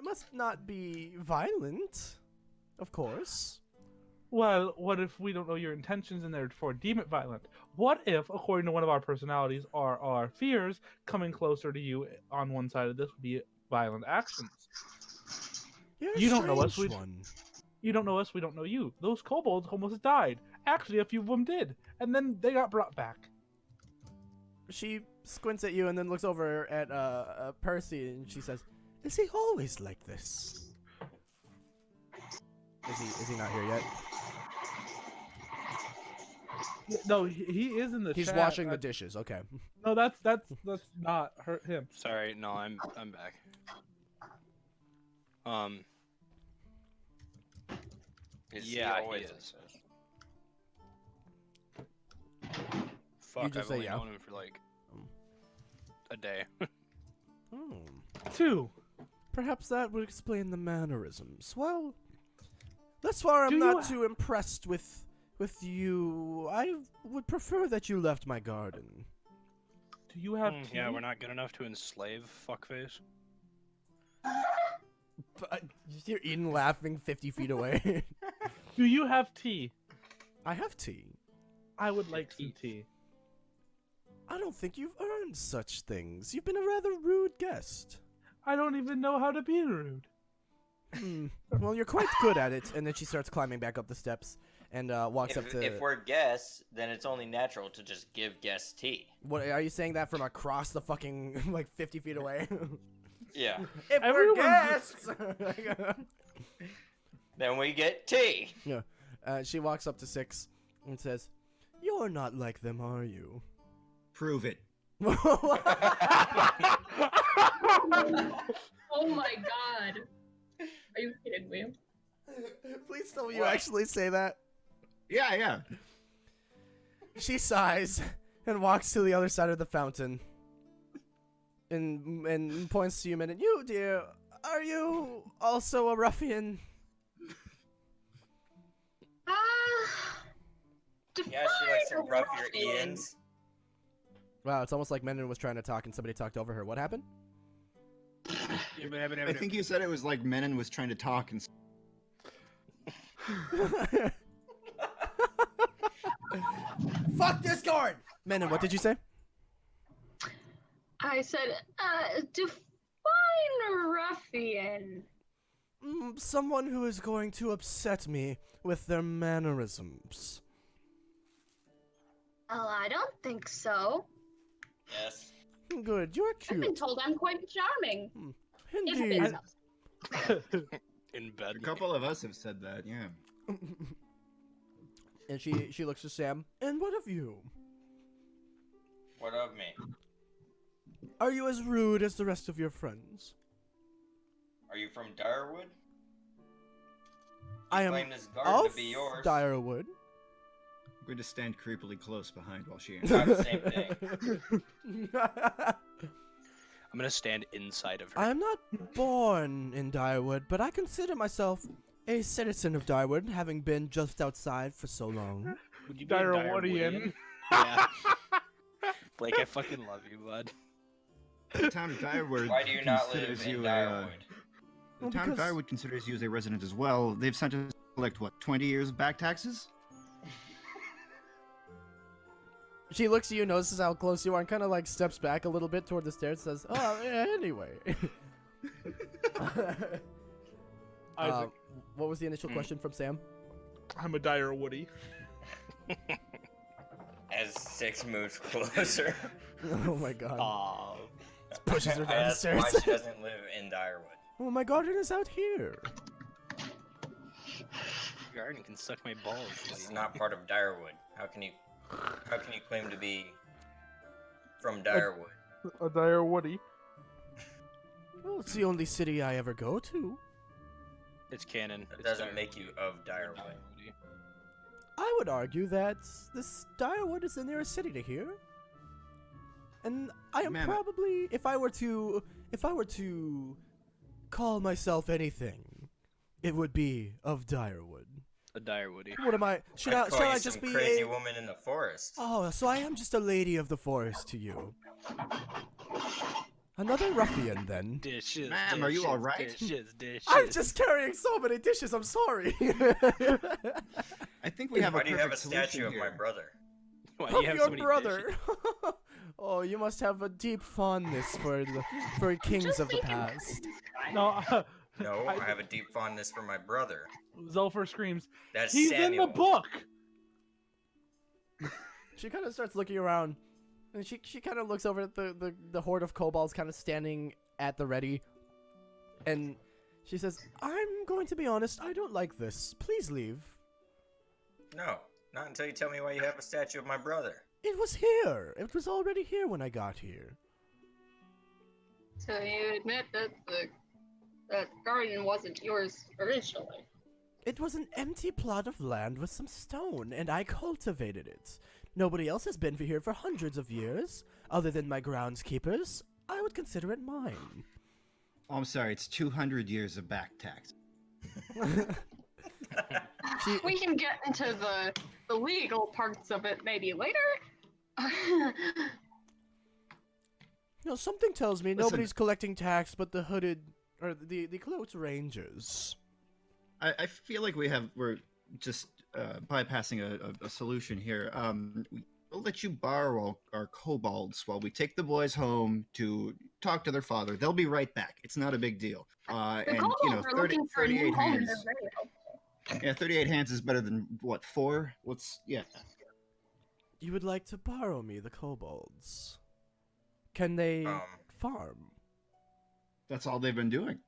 must not be violent, of course. Well, what if we don't know your intentions and therefore deem it violent? What if, according to one of our personalities or our fears, coming closer to you on one side of this would be violent actions? You're a You don't know us, strange we- one. You don't know us, we don't know you. Those kobolds almost died. Actually, a few of them did, and then they got brought back. She squints at you and then looks over at Percy and she says, "Is he always like this?" Is he not here yet? No, he is in the He's chat. washing the dishes. Okay. No, that's not him. Sorry, no, I'm back. Is Yeah, he always is. like this? Fuck, just I've say only yeah. known him for like a day. Two. Perhaps that would explain the mannerisms. Well, Thus far, I'm Do not you- too impressed with you. I would prefer that you left my garden. Do you have tea? Yeah, we're not good enough to enslave fuckface. But you're Eden laughing 50 feet away. Do you have tea? I have tea. I would like some tea. I don't think you've earned such things. You've been a rather rude guest. I don't even know how to be rude. Well, you're quite good at it. And then she starts climbing back up the steps and walks up to. If we're guests, then it's only natural to just give guests tea. What are you saying that from across the fucking like 50 feet away? Yeah. If we're Everyone's guests. Then we get tea. Yeah. She walks up to 6 and says, "You're not like them, are you?" Prove it. Oh my god. Are you kidding me? Please tell me you What? actually say that. Yeah. She sighs and walks to the other side of the fountain and points to you, and you, dear, are you also a ruffian? Yeah, she likes to rough your Ians. Wow, it's almost like Menon was trying to talk and somebody talked over her. What happened? I think you said it was like Menon was trying to talk and. Fuck Discord! Menon, what did you say? I said, define ruffian. Someone who is going to upset me with their mannerisms. Oh, I don't think so. Yes. Good, you're I've been cute. told I'm quite charming. If Indeed. it's In bed. A couple of us have said that, yeah. And she looks to Sam. And what of you? What of me? Are you as rude as the rest of your friends? Are you from Direwood? I am Claim this garden of to be yours. Direwood. I'm going to stand creepily close behind while she Not answers. the same thing. I'm gonna stand inside of her. I'm not born in Direwood, but I consider myself a citizen of Direwood, having been just outside for so long. Would you be a Direwoodian? Yeah. Blake, I fucking love you, bud. The town of Direwood Why do you not live considers in you Direwood? the town of because- Direwood considers you as a resident as well. They've sent us to collect, what, 20 years of back taxes? She looks at you, notices how close you are, and kind of like steps back a little bit toward the stairs, says, "Oh, yeah, anyway." Isaac, What was the initial question from Sam? I'm a dire Woody. As 6 moves closer. Oh my god. Aw. Pushes her I down the asked stairs. why she doesn't live in Direwood. Oh, my garden is out here. Garden can suck my balls. This is lady. not part of Direwood. How can you claim to be from Direwood? A dire Woody. Well, it's the only city I ever go to. It's canon. That It's doesn't Dire- make you of Direwood. Direwoody. I would argue that this Direwood is the nearest city to here. And I am Man, probably, if I were to call myself anything, it would be of Direwood. A Direwoody. What am I? Shall I'd call I you just some be crazy a? woman in the forest? Oh, so I am just a lady of the forest to you. Another ruffian, then. Dishes. Ma'am, are you dishes, all right? Dishes. I'm just carrying so many dishes. I'm sorry. I think we have Why a do you have a perfect solution statue of here. my brother? Why, Of you have your so many brother. dishes? Oh, you must have a deep fondness for kings of the past. No, No, I have a deep fondness for my brother. Zelfer screams, That's "He's Samuel. in the book!" She kind of starts looking around, and she kind of looks over at the horde of kobolds kind of standing at the ready, and she says, "I'm going to be honest. I don't like this. Please leave." No, not until you tell me why you have a statue of my brother. It was here. It was already here when I got here. So you admit that the garden wasn't yours originally. It was an empty plot of land with some stone, and I cultivated it. Nobody else has been here for hundreds of years, other than my groundskeepers. I would consider it mine. Oh, I'm sorry, it's 200 years of back tax. We can get into the legal parts of it maybe later. Something tells me Listen. nobody's collecting tax but the hooded or the cloaked rangers. I feel like we're just bypassing a solution here. We'll let you borrow our kobolds while we take the boys home to talk to their father. They'll be right back. It's not a big deal. The And kobolds you know, are 30, looking for a 38 new home. hands. They're very helpful. Yeah, 38 hands is better than what, 4? Yeah. You would like to borrow me the kobolds? Can they farm? That's all they've been doing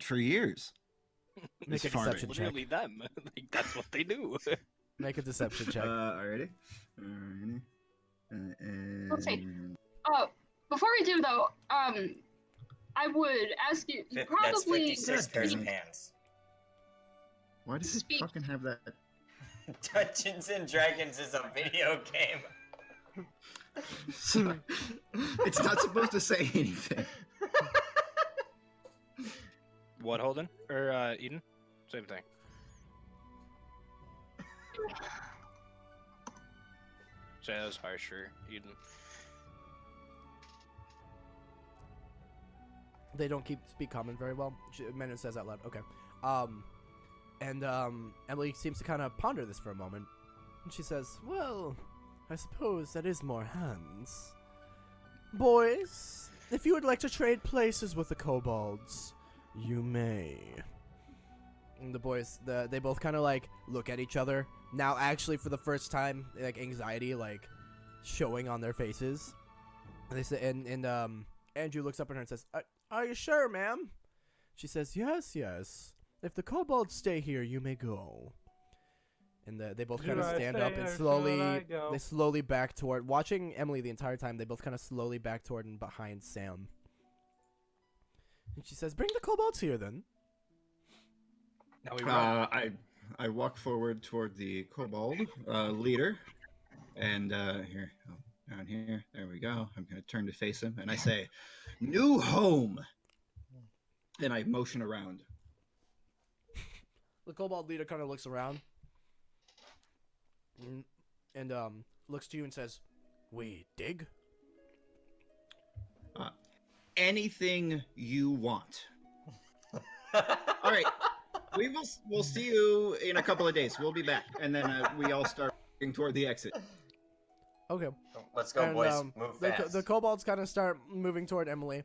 for years. Make It's a deception check. Literally them. Like, that's what they do. Make a deception check. Alrighty. Let's see. Before we do though, I would ask you That's probably 56 pairs of hands. Why does it Speak. fucking have that? Dungeons and Dragons is a video game. It's not supposed to say anything. What, Holden? Or Eden? Same thing. Say that was harsher, Eden. They don't speak common very well. Menon says out loud. Okay. Emily seems to kind of ponder this for a moment. And she says, well, I suppose that is more hands. Boys, if you would like to trade places with the kobolds, you may. And the boys, they both kind of like look at each other. Now actually for the first time, like anxiety like showing on their faces. And they say, and Andrew looks up at her and says, are you sure, ma'am? She says, yes. If the kobolds stay here, you may go. And they both kind of stand up and they slowly back toward, watching Emily the entire time, they both kind of slowly back toward and behind Sam. And she says, bring the kobolds here then. Now we run. I walk forward toward the kobold leader, and here, down here, there we go. I'm going to turn to face him, and I say, new home! And I motion around. The kobold leader kind of looks around and looks to you and says, we dig? Anything you want. All right. We'll see you in a couple of days. We'll be back. And then we all start moving toward the exit. Okay. Let's go, boys. Move fast. The kobolds kind of start moving toward Emily.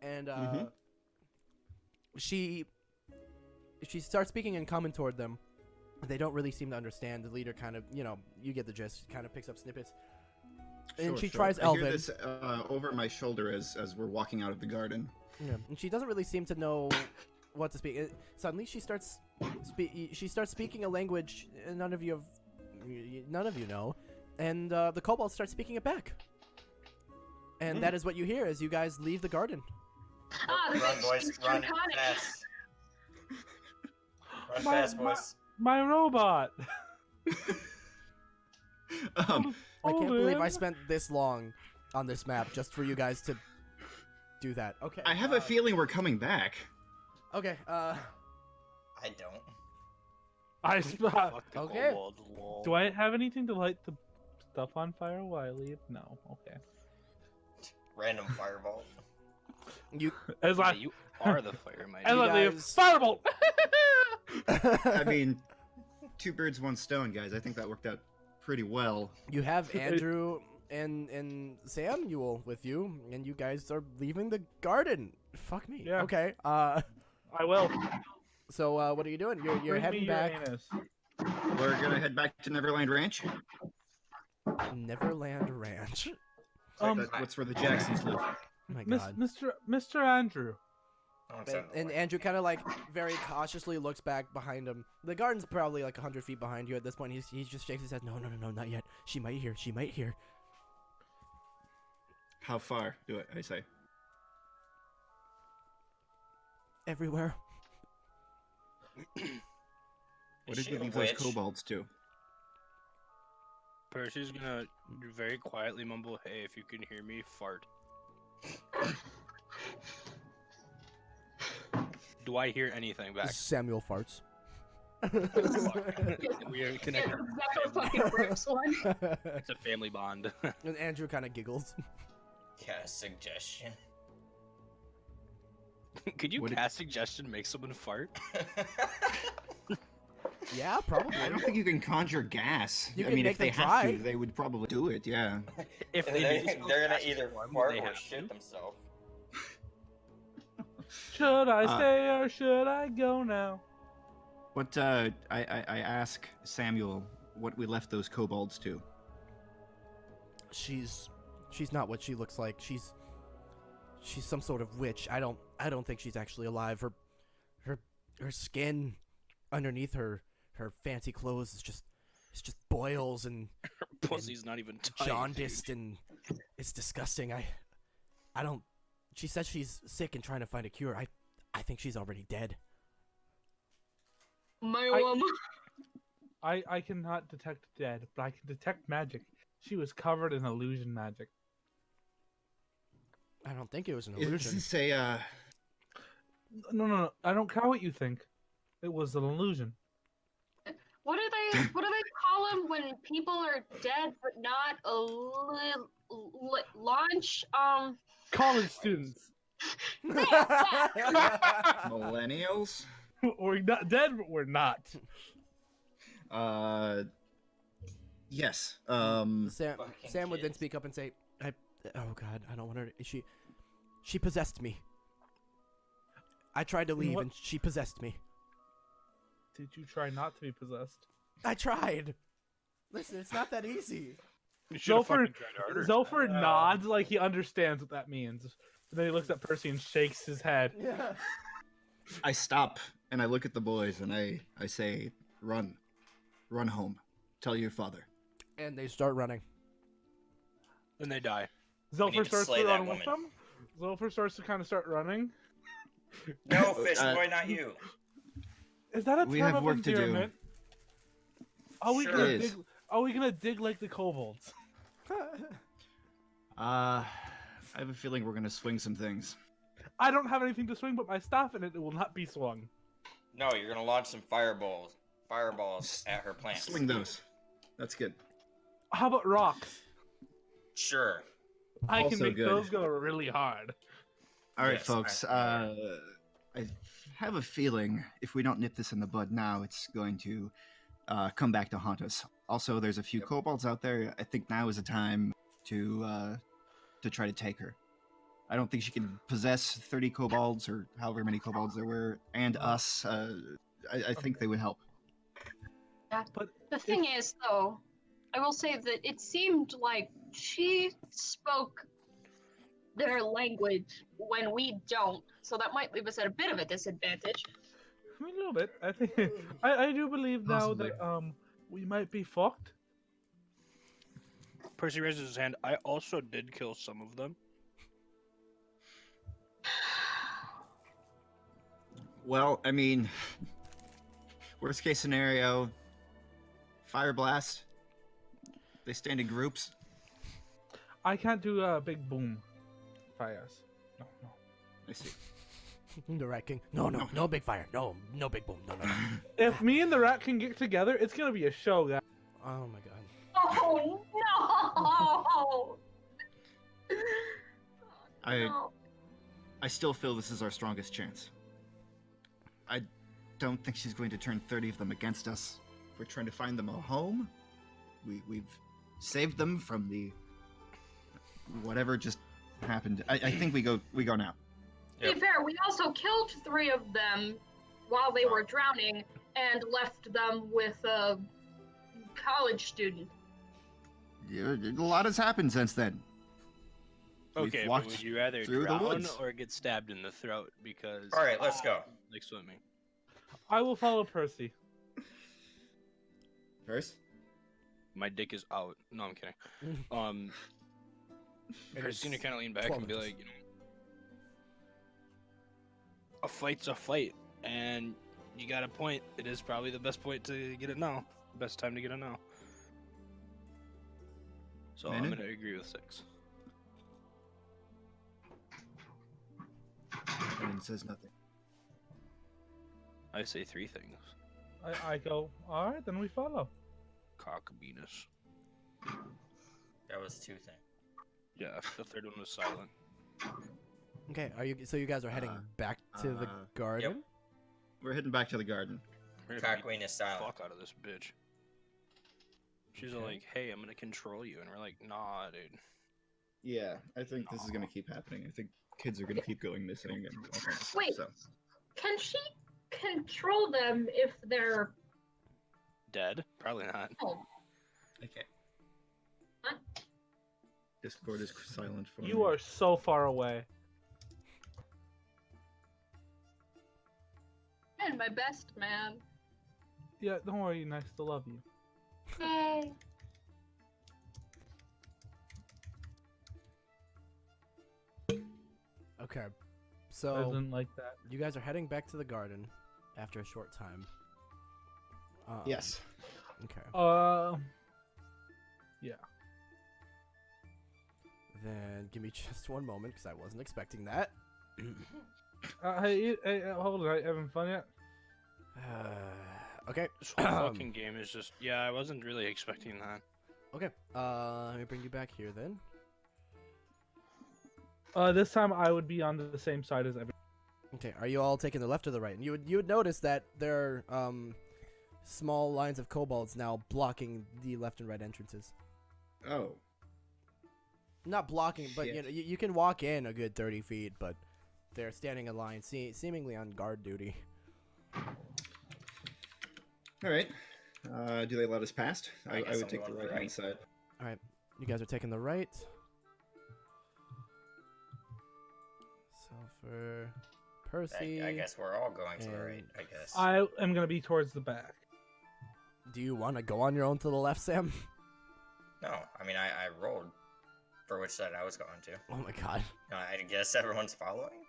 And she starts speaking in common toward them. They don't really seem to understand. The leader kind of, you get the gist, kind of picks up snippets. And she tries Elven. I hear this over my shoulder as we're walking out of the garden. Yeah, and she doesn't really seem to know what to speak. Suddenly, she starts speaking a language none of you know, and the kobolds start speaking it back. And that is what you hear as you guys leave the garden. Run, boys. Run fast. Run fast, boys. My robot. I can't believe I spent this long on this map just for you guys to do that. Okay. I have a feeling we're coming back. Okay. I don't. I Fuck the okay. kobolds, lol. Do I have anything to light the stuff on fire while I leave? No. Okay. Random fireball. As Yeah, I you are the fire, my as dude. I leave, guys- firebolt. I mean, 2 birds, 1 stone, guys. I think that worked out pretty well. You have Andrew and Samuel with you, and you guys are leaving the garden. Fuck me. Yeah. Okay. I will. So what are you doing? You're Bring me heading your back. anus. We're gonna head back to Neverland Ranch. Neverland Ranch. That's where the Jacksons live. Oh my god. Mr. Andrew. And Andrew kind of like very cautiously looks back behind him. The garden's probably like 100 feet behind you at this point. He just shakes his head. No, not yet. She might hear. How far do I say? Everywhere. What did she you a leave those witch? kobolds to? Percy's gonna very quietly mumble, "Hey, if you can hear me, fart." Do I hear anything back? Samuel farts. We are Yeah, connected. Zephyr fucking rips one. It's a family bond. And Andrew kind of giggles. Yeah, suggestion. Could you Would it- cast suggestion make someone fart? Yeah, probably. I don't think you can conjure gas. You I can mean, make if they them have try. to, they would probably do it. Yeah. If And they they're, use those they're gonna gases either form, fart they or have shit to. themselves. Should I Uh, stay or should I go now? What I ask Samuel what we left those kobolds to. She's not what she looks like. She's some sort of witch. I don't think she's actually alive. Her skin underneath her fancy clothes is just boils and Pussy's not even tight, jaundiced dude. and it's disgusting. I don't. She says she's sick and trying to find a cure. I think she's already dead. I cannot detect dead, but I can detect magic. She was covered in illusion magic. I don't think it was an Is illusion. this a No. I don't care what you think. It was an illusion. What do they call them when people are dead but not launch? College students. millennials? We're not dead, but we're not. Yes. Sam Fucking would then kids. speak up and say, "Oh God, I don't want her. She possessed me. I tried to leave what- and she possessed me. Did you try not to be possessed? I tried. Listen, it's not that easy." You should've Zelford, fucking tried harder. Zelford nods like he understands what that means. And then he looks at Percy and shakes his head. Yeah. I stop and I look at the boys and I say, "Run home. Tell your father." And they start running. And they die. need Zelford to starts slay to that run with woman. them. Zelford starts to kind of start running. No, fish boy, not you. Is that a We term have of work to do. endearment? Are we Sure gonna is. dig? Are we gonna dig like the kobolds? I have a feeling we're gonna swing some things. I don't have anything to swing but my staff, and it will not be swung. No, you're gonna launch some fireballs at her plants. Swing those. That's good. How about rocks? Sure. I can Also make good. those go really hard. All right, Yes, folks. I have a feeling if we don't nip this in the bud now, it's going to come back to haunt us. Also, there's a few kobolds out there. I think now is the time to try to take her. I don't think she can possess 30 kobolds or however many kobolds there were, and us. I think they would help. The thing is, though, I will say that it seemed like she spoke their language when we don't, so that might leave us at a bit of a disadvantage. A little bit. I think I do believe now Possibly. that we might be fucked. Percy raises his hand. I also did kill some of them. Well, I mean, worst case scenario, fire blast. They stand in groups. I can't do a big boom. Fires. No. I see. The Rat King. No, big fire. No big boom. No. If me and the rat can get together, it's gonna be a show, guys. Oh my God. Oh no! No. I still feel this is our strongest chance. I don't think she's going to turn 30 of them against us. We're trying to find them a home. We've saved them from the whatever just happened. I think we go now. To be fair, we also killed 3 of them while they were drowning and left them with a college student. Yeah, a lot has happened since then. We've Okay, but walked would you rather through the drown woods. or get stabbed in the throat? Because All right, let's go. like swimming. I will follow Percy. First, My dick is out. No, I'm kidding. It Percy's gonna is kind of lean back 12 and be inches. like, a fight's a fight, and you got a point. It is probably the best point to get it now. Best time to get it now. So I'm Manon? gonna agree with 6. and then says nothing. I say 3 things. I go, all right, then we follow. Cock Venus. That was 2 things. Yeah, the third one was silent. Okay, so you guys are heading back to the garden? We're heading back to the garden. We're gonna beat Queen is the silent. fuck out of this bitch. She's Okay. like, hey, I'm gonna control you. And we're like, nah, dude. Yeah, I think this is gonna keep happening. I think kids are gonna keep going missing and all kinds of stuff. Wait. So. Can she control them if they're Dead? Probably not. home? Okay. Huh? Discord is silent for You me. are so far away. Man, my best man. Yeah, don't worry, nice to love you. Yay. Okay. I So didn't like that. you guys are heading back to the garden after a short time. Yes. Okay. Yeah. Then give me just one moment because I wasn't expecting that. Hey, hold on, are you having fun yet? Okay. This whole fucking game is just, yeah, I wasn't really expecting that. Okay. Let me bring you back here then. This time I would be on the same side as every. Okay. Are you all taking the left or the right? And you would notice that there are small lines of kobolds now blocking the left and right entrances. Oh. Not blocking, but you Shit. know you can walk in a good 30 feet, but they're standing in line, seemingly on guard duty. All right. Do they let us past? I I guess would I'm take the going right hand side. All right. You guys are taking the right. Sulfur, Percy. I guess we're all going to the right. and I guess. I am gonna be towards the back. Do you want to go on your own to the left, Sam? No, I mean I rolled for which side I was going to. Oh my god. I guess everyone's following.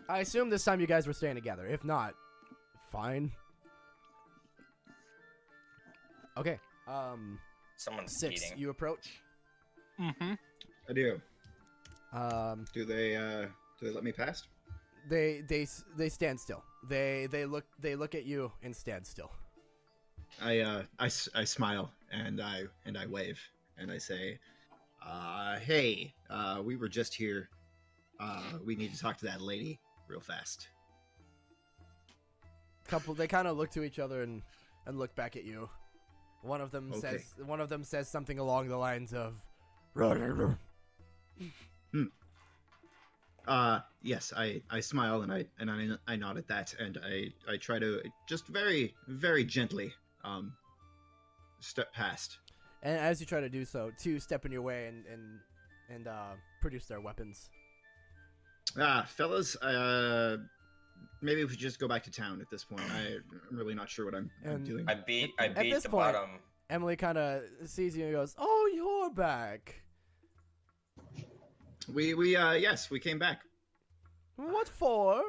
I assume this time you guys were staying together. If not, fine. Okay. Someone's 6. eating. You approach. Mm-hmm. I do. Um, Do they let me past? they stand still. They look at you and stand still. I smile and I wave and I say, hey, we were just here. We need to talk to that lady real fast. They kind of look to each other and look back at you. One of them says something along the lines of Yes, I smile and I nod at that and I try to just very, very gently step past. And as you try to do so, 2 step in your way and produce their weapons. Fellas, maybe we should just go back to town at this point. I'm really not sure what I'm And doing. I beat this the point- bottom. Emily kind of sees you and goes, "Oh, you're back. Yes, we came back. What for?"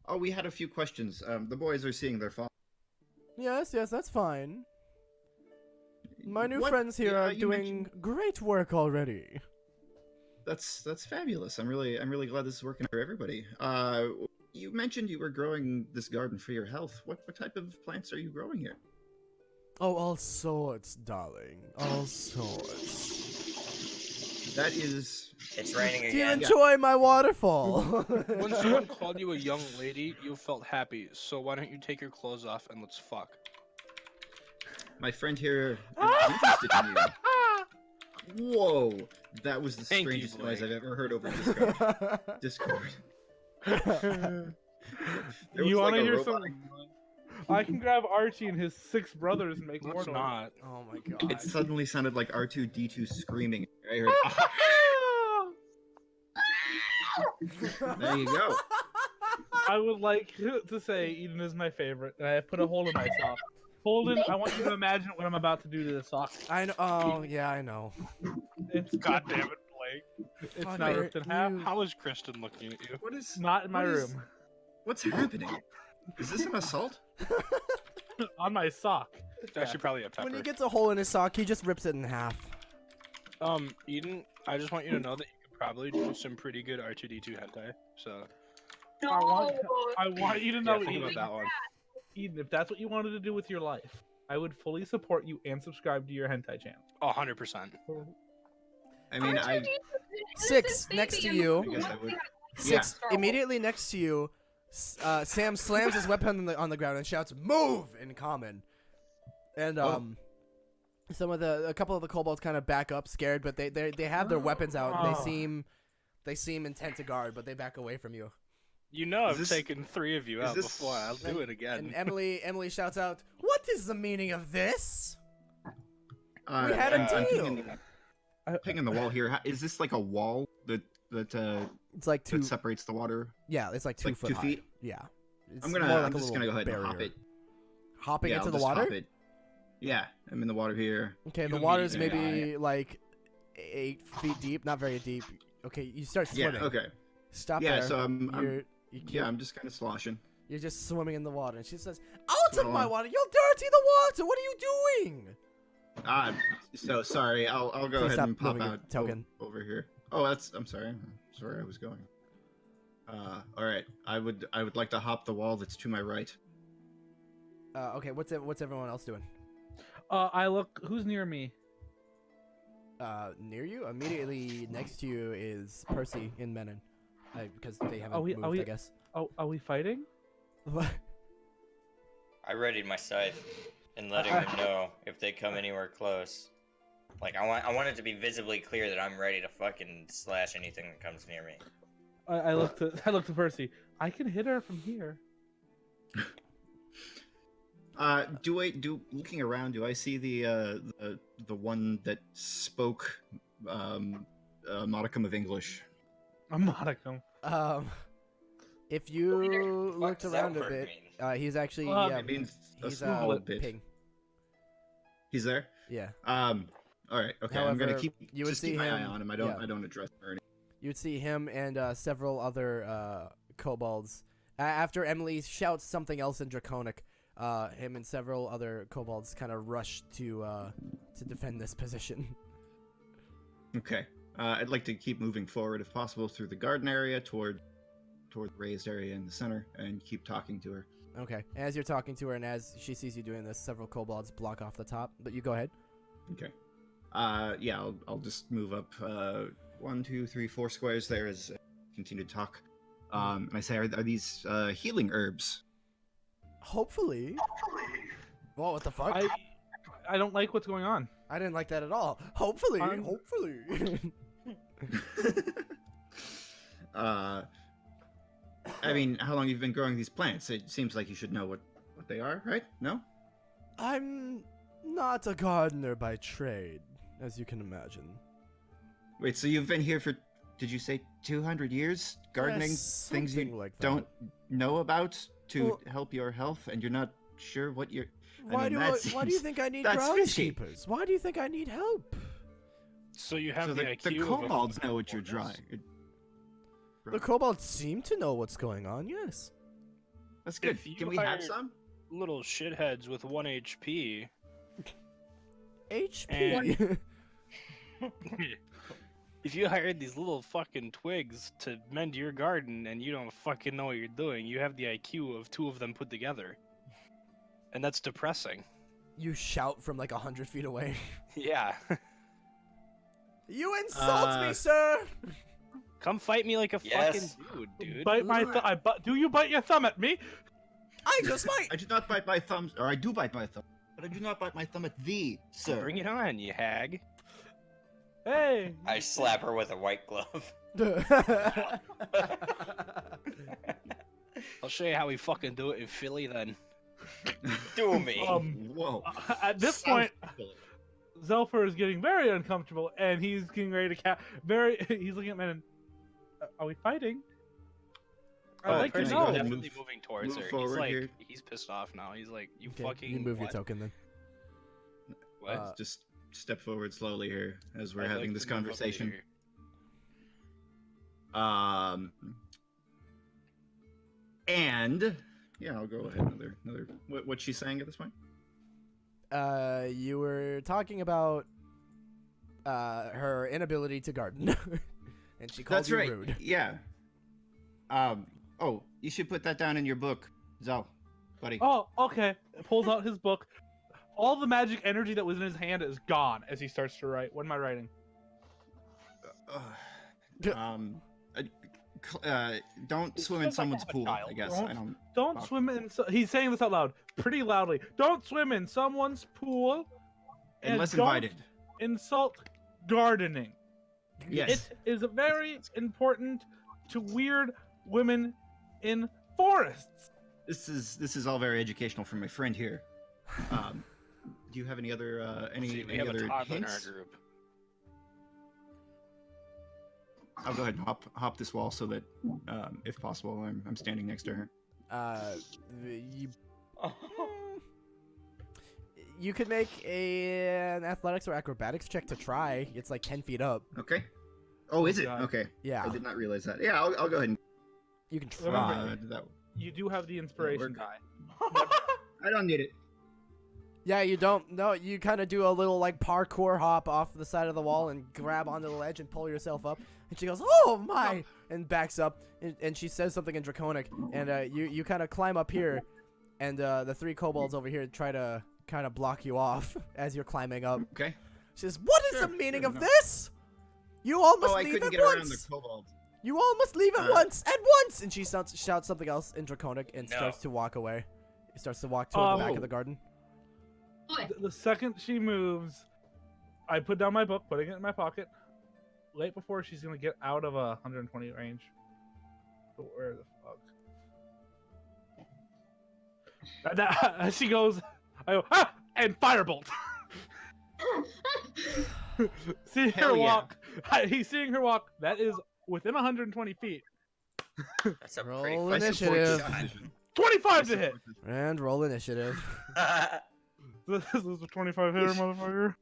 Oh, we had a few questions. The boys are seeing their father. Yes, that's fine. My new What- friends here yeah, are you doing mentioned- great work already. That's fabulous. I'm really glad this is working for everybody. You mentioned you were growing this garden for your health. What type of plants are you growing here? Oh, all sorts, darling. All sorts. That is. It's raining Do you again. enjoy my waterfall? When someone called you a young lady, you felt happy. So why don't you take your clothes off and let's fuck? My friend here is interested in you. Whoa, that was the Thank you, strangest noise Blake. I've ever heard over Discord. There You was want to like a hear robotic something? I can grab Archie and his 6 brothers and make more Let's noise. not. Oh my god. It suddenly sounded like R2D2 screaming. I heard, there you go. I would like to say Eden is my favorite, and I put a hole in my sock. Holden, I want you to imagine what I'm about to do to this sock. I know. Oh, yeah, I know. It's goddamn it, Blake. It's Fuck not it, ripped in half. you- How is Kristen looking at you? What is? Not in my what is- room. What's happening? Is this an assault? On my sock. It's actually probably a pepper. When he gets a hole in his sock, he just rips it in half. Eden, I just want you to know that you could probably do some pretty good R2D2 hentai. So I want you to know, yeah, think Eden, about that one. Eden, if that's what you wanted to do with your life, I would fully support you and subscribe to your hentai channel. 100%. I mean, I Six, next to you. I guess I would. Six, immediately next to you, Sam slams his weapon on the ground and shouts, "Move!" in common. And a couple of the kobolds kind of back up, scared, but they have their weapons out. Oh. They seem intent to guard, but they back away from you. You know Is I've this- taken 3 of you is out this- before. I'll do it again. And Emily shouts out, "What is the meaning of this?" We I'm had a deal. pinging the wall here. Is this like a wall that It's like that separates the water? Yeah, it's like 2 like foot 2 high. feet? Yeah. It's I'm more like I'm a just little gonna go ahead and hop barrier. it. Hopping Yeah, into I'll the just water? hop it. Yeah, I'm in the water here. Okay, You the water's immediately maybe like 8 feet deep, not very deep. Okay, you start Yeah. swimming. Okay. Stop Yeah. there. So you yeah, I'm just kind of sloshing. You're just swimming in the water. And she says, "Out of my Swim. water! You'll dirty the water! What are you doing?" So sorry. I'll go Please ahead stop and pop moving your out token. over here. Oh, I'm sorry. Sorry, I was going. All right. I would like to hop the wall that's to my right. Okay, what's everyone else doing? I look. Who's near me? Near you? Immediately next to you is Percy and Menon. Because they haven't moved, we- I guess. Oh, are we fighting? What? I readied my scythe and letting them know if they come anywhere close. Like I want it to be visibly clear that I'm ready to fucking slash anything that comes near me. I look to Percy. I can hit her from here. Looking around, do I see the one that spoke modicum of English? A modicum. If you Fuck looked does that around a word bit, mean? he's actually Well, It means a he's small bit. ping. He's there. Yeah. All right. Okay. I'm gonna However, keep you would just see keep my eye him- on him. I yeah. don't address him or anything. You would see him and several other kobolds. After Emily shouts something else in Draconic, him and several other kobolds kind of rush to defend this position. Okay. I'd like to keep moving forward if possible through the garden area toward the raised area in the center and keep talking to her. Okay. As you're talking to her and as she sees you doing this, several kobolds block off the top. But you go ahead. Okay. Yeah, I'll just move up 1, 2, 3, 4 squares there as I continue to talk. And I say, are these healing herbs? Hopefully. Whoa, what the fuck? I don't like what's going on. I didn't like that at all. Hopefully. Hopefully. I mean, how long you've been growing these plants? It seems like you should know what they are, right? No? I'm not a gardener by trade, as you can imagine. Wait, so you've been here for, did you say 200 years? Gardening Yes, things you something like that. don't know about to Well- help your health, and you're not sure what you're... Why mean, do that why do you seems- think I need that's fishy. groundskeepers? Why do you think I need help? So you have So the the IQ of a kobolds fucking know what you're tortoise? drawing. The kobolds seem to know what's going on. Yes. That's good. If you Can we have hire- some? Little shitheads with 1 HP. HP. If you hired these little fucking twigs to mend your garden and you don't fucking know what you're doing, you have the IQ of 2 of them put together. And that's depressing. You shout from like 100 feet away. Yeah. You insult me, sir. Come fight me like a Yes. fucking dude. Bite my do you bite your thumb at me? I just might. I do not bite my thumbs, or I do bite my thumb, but I do not bite my thumb at thee, sir. Bring it on, you hag. Hey. I slap her with a white glove. I'll show you how we fucking do it in Philly then. Do me. Whoa. At this point, Zelfer is getting very uncomfortable, and he's getting ready to he's looking at men and, are we fighting? I'd Oh, like to can I go know. ahead and Definitely move- moving towards move her. forward here? He's pissed off now. He's like, you Okay, fucking. you move your what? token then. What? Just step forward slowly here as we're I'd having like this to move over conversation. here. And yeah, I'll go ahead. Another. What's she saying at this point? You were talking about her inability to garden, and she called That's you right. rude. Yeah. Oh, you should put that down in your book, Zal. buddy. Oh, okay. Pulls out his book. All the magic energy that was in his hand is gone as he starts to write. What am I writing? Um, don't swim in sounds like someone's a pool. child. I guess I don't. Don't Fuck. swim in. He's saying this out loud, pretty loudly. Don't swim in someone's pool. and Unless don't invited. Insult gardening. Yes. It is very important to weird women in forests. This is all very educational for my friend here. Do you have any other See, we any have a other toddler in our hints? group. I'll go ahead and hop this wall so that, if possible, I'm standing next to her. You you could make an athletics or acrobatics check to try. It's like 10 feet up. Okay. Oh, is it? God. Okay. Yeah, I did not realize that. Yeah, I'll go ahead and you can Remember- try. do that. You do have the inspiration work. die. I don't need it. Yeah, you don't. No, you kind of do a little like parkour hop off the side of the wall and grab onto the ledge and pull yourself up. And she goes, "Oh my!" and backs up. And she says something in Draconic. And you kind of climb up here, and the three kobolds over here try to kind of block you off as you're climbing up. Okay. She says, "What is Sure, the meaning sure of enough. this? You all must Oh, I leave couldn't at get around the once. kobold. You all must leave at Uh, once, at once!" And she shouts something else in Draconic and No. starts to walk away. She starts to walk toward the back Oh. of the garden. The second she moves, I put down my book, putting it in my pocket. Right before she's gonna get out of a 120 range. But where the fuck? As she goes, I go, ah! And firebolt! Seeing her Hell yeah. walk, he's seeing her walk. That is within 120 feet. That's a pretty Roll fucking support this initiative. shot. decision. 25 to hit. And roll initiative. This is a 25 hitter, motherfucker.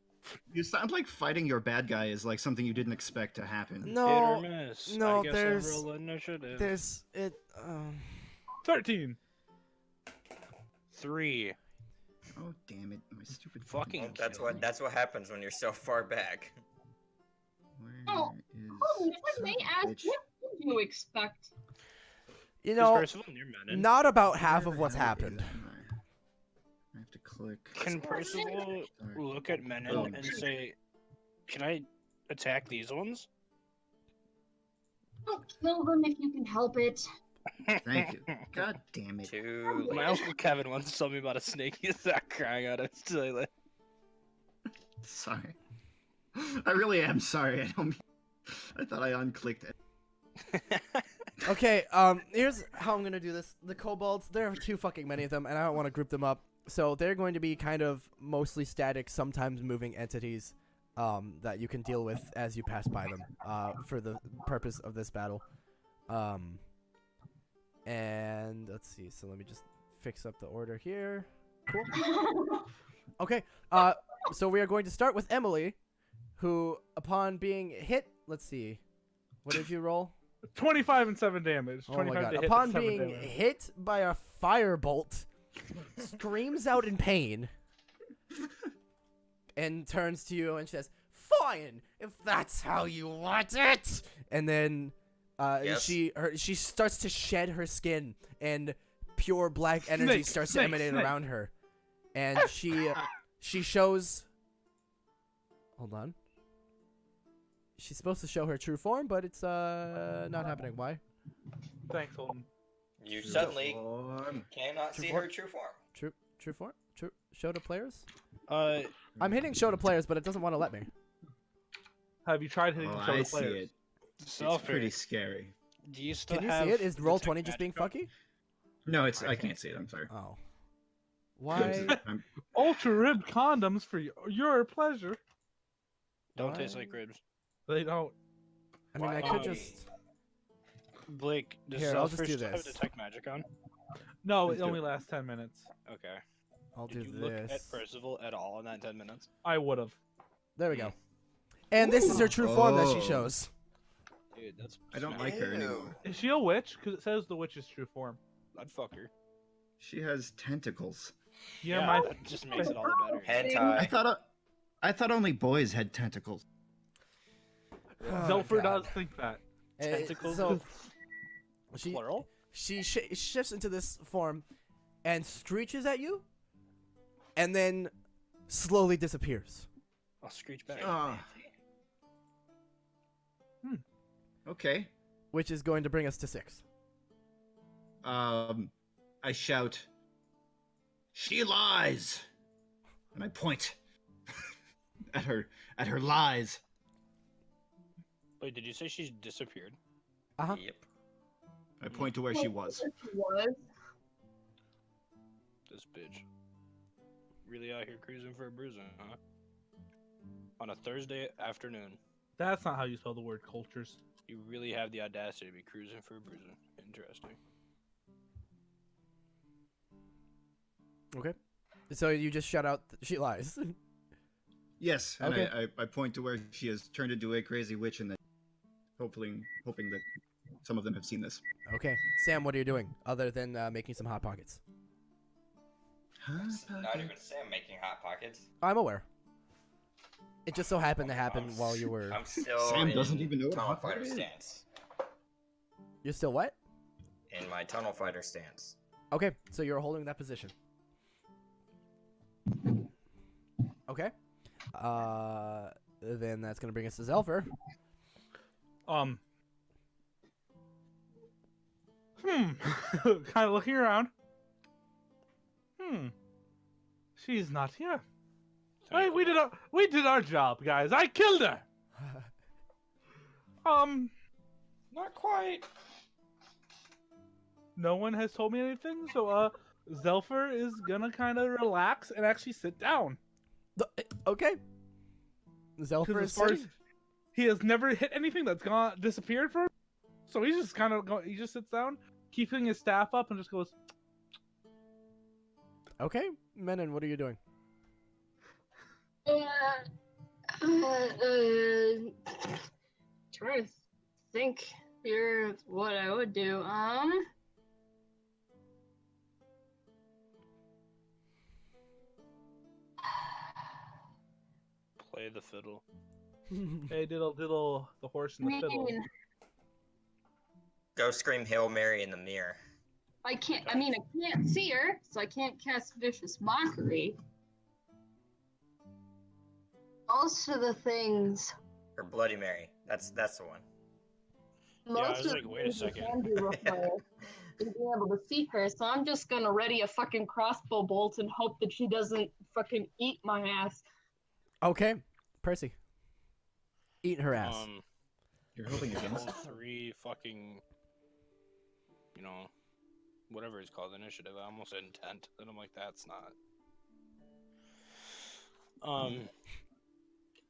You sound like fighting your bad guy is like something you didn't expect to happen. Hit No, or miss. no, I guess there's- I'll roll initiative. there's it. 13. 3. Oh damn it, my stupid Fucking Well, kill. that's what happens when you're so far back. Where Oh, is Oh, if I may son of a ask, bitch? what did you expect? You Is know, Percival near Menon? not about half Where of the what's hell is happened. my- I have to click. Can Percival Sorry. look at Menon Oh. and say, "Can I attack these ones?" Don't kill them if you can help it. Thank you. God damn it. Too My late. uncle Kevin once told me about a snake he started crying out of his toilet. Sorry. I really am sorry. I don't. I thought I unclicked it. Okay, here's how I'm gonna do this. The kobolds, there are too fucking many of them, and I don't want to group them up. So they're going to be kind of mostly static, sometimes moving entities, that you can deal with as you pass by them, for the purpose of this battle. And let's see. So let me just fix up the order here. Cool. Okay. So we are going to start with Emily, who, upon being hit, let's see, what did you roll? 25 and 7 damage. Oh my 25 god! to hit, Upon 7 being damage. hit by a firebolt, screams out in pain, and turns to you and says, "Fine, if that's how you want it." And then, Yes. she starts to shed her skin, and pure black energy Snake, starts snake, to emanate snake. around her, and she shows. Hold on. She's supposed to show her true form, but it's not happening. Why? Thanks, Holden. You suddenly Form. cannot True see form. her true form. True form? True show to players? Uh, I'm hitting show to players, but it doesn't want to let me. Have you tried hitting Oh, the show I to see players? it. It's Selfie, pretty scary. do you still Can you have see it? Is roll detect 20 just being magic on? fucky? No, it's. I can't see it. I'm sorry. Oh. Why? I'm- Ultra ribbed condoms for your pleasure. Don't Why? taste like ribs. They don't. I mean, I Why? could just. Blake, does Here, I'll just Selfish do still have this. detect magic on? No, Please it do. only lasts 10 minutes. Okay. I'll Did do you look at this. Percival at all in that 10 minutes? I would have. There we go. And this is her true form that she Oh. shows. Dude, that's. I don't like her anymore. Is she a witch? Because it says the witch's true form. I'd fuck her. She has tentacles. Yeah, my. that just makes it all the better. Hentai. I thought only boys had tentacles. Oh, Zelfer God. does think that. Tentacles So with she plural? she shifts into this form, and screeches at you, and then slowly disappears. I'll screech back. Okay. Which is going to bring us to 6. I shout, "She lies!" And I point at her lies. Wait, did you say she's disappeared? Uh-huh. Yep. I point to where she was. This bitch. Really out here cruising for a bruising, huh? On a Thursday afternoon. That's not how you spell the word cultures. You really have the audacity to be cruising for a bruising. Interesting. Okay. So you just shout out, she lies. Yes, and Okay. I point to where she has turned into a crazy witch, and that hoping that some of them have seen this. Okay. Sam, what are you doing other than making some Hot Pockets? Not even Sam making hot pockets. I'm aware. It just so happened to happen while you were... I'm still Sam in doesn't even know what a tunnel hot pocket fighter is. stance. You're still what? In my tunnel fighter stance. Okay, so you're holding that position. Okay. Then that's gonna bring us to Zelfer. Kind of looking around. She's not here. Wait, we did our job, guys. I killed her. Not quite. No one has told me anything, so Zelfer is gonna kind of relax and actually sit down. Okay. Zelfer Because is as far as sitting. he has never hit anything that's disappeared from him, so he's just kind of he just sits down, keeping his staff up, and just goes. Okay, Menon, what are you doing? Trying to think here what I would do. Play the fiddle. Hey, diddle, the horse and the fiddle. Go scream Hail Mary in the mirror. I can't see her, so I can't cast Vicious Mockery. Most of the things. Or Bloody Mary. That's the one. I was like, wait a second. Is being able to see her, so I'm just gonna ready a fucking crossbow bolt and hope that she doesn't fucking eat my ass. Okay, Percy. Eat her ass. You're hoping against. 3 fucking, whatever it's called, initiative. I almost said intent, and I'm like, that's not. I'm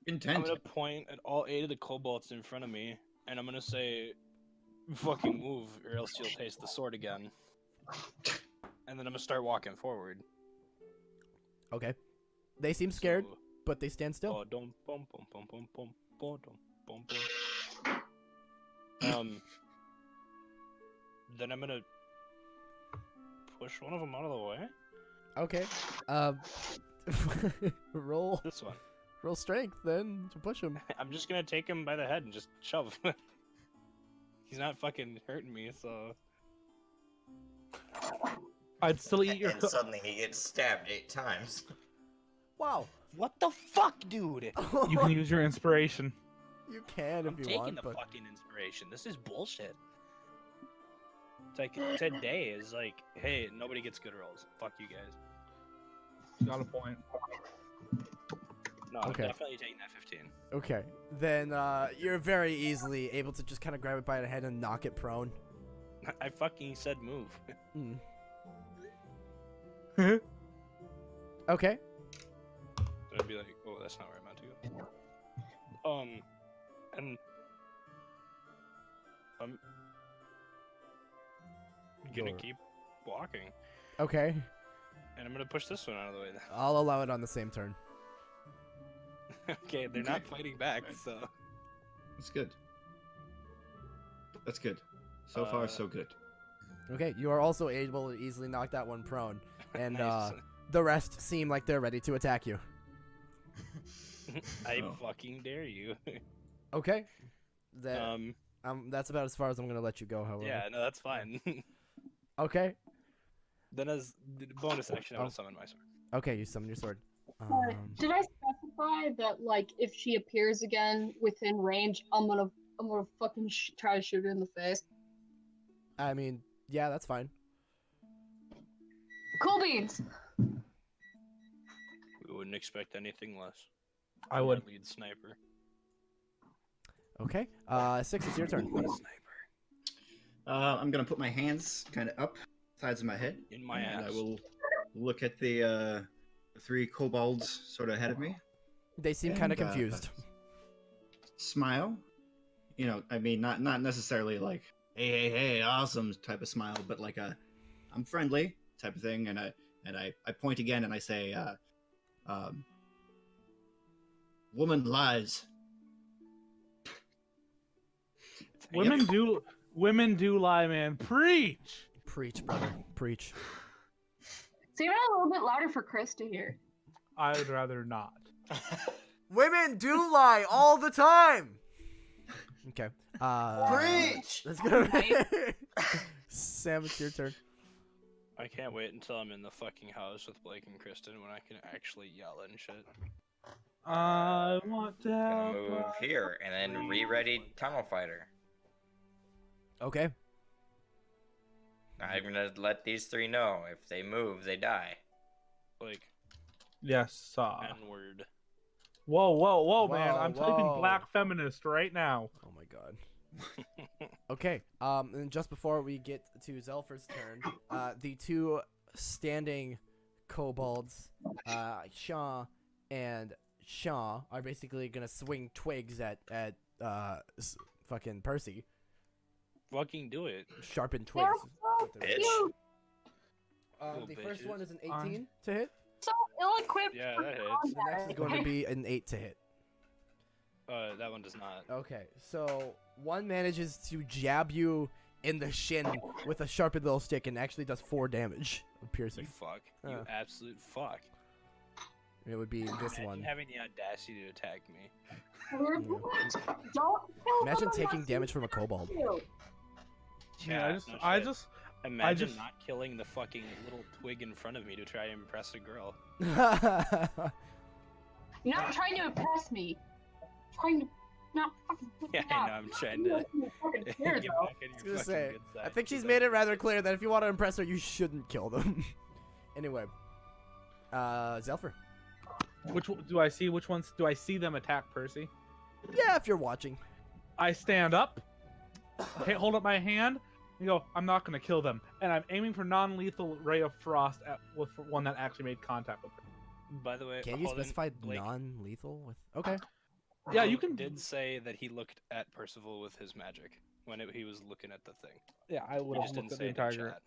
Intent. gonna point at all 8 of the kobolds in front of me, and I'm gonna say, "Fucking move, or else you'll taste the sword again." And then I'm gonna start walking forward. Okay. They seem scared, So, but they stand still. dum, bum, bum, bum, bum, bum, bum, dum, bum, bum. Then I'm gonna push one of them out of the way. Okay. Roll This one. strength then to push him. I'm just gonna take him by the head and just shove. He's not fucking hurting me, so. I'd still eat your. And suddenly he gets stabbed 8 times. Wow. What the fuck, dude? You can use your inspiration. You can I'm if you taking want, the but fucking inspiration. This is bullshit. It's like today is like, hey, nobody gets good rolls. Fuck you guys. Got a point. No, Okay. I'm definitely taking that 15. okay. Then you're very easily able to just kind of grab it by the head and knock it prone. I fucking said move. Okay. So I'd be like, oh, that's not where I meant to go. And I'm gonna Sure. keep walking, Okay. and I'm gonna push this one out of the way. Then. I'll allow it on the same turn. Okay, they're not fighting back, so. That's good. That's good. So far, so good. Okay. You are also able to easily knock that one prone, and Nice. the rest seem like they're ready to attack you. I Oh. fucking dare you. Okay. Then that's about as far as I'm gonna let you go. However. Yeah, no, that's fine. Okay. Then as the bonus action, I Oh. will summon my sword. Okay, you summon your sword. Did I specify that, like, if she appears again within range, I'm gonna fucking try to shoot her in the face? I mean, yeah, that's fine. Cool beans. We wouldn't expect anything less. I from would. our lead sniper. Okay. Six, it's your turn. Lead sniper. I'm gonna put my hands kind of up sides of my head, In my and ass. I will look at the three kobolds sort of ahead of me. They seem kind of And, confused. Smile. You know, I mean, not necessarily like hey, awesome type of smile, but like a I'm friendly type of thing, and I point again and I say, woman lies. Women do lie, man. Preach. Preach, brother. Preach. Say that a little bit louder for Chris to hear. I would rather not. Women do lie all the time. Okay. Preach! Let's go. Sam, it's your turn. I can't wait until I'm in the fucking house with Blake and Kristen when I can actually yell and shit. I want to Gonna have move here and then re-ready Tunnel Fighter. Okay. I'm gonna let these three know if they move, they die. Like, Yes. N-word. Whoa, man! Whoa, I'm typing whoa. black feminist right now. Oh my god. Okay. And just before we get to Zelfer's turn, the two standing kobolds, Shaw and Shaw, are basically gonna swing twigs at fucking Percy. Fucking do it. Sharpen twigs. so Bitch. cute. Little The first bitches. one is an 18 to hit. So ill-equipped. Yeah, for that hits. The next is going to be an 8 to hit. That one does not. Okay, so one manages to jab you in the shin with a sharpened little stick and actually does 4 damage of You piercing. fuck. You absolute fuck. It would be this Imagine one. having the audacity to attack me. Don't kill Imagine someone taking unless damage you from a kobold. want to. Yeah, no I shit. just Imagine just- not killing the fucking little twig in front of me to try and impress a girl. You're not trying to impress me. You're trying to not fucking piss Yeah, me I off. know. I'm trying You to want me fucking get scared, back though. on I your was gonna fucking say, good I side, think she's 'cause made it rather clear that if you want to impress her, you shouldn't kill them. Anyway, Zelfer. do I see? Which ones do I see them attack Percy? Yeah, if you're watching. I stand up, hold up my hand, and go, I'm not going to kill them. And I'm aiming for non-lethal ray of frost with one that actually made contact with them. By the way, Can you hold on, specify Blake non-lethal with? Okay. Yeah, you Blake can. did say that he looked at Percival with his magic when he was looking at the thing. Yeah, I would He have just looked didn't at the say it in entire group. chat.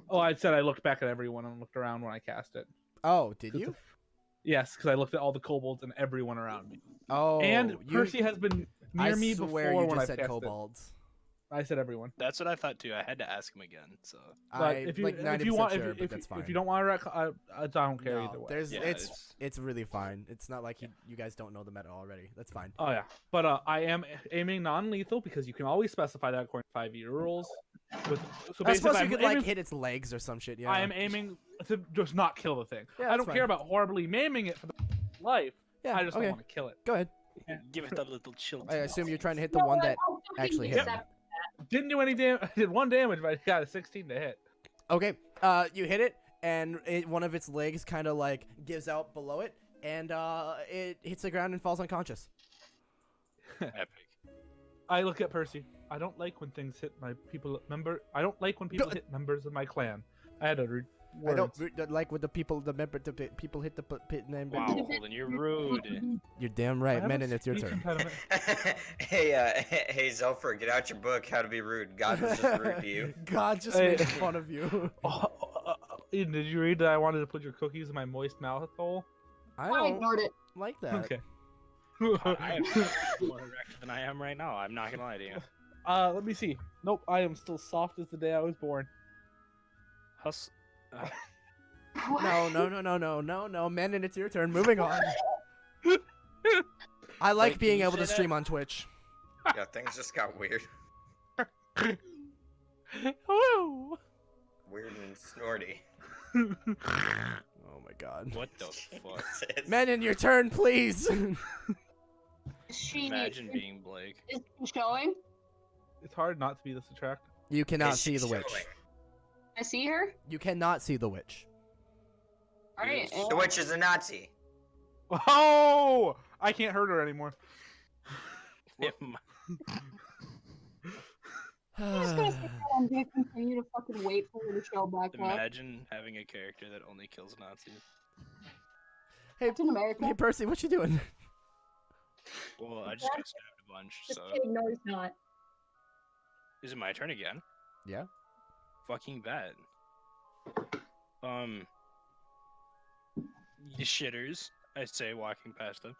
Oh, I said I looked back at everyone and looked around when I cast it. Oh, did you? Yes, because I looked at all the kobolds and everyone around me. Oh, And you, Percy has been near I me swear before you when just I said cast kobolds. it. I said everyone. That's what I thought too. I had to ask him again. So But I if you like 90% if you want sure, if, but if, that's fine. if you don't want to, I don't care No, either way. there's yeah, it's really fine. It's not like you guys don't know the meta already. That's fine. Oh yeah, but I am aiming non-lethal because you can always specify that according to 5e rules. So I suppose you I'm could aiming, like hit its legs or some shit. Yeah. I am aiming to just not kill the thing. Yeah, I that's don't fine. care about horribly maiming it for the life. Yeah. I just okay. don't want to kill it. Go ahead. give it a little chill. I assume you're trying to hit the No, one I that don't think actually you hit him. accept- Didn't do any damage. I did 1 damage, but I got a 16 to hit. Okay. You hit it, and one of its legs kind of like gives out below it, and it hits the ground and falls unconscious. Epic. I look at Percy. I don't like when things hit my people I don't like when people hit members of my clan. I had to read I don't words. like when the people hit the pit name. Wow, Holden, you're rude. You're damn I right, have man, a and it's your speech turn. impediment. hey, Zelfer, get out your book, How to Be Rude. God was just rude to you. God just Hey. made fun of you. Eden, did you read that I wanted to put your cookies in my moist mouth hole? I I don't ignored it. like that. Okay. I am more erect than I am right now. I'm not gonna lie to you. Let me see. Nope, I am still soft as the day I was born. Hus- No, man, and it's your turn. Moving on. I like Wait, being can you able to say stream on Twitch. Yeah, things just got weird. Woo! Weird and snorty. Oh my god. What the fuck? Jesus. Menon, your turn, please. Is she Imagine being Blake. is she showing? It's hard not to be this attractive. You cannot Is see she the witch. showing? I see her. You cannot see the witch. All right. Yes. The witch is a Nazi. Oh! I can't hurt her anymore. I'm just gonna sit down and just continue to fucking wait for her to show back up. Imagine having a character that only kills Nazis. Hey, Captain America. hey, Percy, what you doing? Well, I just got stabbed a bunch, Just so kidding. No, he's not. is it my turn again? Yeah. Fucking bad. You shitters, I say, walking past them.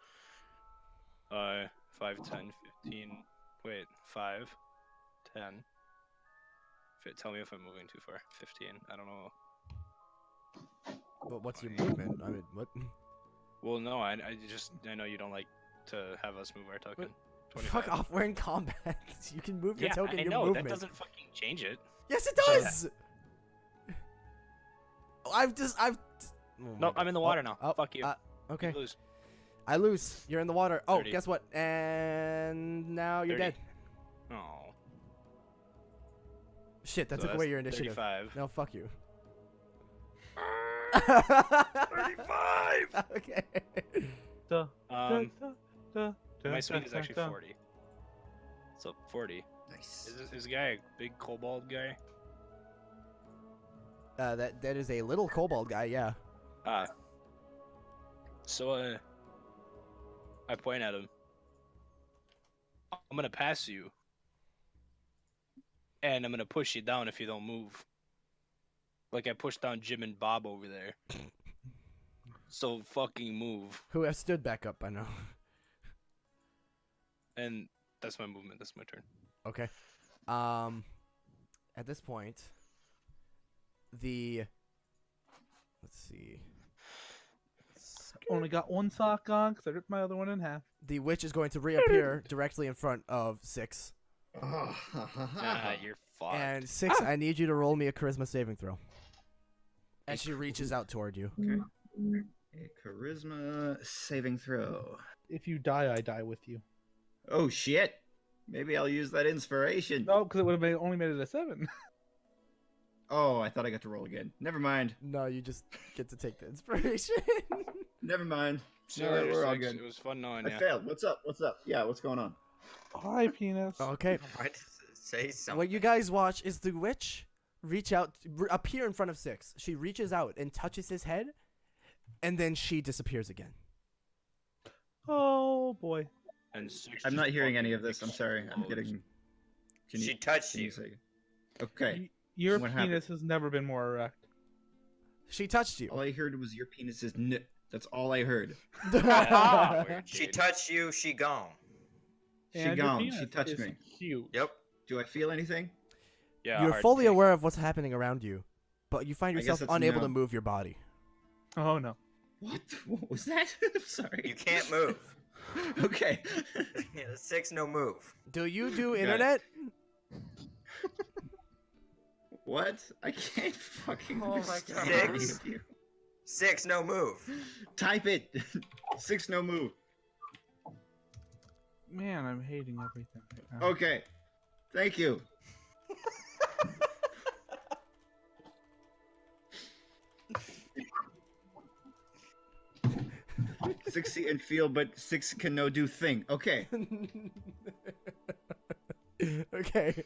5, 10, 15. Wait, 5, 10. Tell me if I'm moving too far. 15. I don't know. But what's your movement? I mean, what? Well, no, I know you don't like to have us move our token. Fuck off, we're in combat. You can move your Yeah, token, I your know, movement. that doesn't fucking change it. Yes, it does! Oh No, my I'm in the God. water now. Oh, Fuck you. Okay. You lose. I lose. You're in the water. Oh, 30. guess what? And now you're 30. dead. Oh. Shit, that So took away that's your initiative. 35. No, fuck you. 35! Okay. My speed is actually 40. So 40. Nice. Is this guy a big kobold guy? That is a little kobold guy, yeah. So I point at him. I'm gonna pass you. And I'm gonna push you down if you don't move. Like I pushed down Jim and Bob over there. So fucking move. Who have stood back up by now. And that's my movement. That's my turn. Okay. At this point, let's see. Only got one sock on because I ripped my other one in half. The witch is going to reappear directly in front of 6. You're fucked. And 6, I need you to roll me a charisma saving throw. As she reaches out toward you. Okay. A charisma saving throw. If you die, I die with you. Oh shit! Maybe I'll use that inspiration. No, because it would have only made it a 7. Oh, I thought I got to roll again. Never mind. No, you just get to take the inspiration. Never mind. See No, you later, we're all Six. good. It was fun knowing I you. failed. What's up? What's up? Yeah, what's going on? Hi, penis. Okay. Why does it say something? What you guys watch is the witch appear in front of 6. She reaches out and touches his head, and then she disappears again. Oh boy. And Six I'm just not hearing fucking any of this. I'm sorry. I'm explodes. getting. She touched Can you you. say? Okay. Your What penis has never been more erect. She touched you. All I heard was your penis is That's all I heard. Yeah, weird, She dude. touched you, she gone. She And your gone. penis She touched is me. Huge. Yep. Do I feel anything? Yeah, You're hard fully take. aware of what's happening around you, but you find I guess yourself that's a unable no. to move your body. Oh no. What? What was that? I'm sorry. You can't move. Okay. 6, no move. Do you do Got it. internet? What? I can't fucking. Oh my understand God. any of you. 6, no move. Type it. 6, no move. Man, I'm hating everything right now. Okay. Thank you. Six see and feel, but 6 can no do thing. Okay. Okay.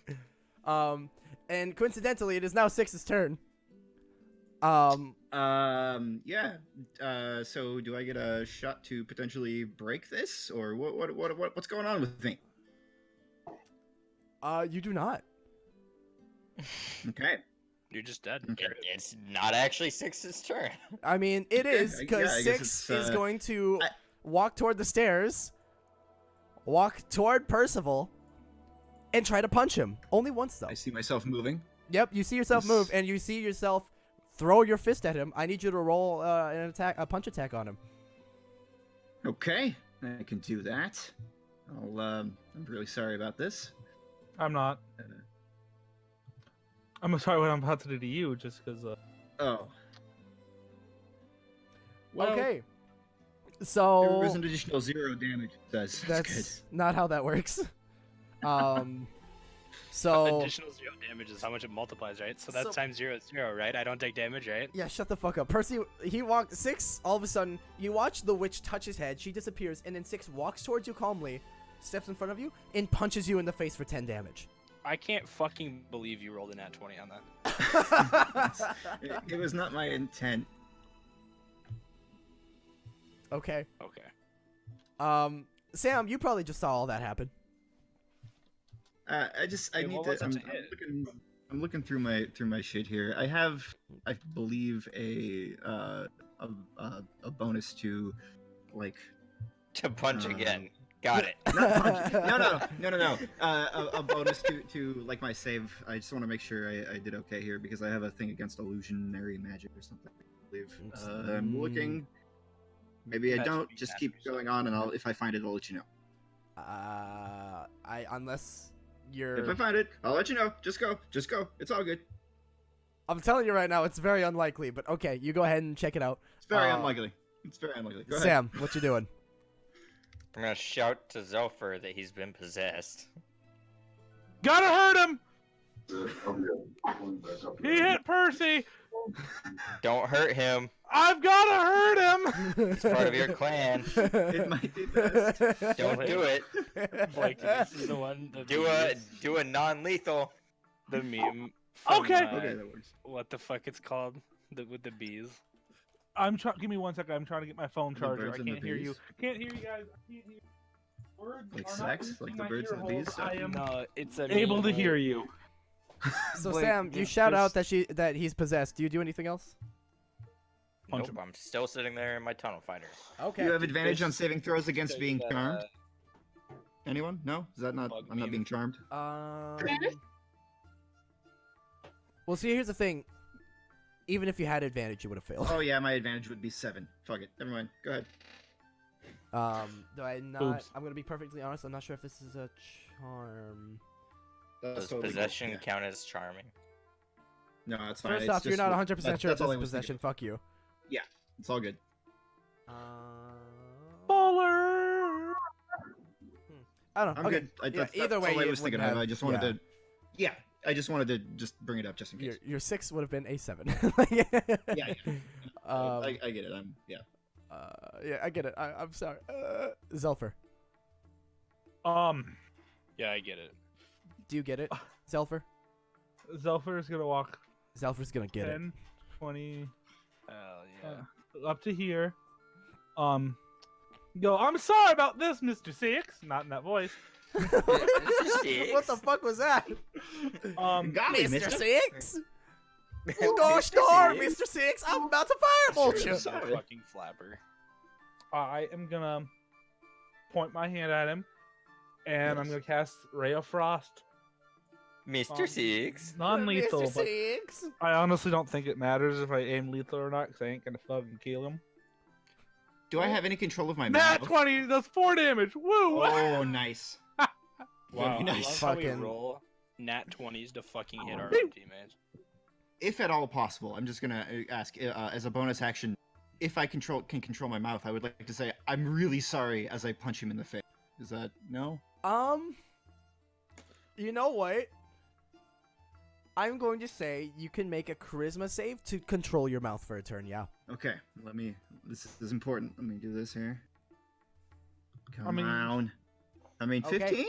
And coincidentally, it is now 6's turn. Yeah. So do I get a shot to potentially break this, or what's going on with me? You do not. Okay. You're just dead. Okay. It's not actually 6's turn. I mean, it is, Yeah, because I guess 6 it's, is going to I- walk toward the stairs, walk toward Percival, and try to punch him. Only once, though. I see myself moving. Yep, you see yourself Yes. move, and you see yourself throw your fist at him. I need you to roll a punch attack on him. Okay, I can do that. I'm really sorry about this. I'm not. I'm sorry what I'm about to do to you, just because. Oh, Well, Okay. There So was an additional 0 damage. That's good. that's not how that works. So Additional 0 damage is how much it multiplies, right? So that's So- times 0 is 0, right? I don't take damage, right? yeah, shut the fuck up. Percy, he walked 6, all of a sudden, you watch the witch touch his head, she disappears, and then 6 walks towards you calmly, steps in front of you, and punches you in the face for 10 damage. I can't fucking believe you rolled a nat 20 on that. It was not my intent. Okay. Okay. Sam, you probably just saw all that happen. I Wait, need what to. was it to hit? I'm looking through my shit here. I have, I believe, a bonus to, like, To punch again. Got it. not punch. No. A bonus to like my save. I just want to make sure I did okay here because I have a thing against illusionary magic or something. I believe. I'm looking. Maybe I Magic don't. be Just magic keep going on, and if I find it, I'll let you know. Unless you're. If I find it, I'll let you know. Just go. It's all good. I'm telling you right now, it's very unlikely, but okay, you go ahead and check it out. It's very unlikely. Go ahead. Sam, what you doing? I'm gonna shout to Zelfer that he's been possessed. Gotta hurt him! He hit Percy! Don't hurt him. I've gotta hurt him! He's part of your clan. It might be best. Don't do it. Like, this is the one. Do a non-lethal. The meme. From, Okay. Okay, that works. What the fuck it's called? With the bees. Give me 1 second. I'm trying to get my phone The charger. birds I and the can't hear you. bees? Can't hear you guys. I can't hear you. Words Like are not sex? reaching Like the my birds and the ear bees holes. stuff? I am No, it's a able meme to where- hear you. So Like, Sam, you it's shout out just- that he's possessed. Do you do anything else? Punch Nope, him. I'm still sitting there in my tunnel fighter. Okay. You have advantage There's- on saving throws against there's, being charmed. uh, Anyone? No? Is that not? Bug I'm not meme. being charmed. Well, see, here's the thing. Even if you had advantage, you would have failed. Oh yeah, my advantage would be 7. Fuck it. Never mind. Go ahead. Do I not? Oops. I'm gonna be perfectly honest. I'm not sure if this is a charm. That's Does totally good. possession Yeah. count as charming? No, it's fine. First It's off, you're just not what- 100% sure if that's all this I is was thinking. possession. Fuck you. It's all good. Baller! I don't know. I'm Okay. good. Yeah, either that's way, all I you was thinking wouldn't of. I have- just wanted yeah. to. Yeah, I just wanted to just bring it up just in case. Your 6 would have been a 7. Yeah. I get it. Yeah, I get it. I'm sorry. Zelfer, Yeah, I get it. do you get it? Zelfer? Zelfer is gonna walk Zelfer's gonna get it. 10, 20, Hell yeah. up to here. Go, I'm sorry about this, Mr. Six. Not in that voice. What the fuck was that? Golly, Mr. mister. Six? Oh gosh darn, Mr. Six! I'm about to firebolt you! Sure. Sorry. Fucking flapper. I am gonna point my hand at him, and I'm Yes. gonna cast Ray of Frost. Mr. Six. Non-lethal, Mr. but Six? I honestly don't think it matters if I aim lethal or not, because I ain't gonna fucking kill him. Do I have any control of my Nat mouth? 20 does 4 damage. Woo! Oh, nice. Wow, Very I nice. love how we Fucking- roll nat 20s to fucking hit our own teammates. If at all possible, I'm just gonna ask as a bonus action, if I can control my mouth, I would like to say I'm really sorry as I punch him in the face. Is that no? You know what? I'm going to say you can make a charisma save to control your mouth for a turn, yeah. Okay, let me. This is important. Let me do this here. Come I mean- on. I mean, Okay. 15.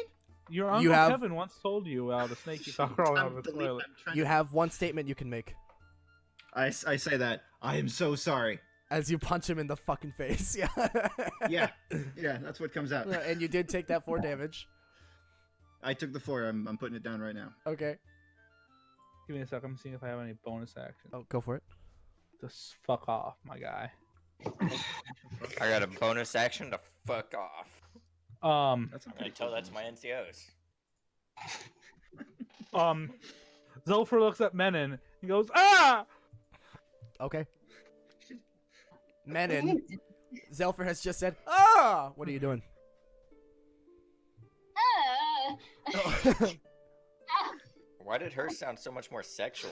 Your You Uncle have- Kevin once told you the snake you saw crawling out of the toilet. You have one statement you can make I say that I am so sorry. as you punch him in the fucking face. Yeah. Yeah, that's what comes out. And you did take that 4 damage. I took the 4. I'm putting it down right now. Okay. Give me a second. I'm seeing if I have any bonus action. Oh, go for it. Just fuck off, my guy. I got a bonus action to fuck off. That's a I'm pretty gonna tell cool that to my NCOs. Zolfer looks at Menon. He goes, ah! Okay. Menon, Zelfer has just said, ah! What are you doing? Why did hers sound so much more sexual?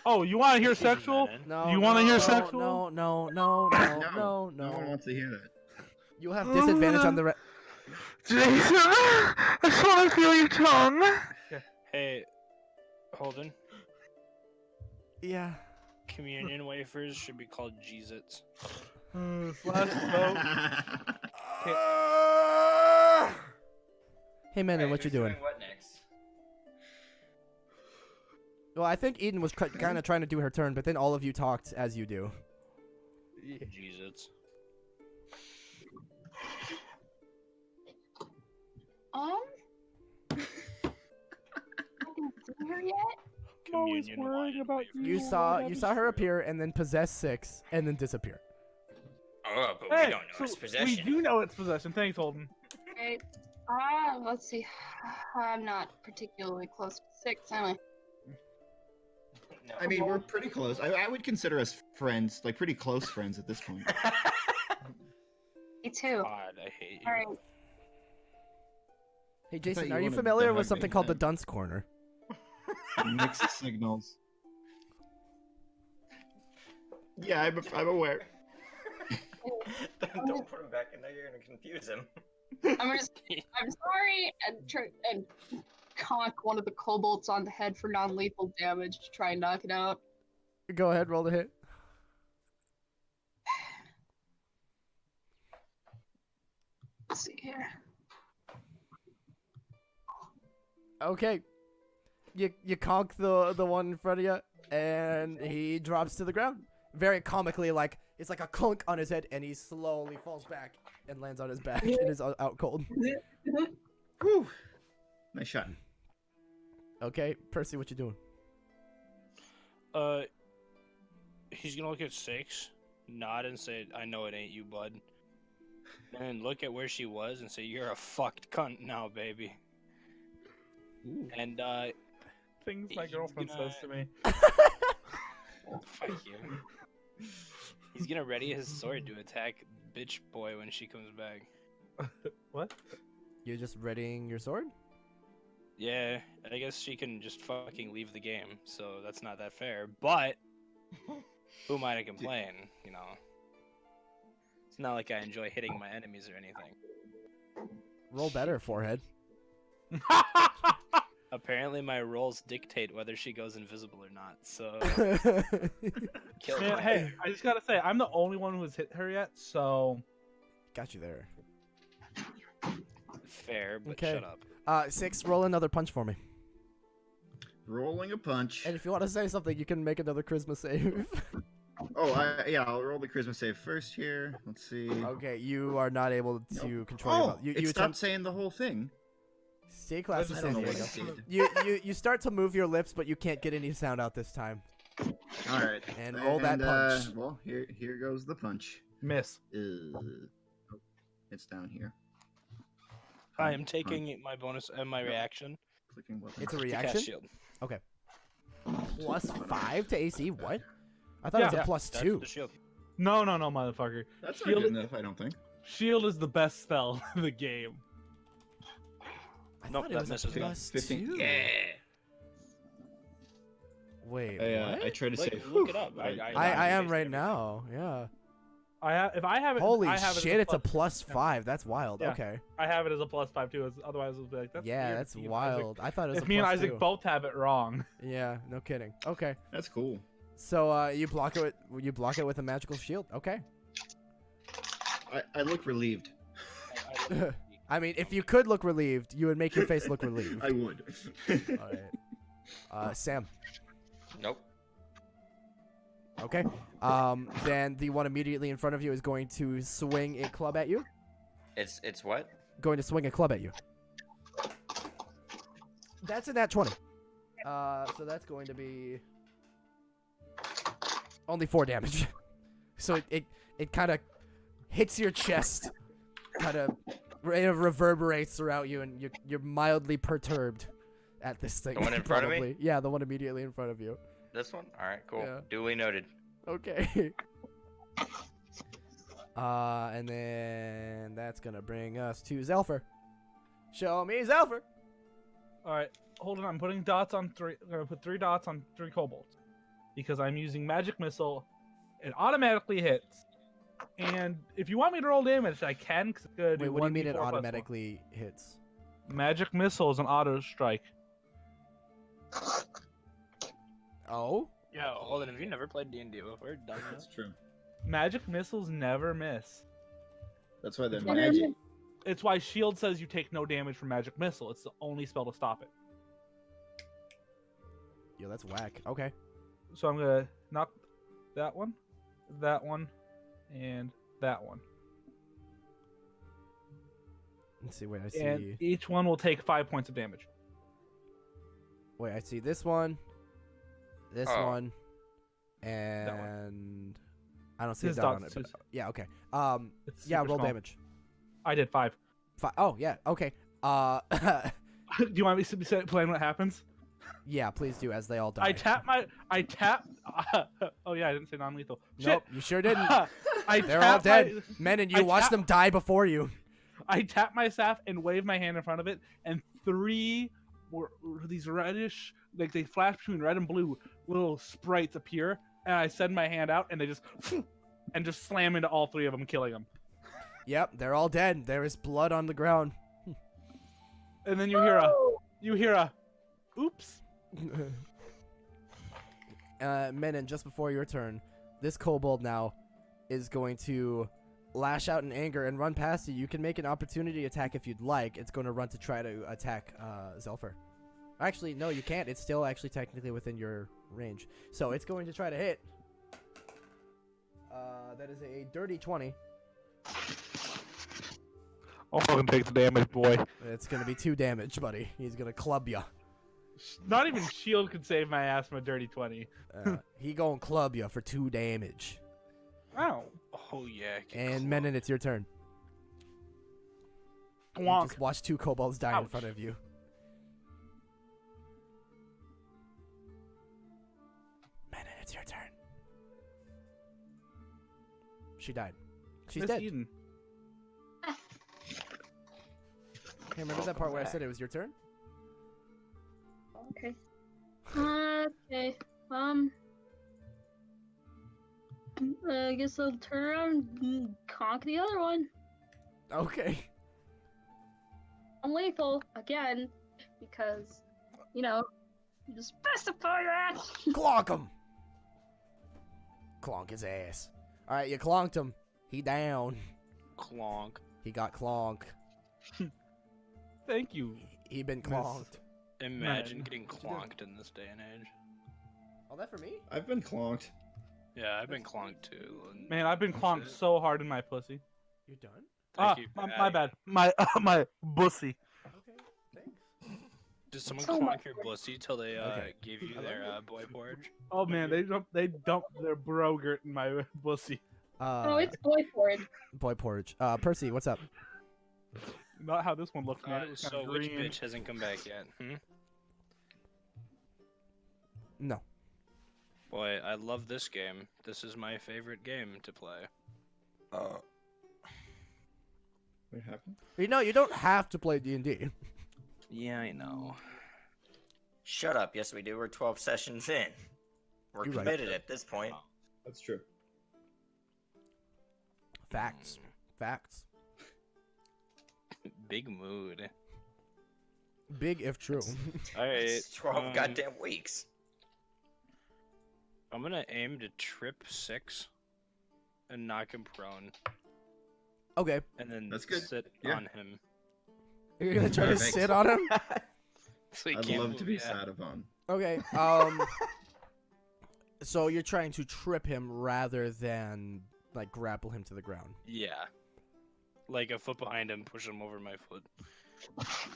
Oh, you want to hear Jesus, sexual? man. No. You wanna no, hear no, sexual? No, no, no, no, no, No one no. wants to hear that. You have disadvantage on the. Jason, I just want to feel your tongue. Hey, Holden. Yeah. Communion wafers should be called Jeez-Its. Slash vote. Hey, man, Alright, what you who's doing? What next? Well, I think Eden was kind of trying to do her turn, but then all of you talked as you do. Jeez-Its. I didn't see her yet. I'm always Communion worrying wine about wafers. You saw her appear and then possess 6 and then disappear. Oh, but Hey, we don't know so its possession. we do know it's possession. Thanks, Holden. Okay. Let's see. I'm not particularly close to 6, am I? No. I mean, we're pretty close. I would consider us friends, like pretty close friends at this point. Me too. God, I hate you. All right. Hey, thought Jason, you are you wanted familiar to with hug me, something called the man. dunce corner? Mixed signals. Yeah, I'm aware. Don't put him back in there. You're gonna confuse him. I'm sorry, and conk one of the kobolds on the head for non-lethal damage to try and knock it out. Go ahead, roll the hit. Let's see here. Okay. You conk the one in front of you, and he drops to the ground. Very comically, like it's like a clunk on his head, and he slowly falls back and lands on his back and is out cold. Whew. Nice shot. Okay, Percy, what you doing? He's gonna look at 6, nod and say, "I know it ain't you, bud." And then look at where she was and say, "You're a fucked cunt now, baby." Ooh. And Things my He's girlfriend gonna- says to me. fuck you. He's gonna ready his sword to attack bitch boy when she comes back. What? You're just readying your sword? Yeah, I guess she can just fucking leave the game, so that's not that fair. But who am I to complain? You know, it's not like I enjoy hitting my enemies or anything. Roll better, forehead. Apparently, my rolls dictate whether she goes invisible or not. So kill Man, her. hey, I just gotta say, I'm the only one who has hit her yet, so Got you there. Fair, but Okay. shut up. 6, roll another punch for me. Rolling a punch. And if you want to say something, you can make another charisma save. Oh, I'll roll the charisma save first here. Let's see. Okay, you are not able to Nope. control your Oh, mouth. You it stopped attempt saying the whole thing. stay class I of don't San know Diego. what it did. You start to move your lips, but you can't get any sound out this time. All right. And roll that punch. Well, here goes the punch. miss. Oh, it's down here. I am taking my bonus and my Yep. reaction. Clicking weapon. It's a to cast reaction? shield. Plus 5 to AC? What? I thought it was Yeah. a plus That's 2. the shield. No, motherfucker. That's Shield- not good enough, I don't think. Shield is the best spell in the game. I Nope, thought it that was a misses me. plus 15. 2. Yeah. Wait, I what? tried to Look- say. look it whew, up. but I am based right everything. now. Yeah. If I have it, Holy I have it as shit! It's a plus- plus 5. That's wild. Yeah. Okay. I have it as a plus 5 too. Otherwise, it would be like that's Yeah, weird. that's Me and Isaac- wild. I thought it was If a me and plus Isaac 2. both have it wrong. Yeah, no kidding. Okay. That's cool. So you block it with a magical shield. Okay. I look relieved. I mean, if you could look relieved, you would make your face look relieved. I would. All right. Sam. Nope. Okay. Then the one immediately in front of you is going to swing a club at you. It's what? Going to swing a club at you. That's a nat 20. So that's going to be only 4 damage. So it kind of hits your chest, kind of reverberates throughout you, and you're mildly perturbed at this thing. The one in front of me? probably. Yeah, the one immediately in front of you. This one? All right, cool. Yeah. Duly noted. Okay. And then that's gonna bring us to Zelfer. Show me Zelfer. All right, hold on. I'm putting dots on 3. I'm gonna put 3 dots on 3 kobolds. because I'm using magic missile. It automatically hits. And if you want me to roll damage, I can. Cause it's gonna do Wait, what do you mean 1d4 it plus 1. automatically hits? Magic missile is an auto strike. Oh? Yo, hold on. Have you never played D&D before? That's Dumbass. true. Magic missiles never miss. That's why they're It's why- magic. It's why shield says you take no damage from magic missile. It's the only spell to stop it. Yo, that's whack. Okay. So I'm gonna knock that one, and that one. Let's see. Wait, I see. And each one will take 5 points of damage. Wait, I see this one, this Oh. one, and I don't see a This dot on dot's it. too- But, yeah. Okay. It's Yeah. super Roll small. damage. I did 5. Oh, yeah. Okay. Do you want me to explain what happens? Yeah. Please do, as they all die. I tap. Oh yeah, I didn't say non-lethal. Nope, you sure didn't. I They're all tap dead. my- Men, and I you watch tap- them die before you. I tap my staff and wave my hand in front of it, and 3 were these reddish, like they flash between red and blue, little sprites appear, and I send my hand out, and they just and just slam into all 3 of them, killing them. Yep, they're all dead. There is blood on the ground. And then you hear a, oops. Menon, just before your turn, this kobold now is going to lash out in anger and run past you. You can make an opportunity attack if you'd like. It's going to run to try to attack Zelfer. Actually, no, you can't. It's still actually technically within your range. So it's going to try to hit. That is a dirty 20. I'll fucking take the damage, boy. It's going to be 2 damage, buddy. He's going to club you. Not even shield could save my ass from a dirty 20. He going to club you for 2 damage. Ow. Oh yeah. get And close. Menon, it's your turn. You Wonk. just watch 2 kobolds die in Ouch. front of you. Menon, it's your turn. She died. She's Miss dead. Eden. Hey, remember that part where I said it was your turn? Okay. Okay. I guess I'll turn around and conk the other one. Okay. Unlethal again, because you specify that. Clonk him. Clonk his ass. All right, you clonked him. He down. Clonk. He got clonk. Thank you. He been Miss- clonked. Imagine Man. getting clonked in this day and age. Oh, that for me? I've been clonked. Yeah, I've been clonked too. and- Man, I've been clonked Shit. so hard in my pussy. You done? Thank you, my Patty. bad. My bussy. Okay, thanks. Did someone So clonk much your work. pussy till they Okay. gave you I their love boy porridge? Oh man, they dumped their brogurt in my bussy. Oh, it's boy forward. Boy porridge. Percy, what's up? Not how this one looks, man. It was So kinda which green. bitch hasn't come back yet? No. Boy, I love this game. This is my favorite game to play. What happened? You know, you don't have to play D&D. Yeah, I know. Shut up. Yes, we do. We're 12 sessions in. We're You're right. committed at this point. That's true. Facts. Facts. Big mood. Big if true. All right. It's 12 goddamn weeks. I'm gonna aim to trip 6 and knock him prone, Okay. and then That's good. sit Yeah. on him. You're gonna try to Perfect. sit on him? So he I'd can't love to move be yet. sat upon. Okay. So you're trying to trip him rather than like grapple him to the ground. Yeah. Like a foot behind him, push him over my foot.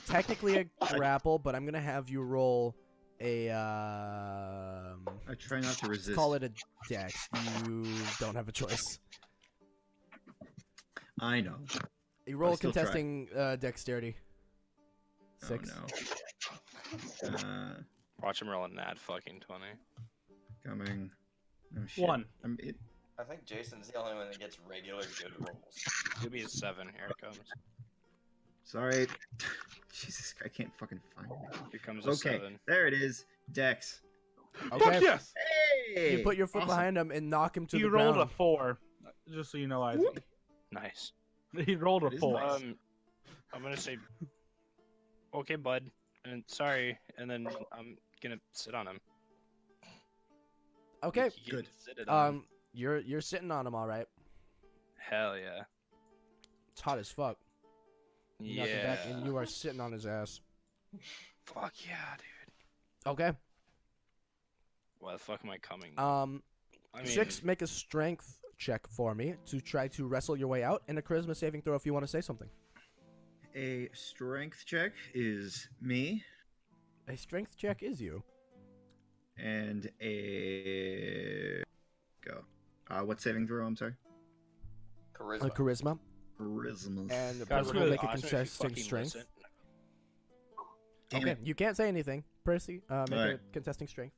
Technically a grapple, but I'm gonna have you roll a I try not to resist. let's call it a dex. You don't have a choice. I know. You roll I'll still try. contesting dexterity. 6. Oh no. Watch him roll a nat fucking 20. Coming. Oh shit. 1. I think Jason's the only one that gets regular good rolls. Give me a 7. Here it comes. Sorry. Jesus, I can't fucking find it. Here comes a Okay, 7. there it is. Dex. Okay. Fuck yes! Hey, you put your foot awesome. behind him and knock him to He the rolled ground. a 4, just so you know, Isaac. Nice. He rolled a That is 4. nice. I'm gonna say, okay, bud, and sorry, and then I'm gonna sit on him. Okay. You Good. can sit it on him. You're sitting on him, all right. Hell yeah. It's hot as fuck. You knock him Yeah. back and you are sitting on his ass. Fuck yeah, dude. Okay. Why the fuck am I coming? I mean, 6, make a strength check for me to try to wrestle your way out, and a charisma saving throw if you want to say something. A strength check is me, A strength check is you. and a go. What saving throw? I'm sorry. Charisma. A charisma. Charisma. And guys, Percy would will it be make a awesome if you contesting fucking strength. listen? Damn Okay, it. you can't say anything. Percy, make a Alright. contesting strength.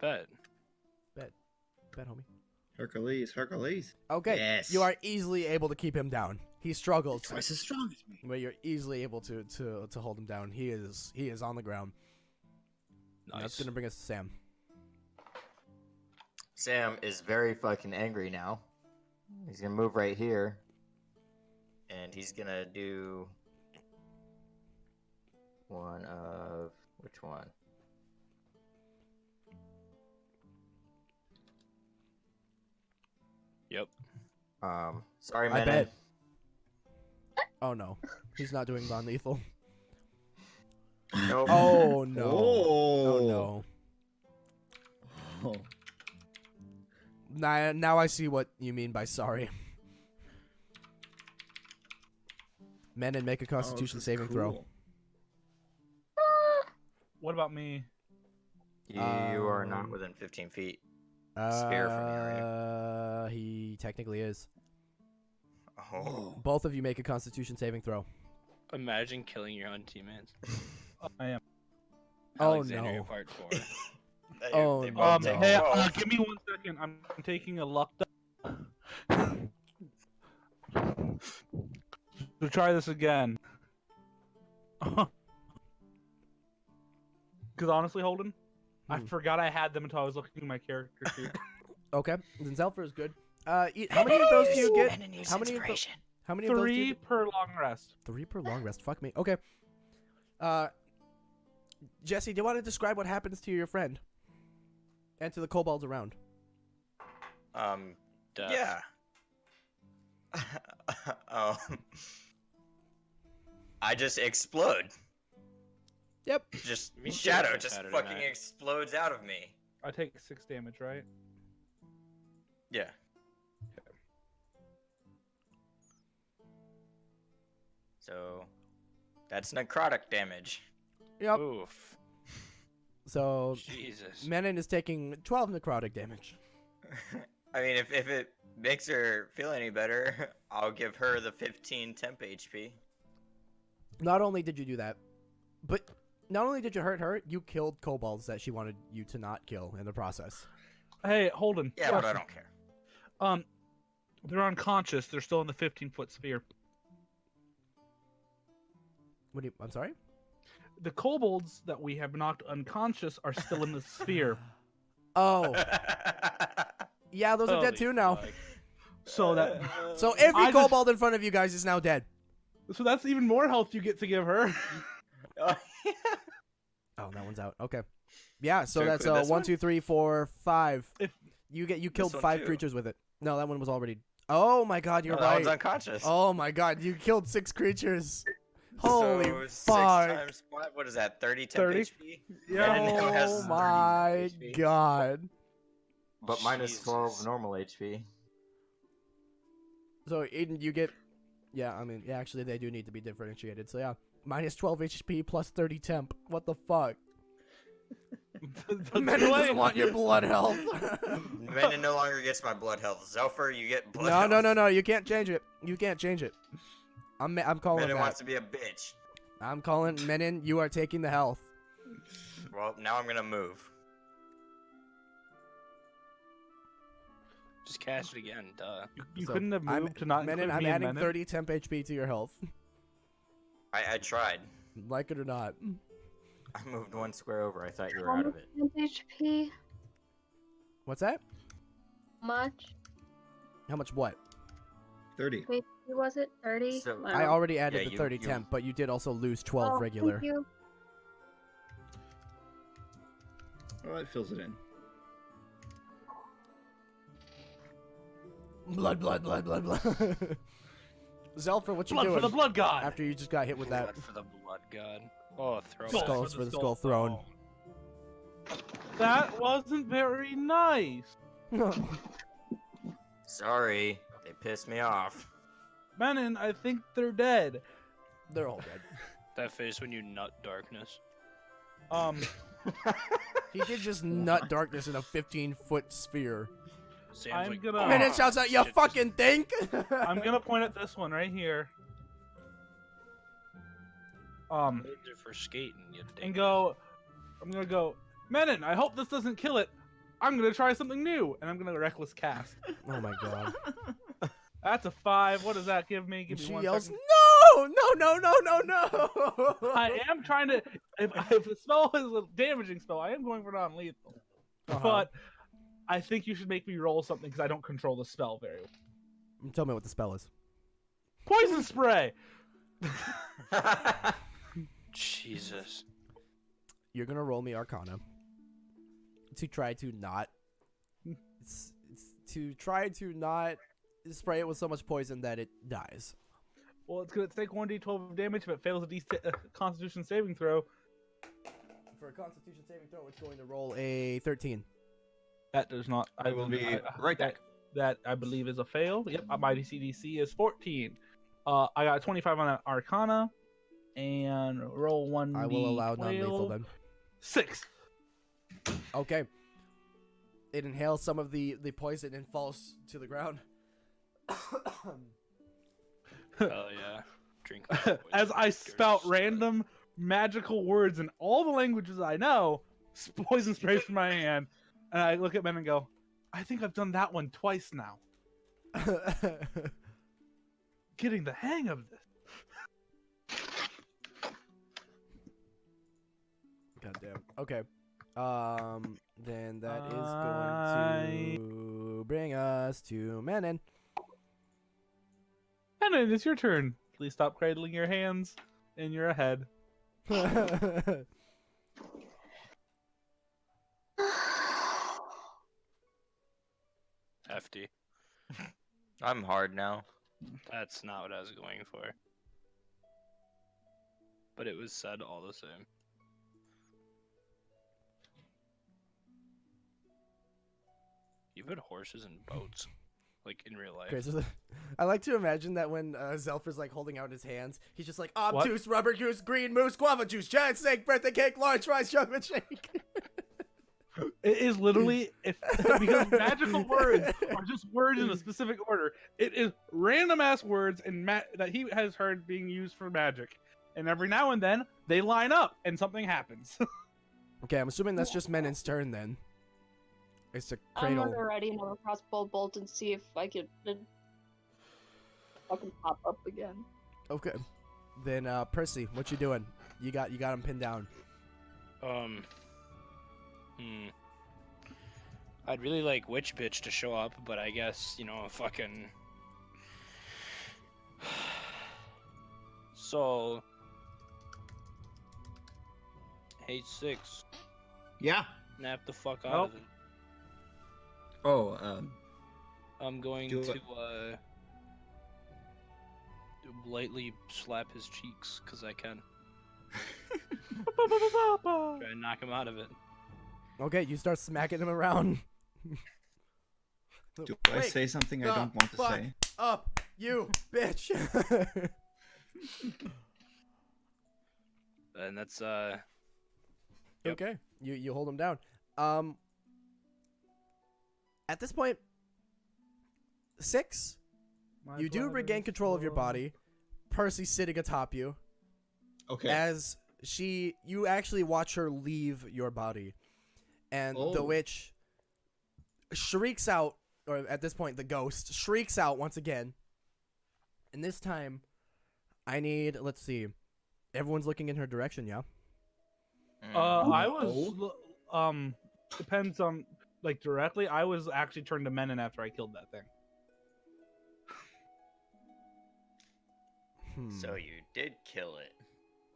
Bet. Bet, homie. Hercules. Okay, Yes. you are easily able to keep him down. He struggles, Twice as strong as me. but you're easily able to hold him down. He is on the ground. Nice. That's gonna bring us to Sam. Sam is very fucking angry now. He's gonna move right here, and he's gonna do one of which one? Yep. Sorry, I man. bet. Oh no, he's not doing non-lethal. Nope. Oh no. Oh. Oh no. Oh. Now I see what you mean by sorry. Menon, make a Constitution this is saving throw. cool. What about me? You are not within 15 feet. Spare from the area. He technically is. Oh. Both of you make a Constitution saving throw. Imagine killing your own teammates. I am. Oh, Alexandria no. Part 4. Oh, They no. both take Hey, 12. give me 1 second. I'm taking a luck to try this again. Because honestly, Holden, I forgot I had them until I was looking at my character sheet. Okay, then Zelfer is good. How many of those do you get? How many of those? How many of those do you 3 per long rest. 3 per long rest. Fuck me. Okay. Jesse, do you want to describe what happens to your friend and to the kobolds around? Death. Yeah. I just explode. Yep. Just Me too, shadow on just Saturday fucking night. explodes out of me. I take 6 damage, right? Yeah. So that's necrotic damage. Yep. Oof. So Jesus. Menon is taking 12 necrotic damage. I mean, if it makes her feel any better, I'll give her the 15 temp HP. Not only did you do that, but not only did you hurt her, you killed kobolds that she wanted you to not kill in the process. Hey, Holden. Yeah, but I question. don't care. They're unconscious. They're still in the 15-foot sphere. What do you? I'm sorry. The kobolds that we have knocked unconscious are still in the sphere. Oh, yeah, those are dead Holy too now. fuck. So that So every I just- kobold in front of you guys is now dead. so that's even more health you get to give her. Oh, that one's out. Okay. Yeah, so Should I that's include this 1, one? 2, 3, 4, 5. If- You killed one 5 too. creatures with it. No, that one was already. Oh my God, you're No, that one's right. unconscious. Oh my God, you killed 6 creatures. Holy so 6 fuck. times what is that? 30 temp 30? HP? Yeah. And it now has Oh 30 my HP. God. But minus 12 Jesus. normal HP. So Aiden, you get. Yeah, I mean, yeah, actually, they do need to be differentiated. So yeah, minus 12 HP plus 30 temp. What the fuck? Menon doesn't want your blood health. Menon no longer gets my blood health. Zelfer, you get blood No, health. no. You can't change it. You can't change it. I'm calling Menon that. wants to be a bitch. I'm calling Menon. You are taking the health. Well, now I'm gonna move. Just cast it again, duh. You So, couldn't have I'm- moved to not Menon, include I'm me and adding Menon? 30 temp HP to your health. I tried. Like it or not. I moved 1 square over. I thought you were out of it. HP. What's that? Much? How much what? 30. Wait, who was it? 30? So- Wow. I already added Yeah, the 30 you- temp, but you did also lose 12 Oh, regular. Thank you. Well, that fills it in. Blood. Zelfra, what you Blood doing? for the blood god. After you just got hit with that. Blood for the blood god. Oh, throw Skull back. Skulls for the skull throne. That wasn't very nice. Sorry, they pissed me off. Menon, I think they're dead. They're all dead. That face when you nut darkness. He did just nut darkness in a 15-foot sphere. Sam's I'm like, gonna- "Oh, And it shouts out, "You shit, fucking think?" I'm gonna point at this one right here. Those are for skating, you And dink. go. I'm gonna go. Menon, I hope this doesn't kill it. I'm gonna try something new, and I'm gonna reckless cast. Oh my god. That's a 5. What does that give me? Give And me she 1 yells, second. no! I am trying to. If the spell is a damaging spell, I am going for non-lethal. Uh-huh. But I think you should make me roll something because I don't control the spell very well. Tell me what the spell is. Poison spray. Jesus. You're gonna roll me Arcana to try to not. It's to try to not spray it with so much poison that it dies. Well, it's gonna take 1d12 of damage if it fails a Constitution saving throw. For a Constitution saving throw, it's going to roll a 13. That does not. I will be right back. That I believe is a fail. Yep, my CDC is 14. I got 25 on that Arcana, and roll 1d12. I will allow non-lethal then. 6. Okay. It inhales some of the poison and falls to the ground. Hell yeah. Drink that poison. As I spout Girls. random magical words in all the languages I know, poison sprays from my hand, and I look at men and go, I think I've done that one twice now. Getting the hang of this. Goddamn. Okay. Then that is going to bring us to Menon. Menon, it's your turn. Please stop cradling your hands in your head. FD. I'm hard now. That's not what I was going for. But it was said all the same. You've had horses and boats, like in real life. Okay, so I like to imagine that when Zelfra's like holding out his hands, he's just like obtuse, rubber goose, green moose, guava juice, giant snake, birthday cake, large fries, chocolate shake. It is literally because magical words are just words in a specific order. It is random ass words that he has heard being used for magic, and every now and then they line up and something happens. Okay, I'm assuming that's just Menon's turn then. It's to I'm cradle. gonna ready another crossbow bolt and see if I can pop up again. Okay, then Percy, what you doing? You got him pinned down. I'd really like Witch Bitch to show up, but I guess, fucking... So... Hey, 6. Yeah. Nap the fuck out Nope. of it. Oh, I'm going Do to, it. lightly slap his cheeks, because I can. Try and knock him out of it. Okay, you start smacking him around. do I Wake say something I the don't want to fuck say? up, you bitch. And that's, Yep. Okay, you hold him down. At this point, 6, you do regain control of your body. Percy sitting atop you. Okay. As you actually watch her leave your body, and the Oh. witch shrieks out, or at this point the ghost shrieks out once again, and this time I need, let's see, everyone's looking in her direction. Yeah. I was depends on like directly. I was actually turned to Menon after I killed that thing. So you did kill it.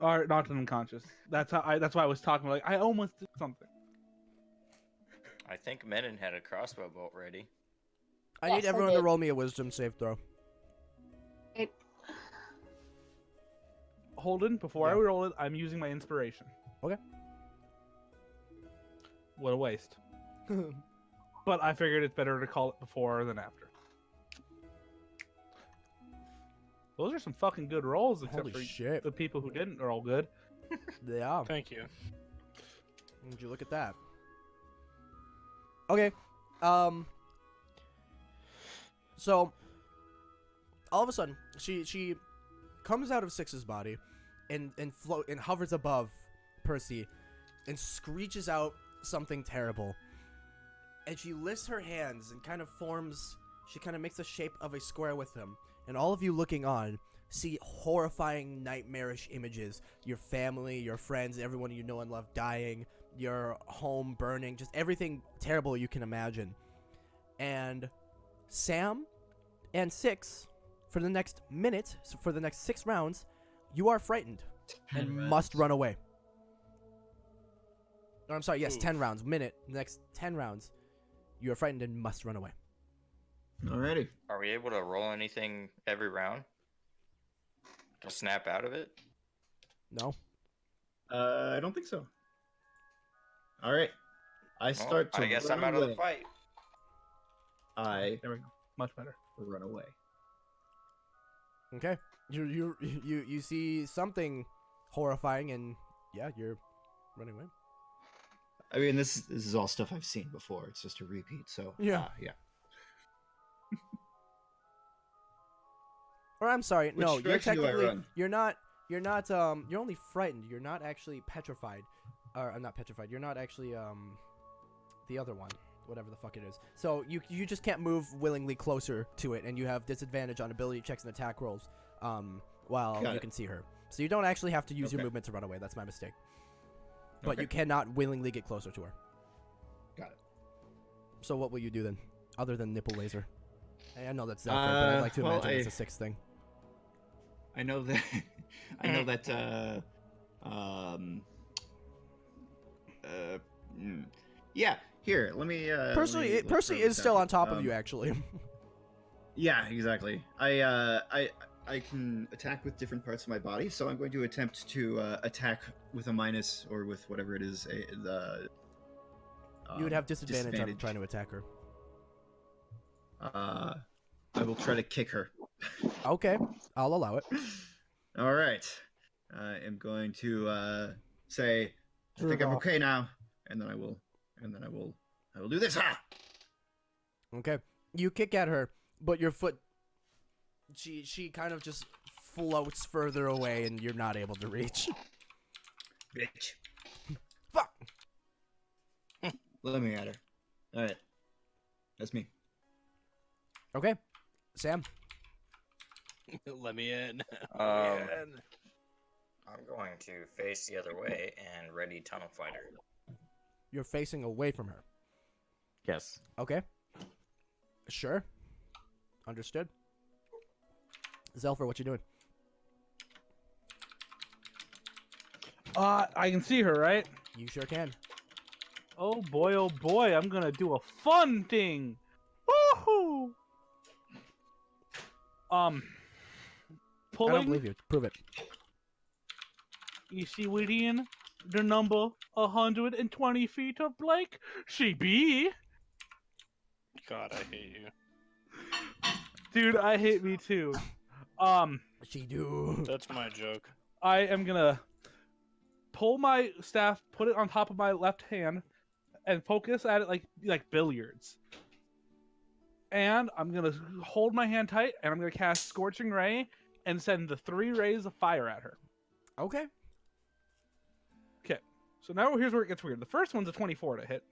Or knocked it unconscious. That's why I was talking. Like I almost did something. I think Menon had a crossbow bolt ready. I Yes, need I everyone to did. roll me a wisdom save throw. Holden, before I Yeah. roll it, I'm using my inspiration. Okay. What a waste. But I figured it's better to call it before than after. Those are some fucking good rolls, except Holy for shit. the people who didn't are all good. Yeah. Thank you. Would you look at that? Okay. So all of a sudden, she comes out of Six's body and hovers above Percy and screeches out something terrible. And she lifts her hands and she kind of makes the shape of a square with them. And all of you looking on see horrifying, nightmarish images. Your family, your friends, everyone you know and love dying, your home burning, just everything terrible you can imagine. And Sam and Six, for the next minute, so for the next 6 rounds, you are frightened and must run away. Or I'm sorry, yes, Oof. 10 rounds. The next 10 rounds, you are frightened and must run away. Alrighty. Are we able to roll anything every round? To snap out of it? No? I don't think so. All right. I Well, start to I guess run I'm out away. of the fight. I There we go. Much better. run away. Okay. You see something horrifying and yeah, you're running away. I mean, this is all stuff I've seen before. It's just a repeat. So Yeah. yeah. Or I'm sorry, no, Which you're direction do I technically run? you're only frightened. You're not actually petrified. Or I'm not petrified. You're not actually the other one, whatever the fuck it is. So you just can't move willingly closer to it, and you have disadvantage on ability checks and attack rolls while Got you it. can see her. So you don't actually have to use your Okay. movement to run away. That's my mistake. But Okay. you cannot willingly get closer to her. Got it. So what will you do then, other than nipple laser? Hey, I know that's Zelford, but I'd like to well, imagine it's a 6 thing. I know that. I know that. Yeah. Here, let me. Percy, let's Percy throw is this still out on top here. of you, actually. Yeah, exactly. I can attack with different parts of my body, so I'm going to attempt to attack with a minus or with whatever it is. You would have disadvantage on trying to attack her. I will try to kick her. Okay, I'll allow it. All right. I am going to say, I think I'm Rudolph. okay now, and then I will do this. Ah! Okay, you kick at her, but your foot, she kind of just floats further away, and you're not able to reach. Bitch. Fuck. Let me at her. All right. That's me. Okay, Sam. Let me in. Um, Let me in. I'm going to face the other way and ready tunnel fighter. You're facing away from her. Yes. Okay. Sure. Understood. Zelfer, what you doing? I can see her, right? You sure can. Oh boy, I'm gonna do a fun thing. Woohoo! I Pulling. don't believe you. Prove it. You see within the number 120 feet of Blake? She be. God, I hate you. Dude, I hate me too. She do. That's my joke. I am gonna pull my staff, put it on top of my left hand, and focus at it like billiards. And I'm gonna hold my hand tight, and I'm gonna cast Scorching Ray and send the 3 rays of fire at her. Okay. Okay, so now here's where it gets weird. The first one's a 24 to hit.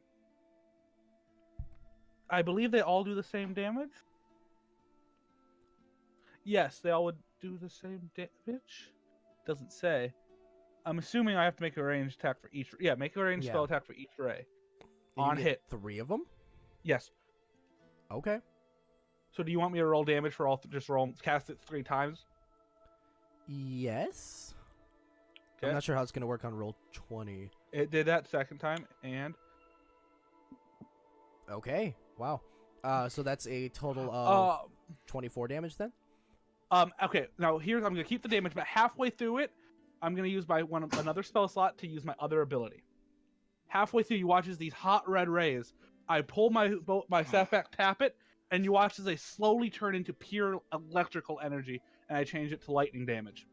I believe they all do the same damage. Yes, they all would do the same damage. Doesn't say. I'm assuming I have to make a ranged attack for each. Yeah, make a ranged Yeah. spell attack for each ray. You On get hit. 3 of them? Yes. Okay. So do you want me to roll damage for all? Just roll, cast it 3 times. Yes. Okay. I'm not sure how it's gonna work on roll 20. It did that second time, and Okay. Wow. So that's a total of 24 damage then. Okay. Now here's I'm gonna keep the damage, but halfway through it, I'm gonna use another spell slot to use my other ability. Halfway through, you watch as these hot red rays. I pull my staff back, tap it, and you watch as they slowly turn into pure electrical energy, and I change it to lightning damage.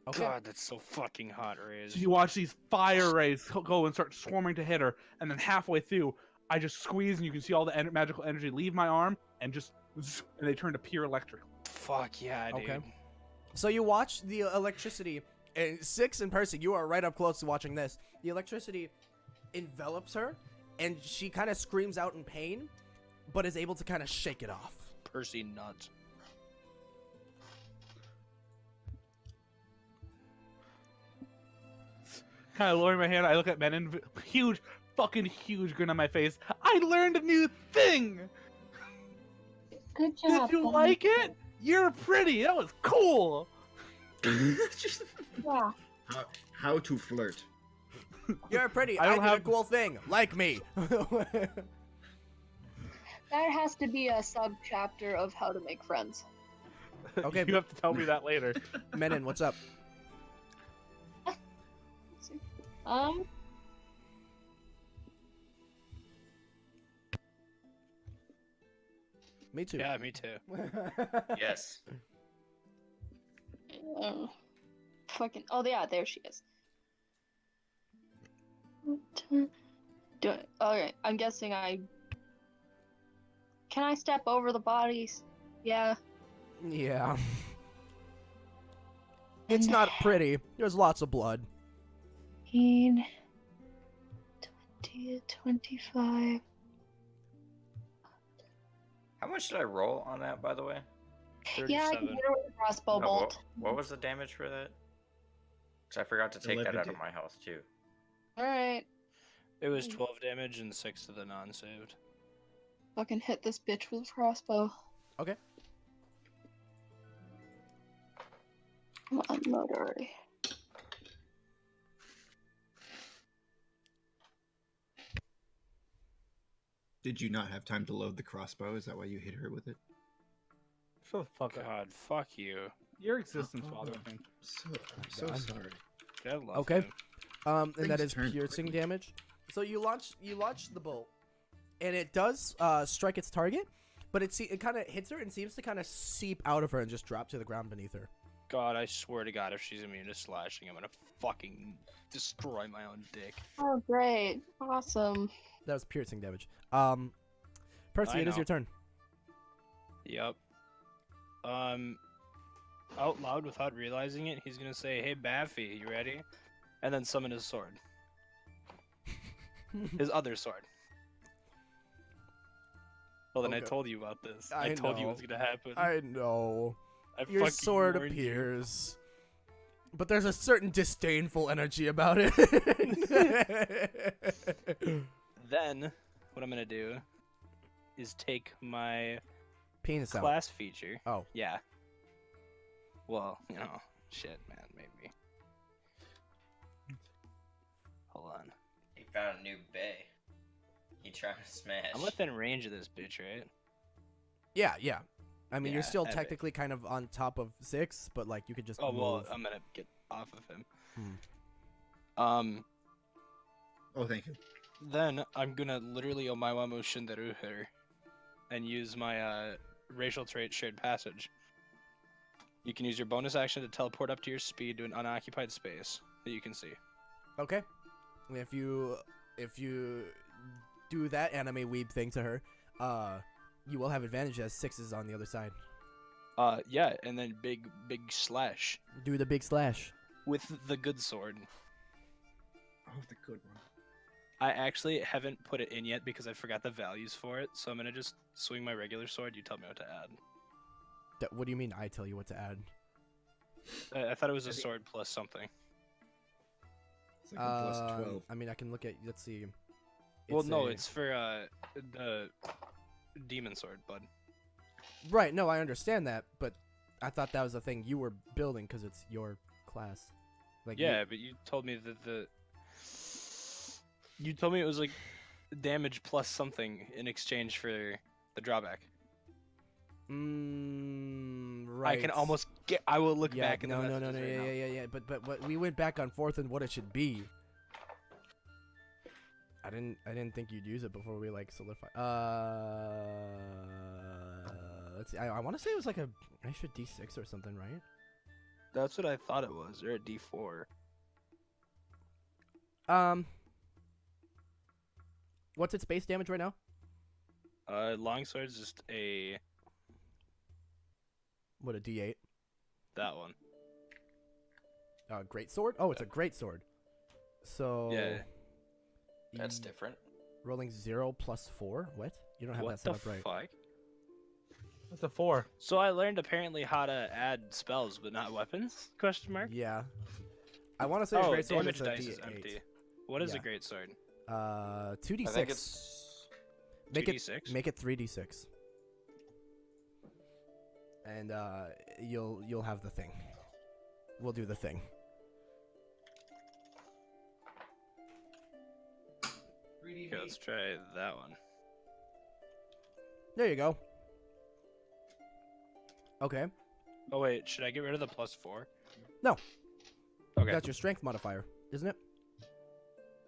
Okay. God, that's so fucking hot, Rays. So you watch these fire rays go and start swarming to hit her, and then halfway through, I just squeeze, and you can see all the magical energy leave my arm, and they turn to pure electrical. Fuck yeah, dude. Okay. So you watch the electricity, and Six in person, you are right up close to watching this. The electricity envelops her, and she kind of screams out in pain, but is able to kind of shake it off. Percy nuts. Kind of lowering my hand, I look at Menon, fucking huge grin on my face. I learned a new thing! Good job. Did you Glenn. like it? You're pretty, that was cool! Yeah. How to flirt. You're pretty. I I don't did a have- cool thing. Like me. That has to be a sub chapter of how to make friends. Okay. You have to tell me that later. Menon, what's up? Me too. Yeah, me too. Yes. Fucking. Oh yeah, there she is. Alright, I'm guessing Can I step over the bodies? Yeah. Yeah. It's not pretty. There's lots of blood. 15, 20, 25. How much did I roll on that, by the way? Yeah, I 37. can hit her with a crossbow No, bolt. what was the damage for that? Because I forgot to take that out of my health, too. Alright. It was 12 damage and 6 to the non-saved. Fucking hit this bitch with a crossbow. Okay. Come on, load already. Did you not have time to load the crossbow? Is that why you hit her with it? Shut the fuck up. God, fuck you. Your existence bothers me. I'm so God. sorry. God love Okay. you. And that Things is turn piercing quickly. damage. So you launch the bolt, and it does strike its target, but it kind of hits her and seems to kind of seep out of her and just drop to the ground beneath her. God, I swear to God, if she's immune to slashing, I'm gonna fucking destroy my own dick. Oh, great. Awesome. That was piercing damage. Percy, I it is know. your turn. Yep. Out loud without realizing it, he's gonna say, "Hey, Baffy, you ready?" And then summon his sword. His other sword. Well, then I Okay. told you about this. I I told you know. what's gonna happen. I know. I Your fucking sword warned you. appears. But there's a certain disdainful energy about it. Then, what I'm gonna do is take my Penis out. class feature. Oh. Yeah. Well, shit, man, maybe. Hold on. He found a new bay. He trying to smash. I'm within range of this bitch, right? Yeah, yeah. I mean, you're Yeah, still epic. technically kind of on top of 6, but like you could just Oh well, move. I'm gonna get off of him. Hmm. Oh, thank you. Then I'm gonna literally Omaiwamu Shinderu her, and use my racial trait Shared Passage. You can use your bonus action to teleport up to your speed to an unoccupied space that you can see. Okay. If you do that anime weeb thing to her, you will have advantage as 6 is on the other side. Yeah, and then big slash Do the big slash. with the good sword. Oh, the good one. I actually haven't put it in yet because I forgot the values for it, so I'm gonna just swing my regular sword. You tell me what to add. What do you mean I tell you what to add? I thought it was a sword plus something. It's like a plus 12. I mean, I can look at. Let's see. Well, no, it's for the demon sword, bud. right. No, I understand that, but I thought that was the thing you were building because it's your class. Like Yeah, but you told me that you told me it was like damage plus something in exchange for the drawback. Right. I can almost get. I will look Yeah, back in the no, messages right now. yeah. But we went back and forth on what it should be. I didn't think you'd use it before we like solidify. Let's see. I want to say it was like a extra D6 or something, right? That's what I thought it was, or a D4. What's its base damage right now? Longsword's just a What, a D8? that one. Great sword? Oh, it's a great sword. So Yeah. That's different. rolling 0 plus 4. What? You don't have What that set the up right. fuck? That's a 4. So I learned apparently how to add spells, but not weapons? Question mark. Yeah. I want to say a Oh, great sword damage is a dice D8. is empty. What is Yeah. a great sword? 2d6. I think it's. Make it 2d6? make it 3d6. And you'll have the thing. We'll do the thing. Okay, let's try that one. There you go. Okay. Oh wait, should I get rid of the +4? No. Okay. That's your strength modifier, isn't it?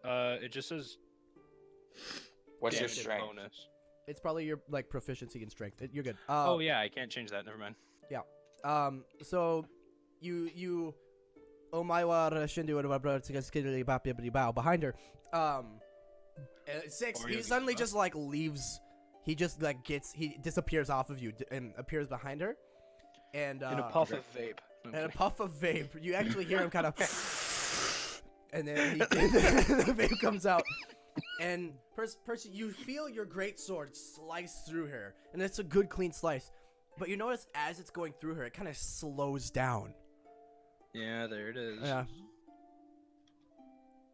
It just says What's your damage strength? bonus. It's probably your like proficiency in strength. You're good. Oh yeah, I can't change that. Never mind. So you oh my wa shindu behind her. 6, Or he you'll suddenly get just like leaves. He just like he disappears off of you and appears behind her. And In a puff of vape. and a puff of vape. You actually hear him kind of and then the vape comes out. And Percy, you feel your great sword slice through her, and it's a good clean slice. But you notice as it's going through her, it kind of slows down. Yeah, there it is. Yeah.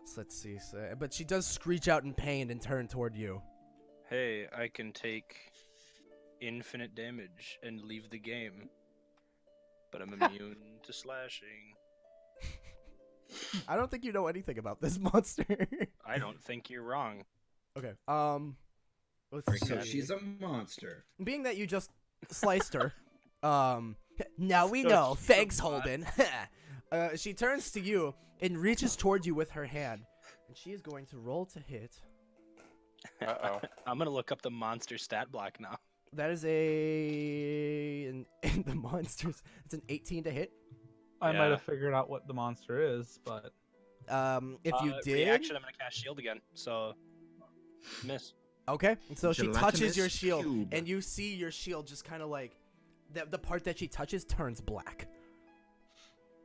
So let's see. But she does screech out in pain and turn toward you. Hey, I can take infinite damage and leave the game, but I'm immune to slashing. I don't think you know anything about this monster. I don't think you're wrong. Okay. Let's So see. she's a monster. Being that you just sliced her, now we So know. she's Thanks, a bot. Holden. She turns to you and reaches toward you with her hand, and she is going to roll to hit. Uh-oh. I'm gonna look up the monster stat block now. That is in the monsters. It's an 18 to hit. I Yeah. might have figured out what the monster is, but If you did, reaction, I'm gonna cast shield again. So miss. okay. So she touches your Gelatinous shield, cube. and you see your shield just kind of like the part that she touches turns black.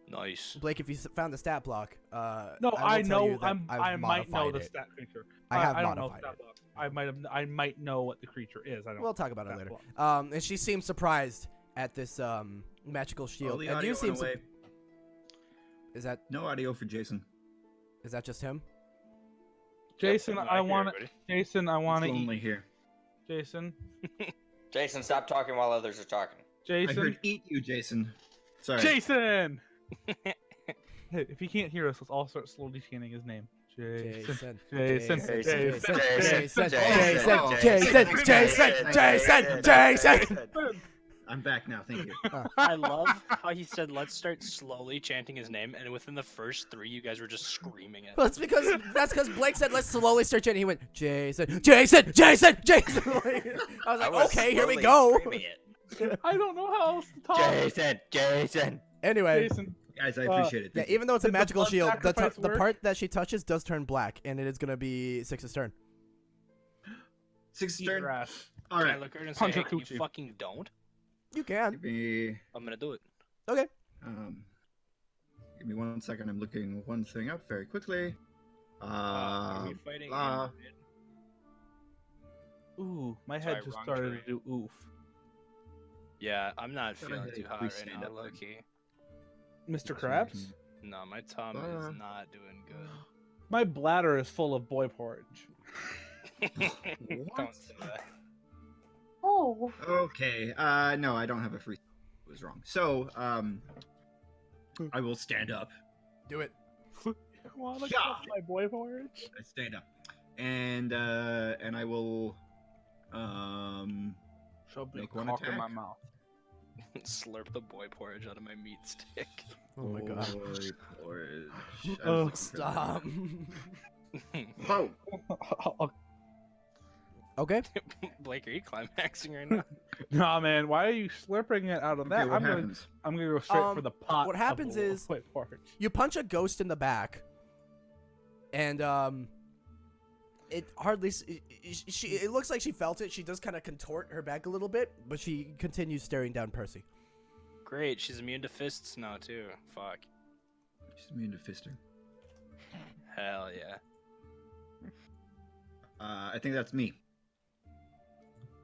Nice. Blake, if you found the stat block, no, will I tell you know. that I might know modified the it. stat creature. I have don't know modified stat it. block. I might know what the creature is. I don't. We'll talk about it stat later. block. And she seems surprised at this magical Oh, shield, the and audio you seem. went away. Is that No audio for Jason. just him? Jason, Yep, I hear want. everybody. Jason, I want It's to lonely eat. here. Jason. Jason, stop talking while others are talking. I Jason. heard eat you, Jason. Sorry. Jason. Hey, if you can't hear us, let's all start slowly chanting his name. Jason. Jason. Jason. I'm back now. Thank you. I love how he said, "Let's start slowly chanting his name," and within the first 3, you guys were just screaming it. Well, that's because Blake said let's slowly start chanting. He went Jason, Jason, Jason, Jason. I was like, okay, here we go. I don't know how else to talk. Jason. Anyway, Jason. Guys, I appreciate it. yeah, Thank you. even though it's a Did the magical blood shield, sacrifice the work? part that she touches does turn black, and it is gonna be Six's turn. Sixth Eat turn. your ass. All Can I right. look at her and say, Punch "Hey, her can you coochie. fucking don't"? You can. Give me, I'm gonna do it. Okay. give me 1 second. I'm looking one thing up very quickly. Are we fighting? blah. Ooh, my Sorry, head just wrong started tree. to do oof. Yeah, I'm not Gotta feeling hit too it. hot We right stand now, up. low key. Mr. Krabs? No, my tum is not doing good. My bladder is full of boy porridge. Don't say that. Oh, Okay. No, I don't have a free. It was wrong. So, I will stand up. Do it. Wanna Yeah. cook my boy porridge? I stand up, and I will Shove Make a one cock in my attack. mouth. Slurp the boy porridge out of my meat stick. Oh my god. Boy porridge. I was Oh, looking for that. Stop. Oh, Okay. Blake, are you climaxing right now? Nah, man. Why are you slurping it out of okay. that? What I'm gonna, happens? I'm gonna go straight for the pot. what happens of is- boy porridge. You punch a ghost in the back, and it hardly. It looks like she felt it. She does kind of contort her back a little bit, but she continues staring down Percy. Great, she's immune to fists now too. Fuck. She's immune to fisting. Hell yeah. I think that's me.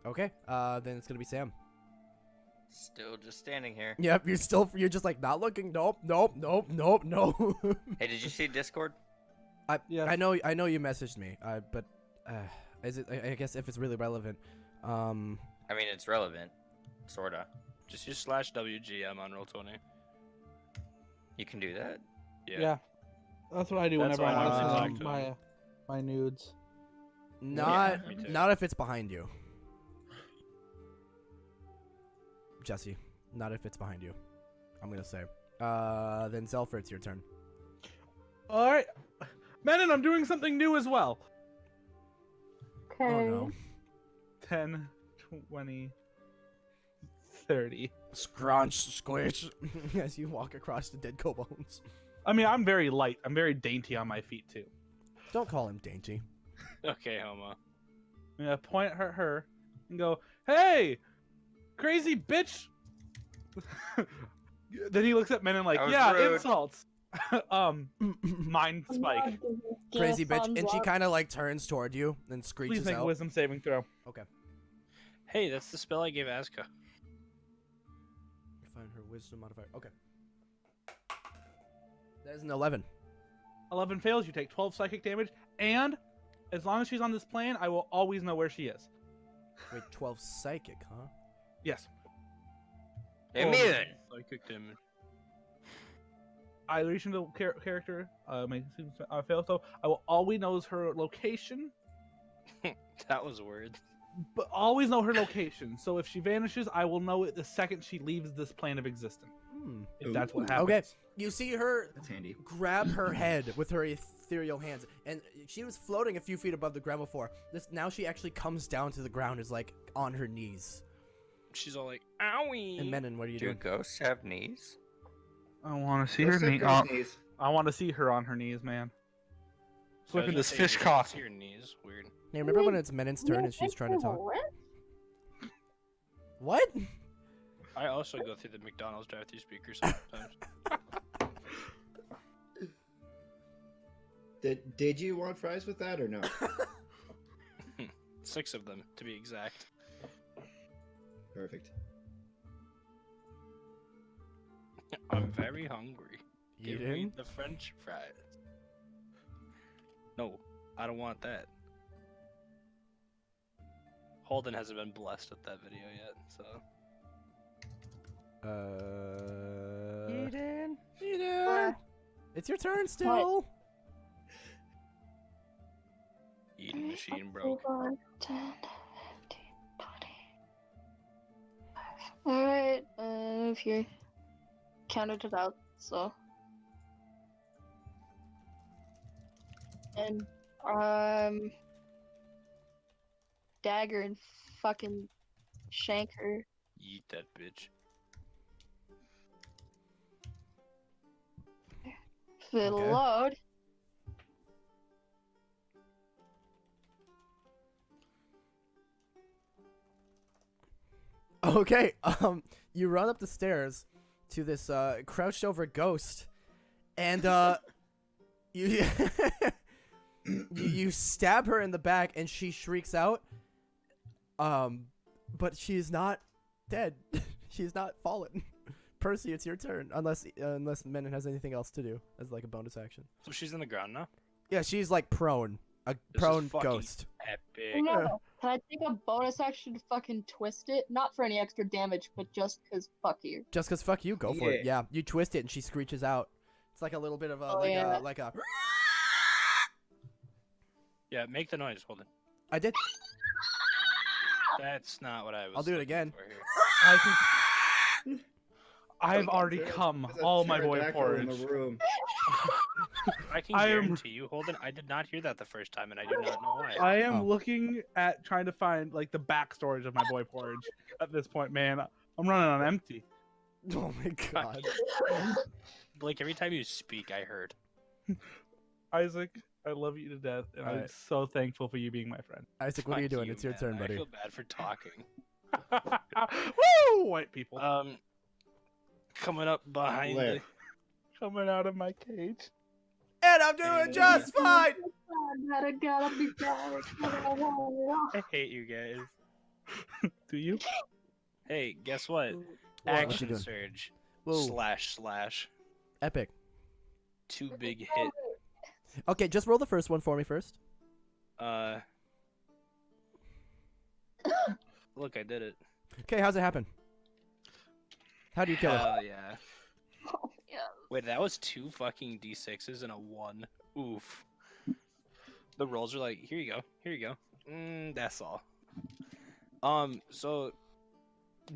Okay. Then it's gonna be Sam. Still just standing here. Yep. You're just like not looking. Nope. Nope. Nope. Nope. No. Hey, did you see Discord? Yes. I know you messaged me. But is it? I guess if it's really relevant. I mean, it's relevant, sorta. Just use /WGM on Roll20. You can do that. Yeah. That's what I do That's whenever I what want I to talk send to them my nudes. Not me too. not if it's behind you. Jesse, not if it's behind you. I'm gonna say. Then Zelfer, it's your turn. All right, Menon, I'm doing something new as well. okay. Oh no. 10, 20, 30. Scrunch, squish, as you walk across the dead kobolds. I mean, I'm very light. I'm very dainty on my feet too. Don't call him dainty. Okay, Homo. I'm gonna point at her and go, "Hey, crazy bitch!" Then he looks at Menon like, That was "Yeah, rude. insults." Mind spike. Crazy bitch, and she kind of like turns toward you and Please screeches make a out. wisdom saving throw. Hey, that's the spell I gave Azka. Find her wisdom modifier. Okay. That is an 11. 11 fails. You take 12 psychic damage, and as long as she's on this plane, I will always know where she is. Wait, 12 psychic, huh? Yes. Immune. Psychic damage. I reach into the character, my fail, so I will always knows her location, That was weird. but always know her location. So if she vanishes, I will know it the second she leaves this plane of existence. If that's what Ooh. happens. Okay, you see her That's handy. grab her head with her ethereal hands, and she was floating a few feet above the ground before. Now she actually comes down to the ground, is like on her knees. She's all like, owie. And Menon, what are you Do doing? ghosts have knees? I want to see Ghost her of knee. Ghost knees. I want to see her on her knees, man. I was Look at gonna this say, fish you cock. see your knees. Weird. Hey, remember when it's Menon's turn and she's trying to talk? What? I also go through the McDonald's drive-through speaker sometimes. Did you want fries with that or no? 6 of them, to be exact. Perfect. I'm very hungry. You Give me didn't? the French fries. No, I don't want that. Holden hasn't been blessed with that video yet, so. Eden? Eden? It's your turn still. Eating machine broke. 10, 15, 20. Alright, if you counted it out, so. And, dagger and fucking shank her. Eat that bitch. Fiddle Okay. load. Okay, you run up the stairs to this crouched over ghost, and you you stab her in the back, and she shrieks out. But she is not dead. She's not fallen. Percy, it's your turn, unless Menon has anything else to do as like a bonus action. So she's in the ground now? Uh, Yeah, she's like prone, a This prone is fucking ghost. Epic. big. No. Can I take a bonus action to fucking twist it? Not for any extra damage, but just because fuck you. Just cause fuck you, go for it. Yeah, you twist it and she screeches out. It's like a little bit of a like a. Yeah, make the noise. Hold it. I did. That's not what I was. I'll do it looking again. for here. I think I've already There's- come there's a all my boy pterodactyl in porridge. the room. I can I am- guarantee you, Holden, I did not hear that the first time, and I do not know why. I am Oh. looking at trying to find like the backstories of my boy porridge at this point, man. I'm running on empty. Oh my god. Blake, every time you speak, I heard. Isaac, I love you to death, and I'm Alright. so thankful for you being my friend. Isaac, what are you Fuck doing? It's your man. turn, I buddy. feel bad for talking. Woo! White people Coming up behind Blair. the... coming out of my cage. And I'm doing just fine. Gotta be back. I hate you guys. Do you? Hey, guess what? What you Action doing? surge. Whoa. Slash. Epic. Two big hit. Okay, just roll the first one for me first. Look, I did it. Okay, how's it happen? How do you kill it? Hell yeah. Oh, yeah. Wait, that was 2 fucking d6s and a 1. Oof. The rolls are like, here you go, here you go. That's all. So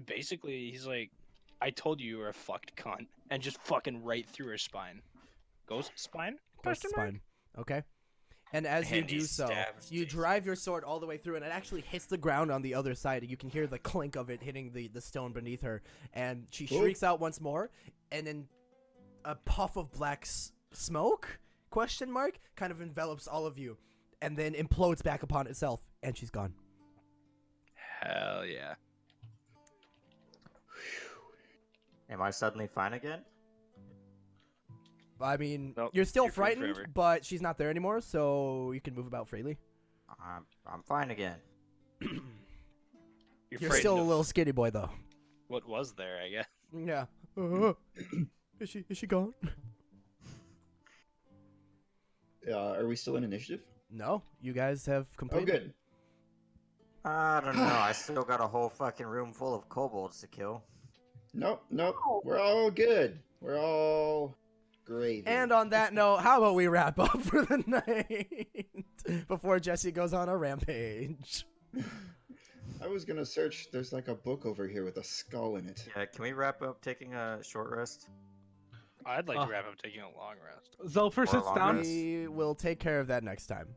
basically, he's like, I told you were a fucked cunt, and just fucking right through her spine. Ghost spine? Ghost Question mark? spine. Okay. And as you And he do so, stabs you Jason. drive your sword all the way through, and it actually hits the ground on the other side. You can hear the clink of it hitting the stone beneath her, and she shrieks out once more, and then a puff of black smoke, question mark, kind of envelops all of you, and then implodes back upon itself, and she's gone. Hell yeah. Am I suddenly fine again? I mean, Nope, you're still you're free frightened, forever. but she's not there anymore, so you can move about freely. I'm fine again. You're You're frightened still a of little skinny boy, though. what was there, I guess. Yeah. Is she gone? Are we still in initiative? No, you guys have Oh, completed. good. I don't know. I still got a whole fucking room full of kobolds to kill. Nope. We're all good. We're all gravy. And on that note, how about we wrap up for the night before Jesse goes on a rampage? I was gonna search. There's like a book over here with a skull in it. Yeah, can we wrap up taking a short rest? I'd like to wrap up taking a long rest. Zelfer sits long down. rest. We will take care of that next time.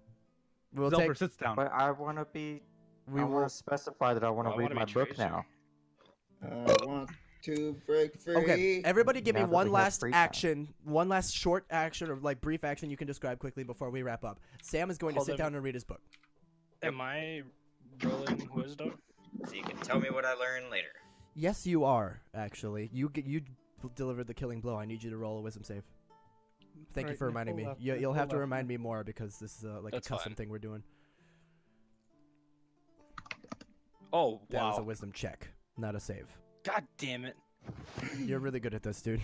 We'll Zelfer take. sits down. But I want to be. We I will. want to specify that I want I to read wanna my be book Tracer. now. I want to break free. Okay, everybody, give me Now that one we have last free time. action, one last short action or like brief action you can describe quickly before we wrap up. Sam is going to Hold sit on. down and read his book. Am I rolling wisdom? So you can tell me what I learned later. Yes, you are actually. You delivered the killing blow. I need you to roll a wisdom save. Thank you Right, for reminding me. nickel left, You'll nickel have to left. remind me more because this is like That's a custom fine. thing we're doing. Oh, That was a wow. wisdom check, not a save. God damn it. You're really good at this, dude.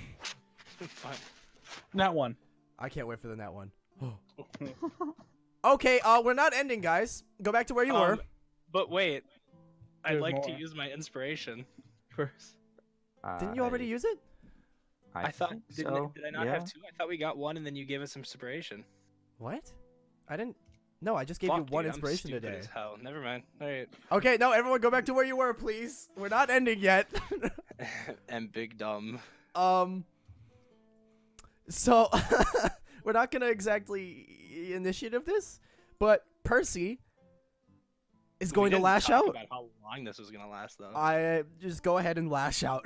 Fine. Not one. I can't wait for the nat one. Okay, we're not ending, guys. Go back to where you were. But wait. I'd There's like to more. use my inspiration. First. Didn't you already use it? I thought think did so. I not yeah. have 2? I thought we got 1 and then you gave us some inspiration. What? I didn't. No, I just gave you Fuck, one dude, I'm inspiration stupid today. as hell. Never mind. Alright. Okay, no, everyone go back to where you were, please. We're not ending yet. And big dumb. So we're not gonna exactly initiative this, but Percy is We going to didn't lash talk out. about how long this was gonna last though. I just go ahead and lash out.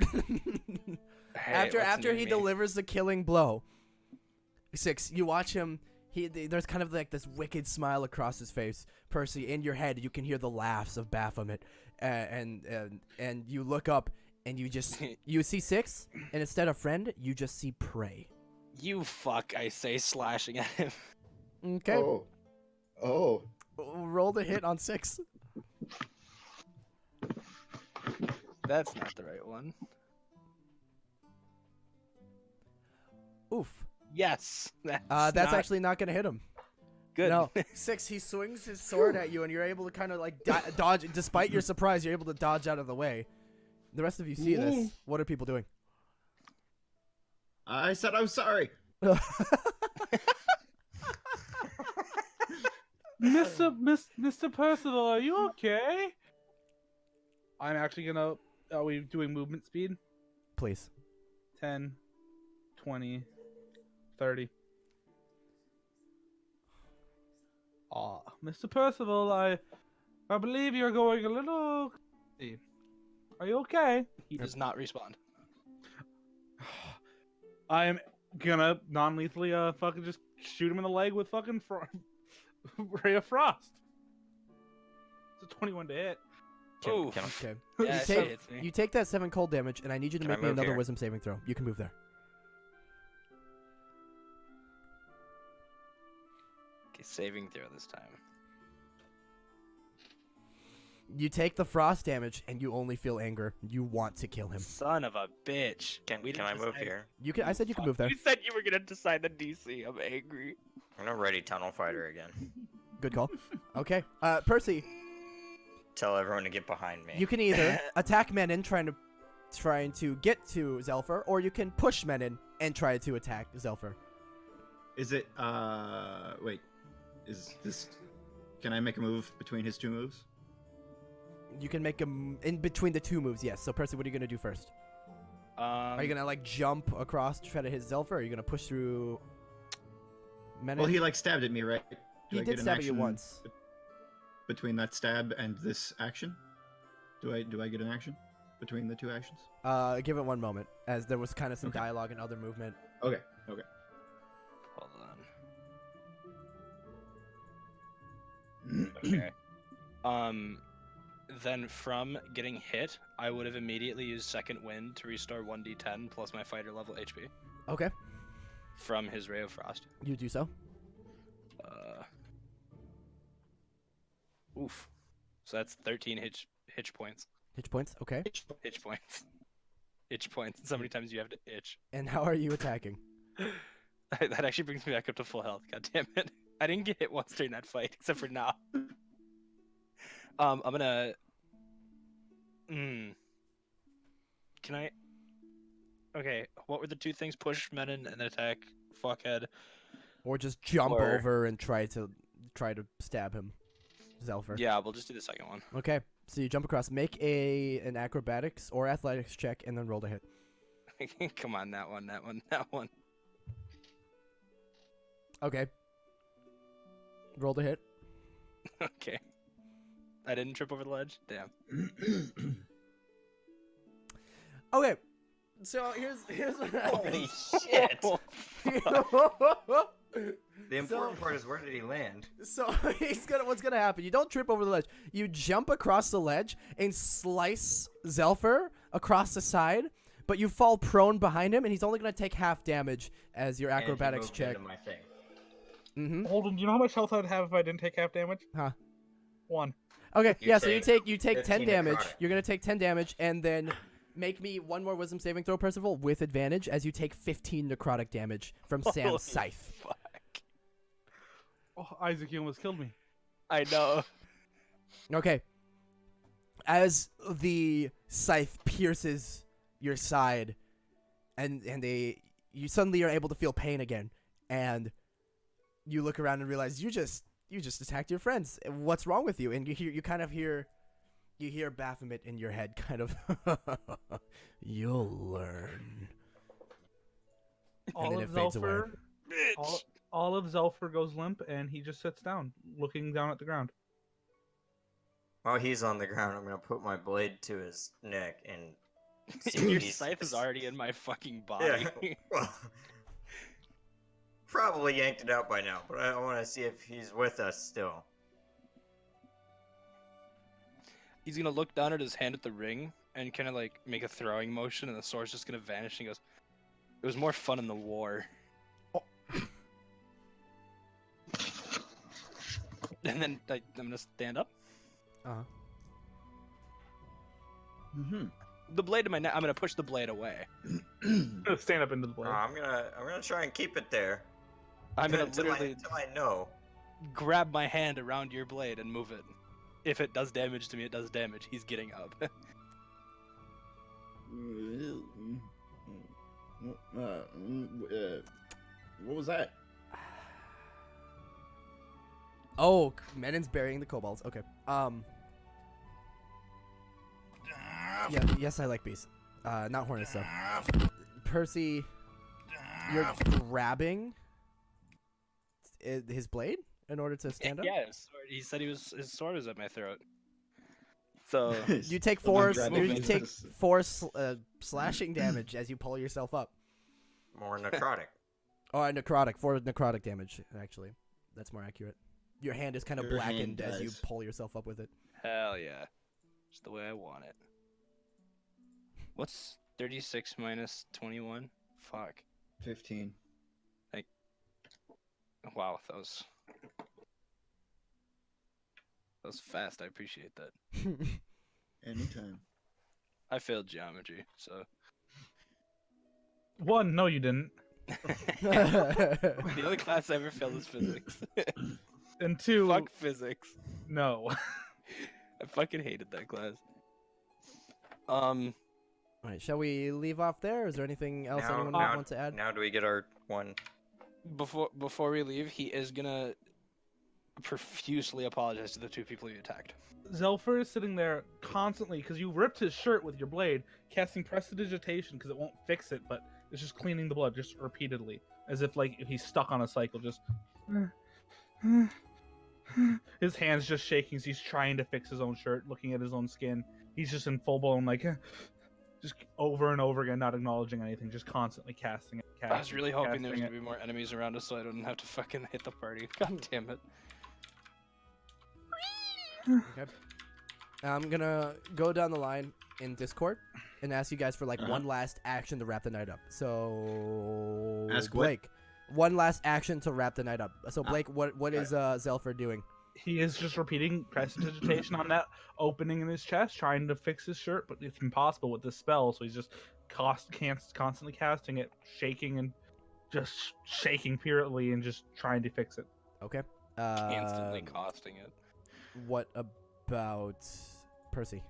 Hey, what's after new he me? delivers the killing blow. 6, you watch him. There's kind of like this wicked smile across his face. Percy, in your head, you can hear the laughs of Baphomet, and you look up and you see 6, and instead of friend, you just see prey. You fuck, I say, slashing at him. Okay, Oh. roll the hit on 6. That's not the right one. Oof. Yes. That's not- actually not gonna hit him. Good. No, 6. He swings his sword at you, and you're able to kind of like dodge. Despite your surprise, you're able to dodge out of the way. The rest of you see this. What are people doing? I said I'm sorry. Mr. Percival, are you okay? I'm actually gonna. Are we doing movement speed? Please. 10, 20, 30. Mr. Percival, I believe you're going a little. Are you okay? He does not respond. I am gonna non-lethally fucking just shoot him in the leg with fucking Ray of Frost. It's a 21 to hit. Oh, Okay. yeah, it hits me. You take that 7 cold damage, and I need you to Can I make me move another here? wisdom saving throw. You can move there. Okay, saving throw this time. You take the frost damage, and you only feel anger. You want to kill him. Son of a bitch. Can I move here? You can. I said you can move there. You said you were gonna decide the DC. I'm angry. I'm gonna ready tunnel fighter again. Good call. Okay. Percy, Tell everyone to get behind me. you can either attack Menon trying to get to Zelfer, or you can push Menon and try to attack Zelfer. Is it? Wait. Is this? Can I make a move between his 2 moves? You can make him in between the 2 moves, yes. So Percy, what are you gonna do first? Are you gonna like jump across to try to hit Zelfer, or are you gonna push through Menon? Well, he like stabbed at me, right? Do He I did get an stab at you action once. Between that stab and this action, do I get an action between the 2 actions? Give it one moment, as there was kind of some Okay. dialogue and other movement. Okay. Okay. Hold on. Okay. Then from getting hit, I would have immediately used second wind to restore 1d10 plus my fighter level HP Okay, from his Ray of Frost. you do so. Oof. So that's 13 hitch points. Hitch points. Okay. Hitch points. Itch points. So many times you have to itch. And how are you attacking? That actually brings me back up to full health. God damn it. I didn't get hit once during that fight, except for now. I'm gonna. Can I? Okay. What were the 2 things? Push Menon and attack Fuckhead. Or just jump Or- over and try to stab him, Zelfer. Yeah, we'll just do the second one. Okay. So you jump across. Make an acrobatics or athletics check, and then roll to hit. Come on, that one. Okay. Roll to hit. Okay. I didn't trip over the ledge. Damn. Okay. So here's what Holy happened. shit! The important part is, where did he land? So what's gonna happen? You don't trip over the ledge. You jump across the ledge and slice Zelfer across the side, but you fall prone behind him, and he's only gonna take half damage as your And he acrobatics moved check. into my thing. Mm-hmm. Holden, do you know how much health I'd have if I didn't take half damage? Huh. 1. Okay. You Yeah. So you take take 10 15 damage. necrotic. You're gonna take 10 damage, and then make me one more wisdom saving throw, Percival, with advantage, as you take 15 necrotic damage from Holy Sam's scythe. Fuck. Oh, Isaac, you almost killed me. I know. Okay. As the scythe pierces your side, and you suddenly are able to feel pain again, and you look around and realize you just attacked your friends. What's wrong with you? And you hear Baphomet in your head, kind of. You'll learn. All then of it fades away. Zelfer, all of Zelfer goes limp, and he just sits down, looking down at the ground. While he's on the ground, I'm gonna put my blade to his neck and see Your if he's... scythe is already in my fucking body. Yeah. Well, probably yanked it out by now, but I want to see if he's with us still. He's gonna look down at his hand at the ring and kind of like make a throwing motion, and the sword's just gonna vanish. And he goes, "It was more fun in the war." And then I'm gonna stand up. Uh-huh. Mm-hmm. The blade in my neck. I'm gonna push the blade away. Stand up into the blade. I'm gonna try and keep it there. I'm gonna until literally. until I know. grab my hand around your blade and move it. If it does damage to me, it does damage. He's getting up. What was that? Oh, Menon's burying the kobolds. Okay. Yeah, yes, I like bees. Not hornets though. Percy, you're grabbing his blade in order to stand up. Yeah, his sword. He said his sword was at my throat. So You take Someone four. grabbing You his- take slashing damage as you pull yourself up. More necrotic. Oh, necrotic. 4 necrotic damage. Actually, that's more accurate. Your hand is kind of Your hand blackened as you dies. pull yourself up with it. hell yeah, just the way I want it. What's 36 minus 21? Fuck. 15. Wow, that was fast. I appreciate that. Anytime. I failed geometry, so 1, no, you didn't. the only class I ever failed is physics. And 2, Fuck physics. no. I fucking hated that class. All right, shall we leave off there? Is there anything else Now- anyone now- wants to add? Now do we get our one? Before we leave, he is gonna profusely apologize to the 2 people he attacked. Zelfer is sitting there constantly because you ripped his shirt with your blade, casting prestidigitation because it won't fix it, but it's just cleaning the blood just repeatedly, as if like he's stuck on a cycle. Just his hands just shaking as he's trying to fix his own shirt, looking at his own skin. He's just in full blown like just over and over again, not acknowledging anything, just constantly casting it. I was really hoping there was casting gonna be more enemies around us so I don't have to fucking hit the party. God damn it. Okay. I'm gonna go down the line in Discord and ask you guys for like one last action to wrap the night up. So Ask what? Blake, one last action to wrap the night up. So Blake, what is Zelfer doing? He is just repeating prestidigitation on that opening in his chest, trying to fix his shirt, but it's impossible with this spell. So he's just constantly casting it, shaking and just shaking periodically, and just trying to fix it. Okay. Instantly costing it. What about Percy?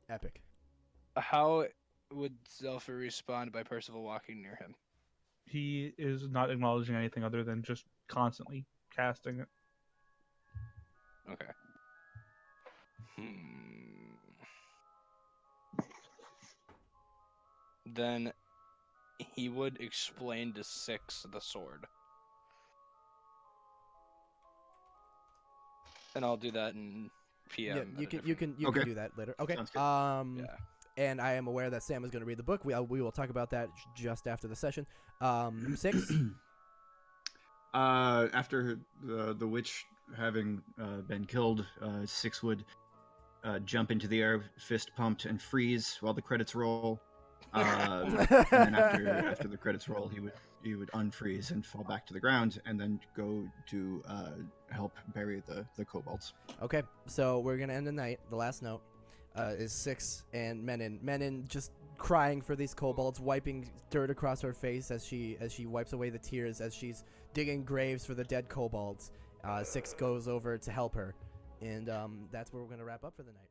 Epic. How would Zelfa respond by Percival walking near him? He is not acknowledging anything other than just constantly casting it. Okay. Then he would explain to Six the sword. And I'll do that in PM. Yeah, at you a can different- Okay. do that later. Okay. Sounds good. Yeah. And I am aware that Sam is going to read the book. We will talk about that just after the session. 6. After the witch having been killed, Six would jump into the air, fist pumped, and freeze while the credits roll. And then after the credits roll, he would unfreeze and fall back to the ground, and then go to help bury the kobolds. Okay, so we're gonna end the night. The last note is 6 and Menon. Menon just crying for these kobolds, wiping dirt across her face as she wipes away the tears as she's digging graves for the dead kobolds. 6 goes over to help her, and that's where we're gonna wrap up for the night.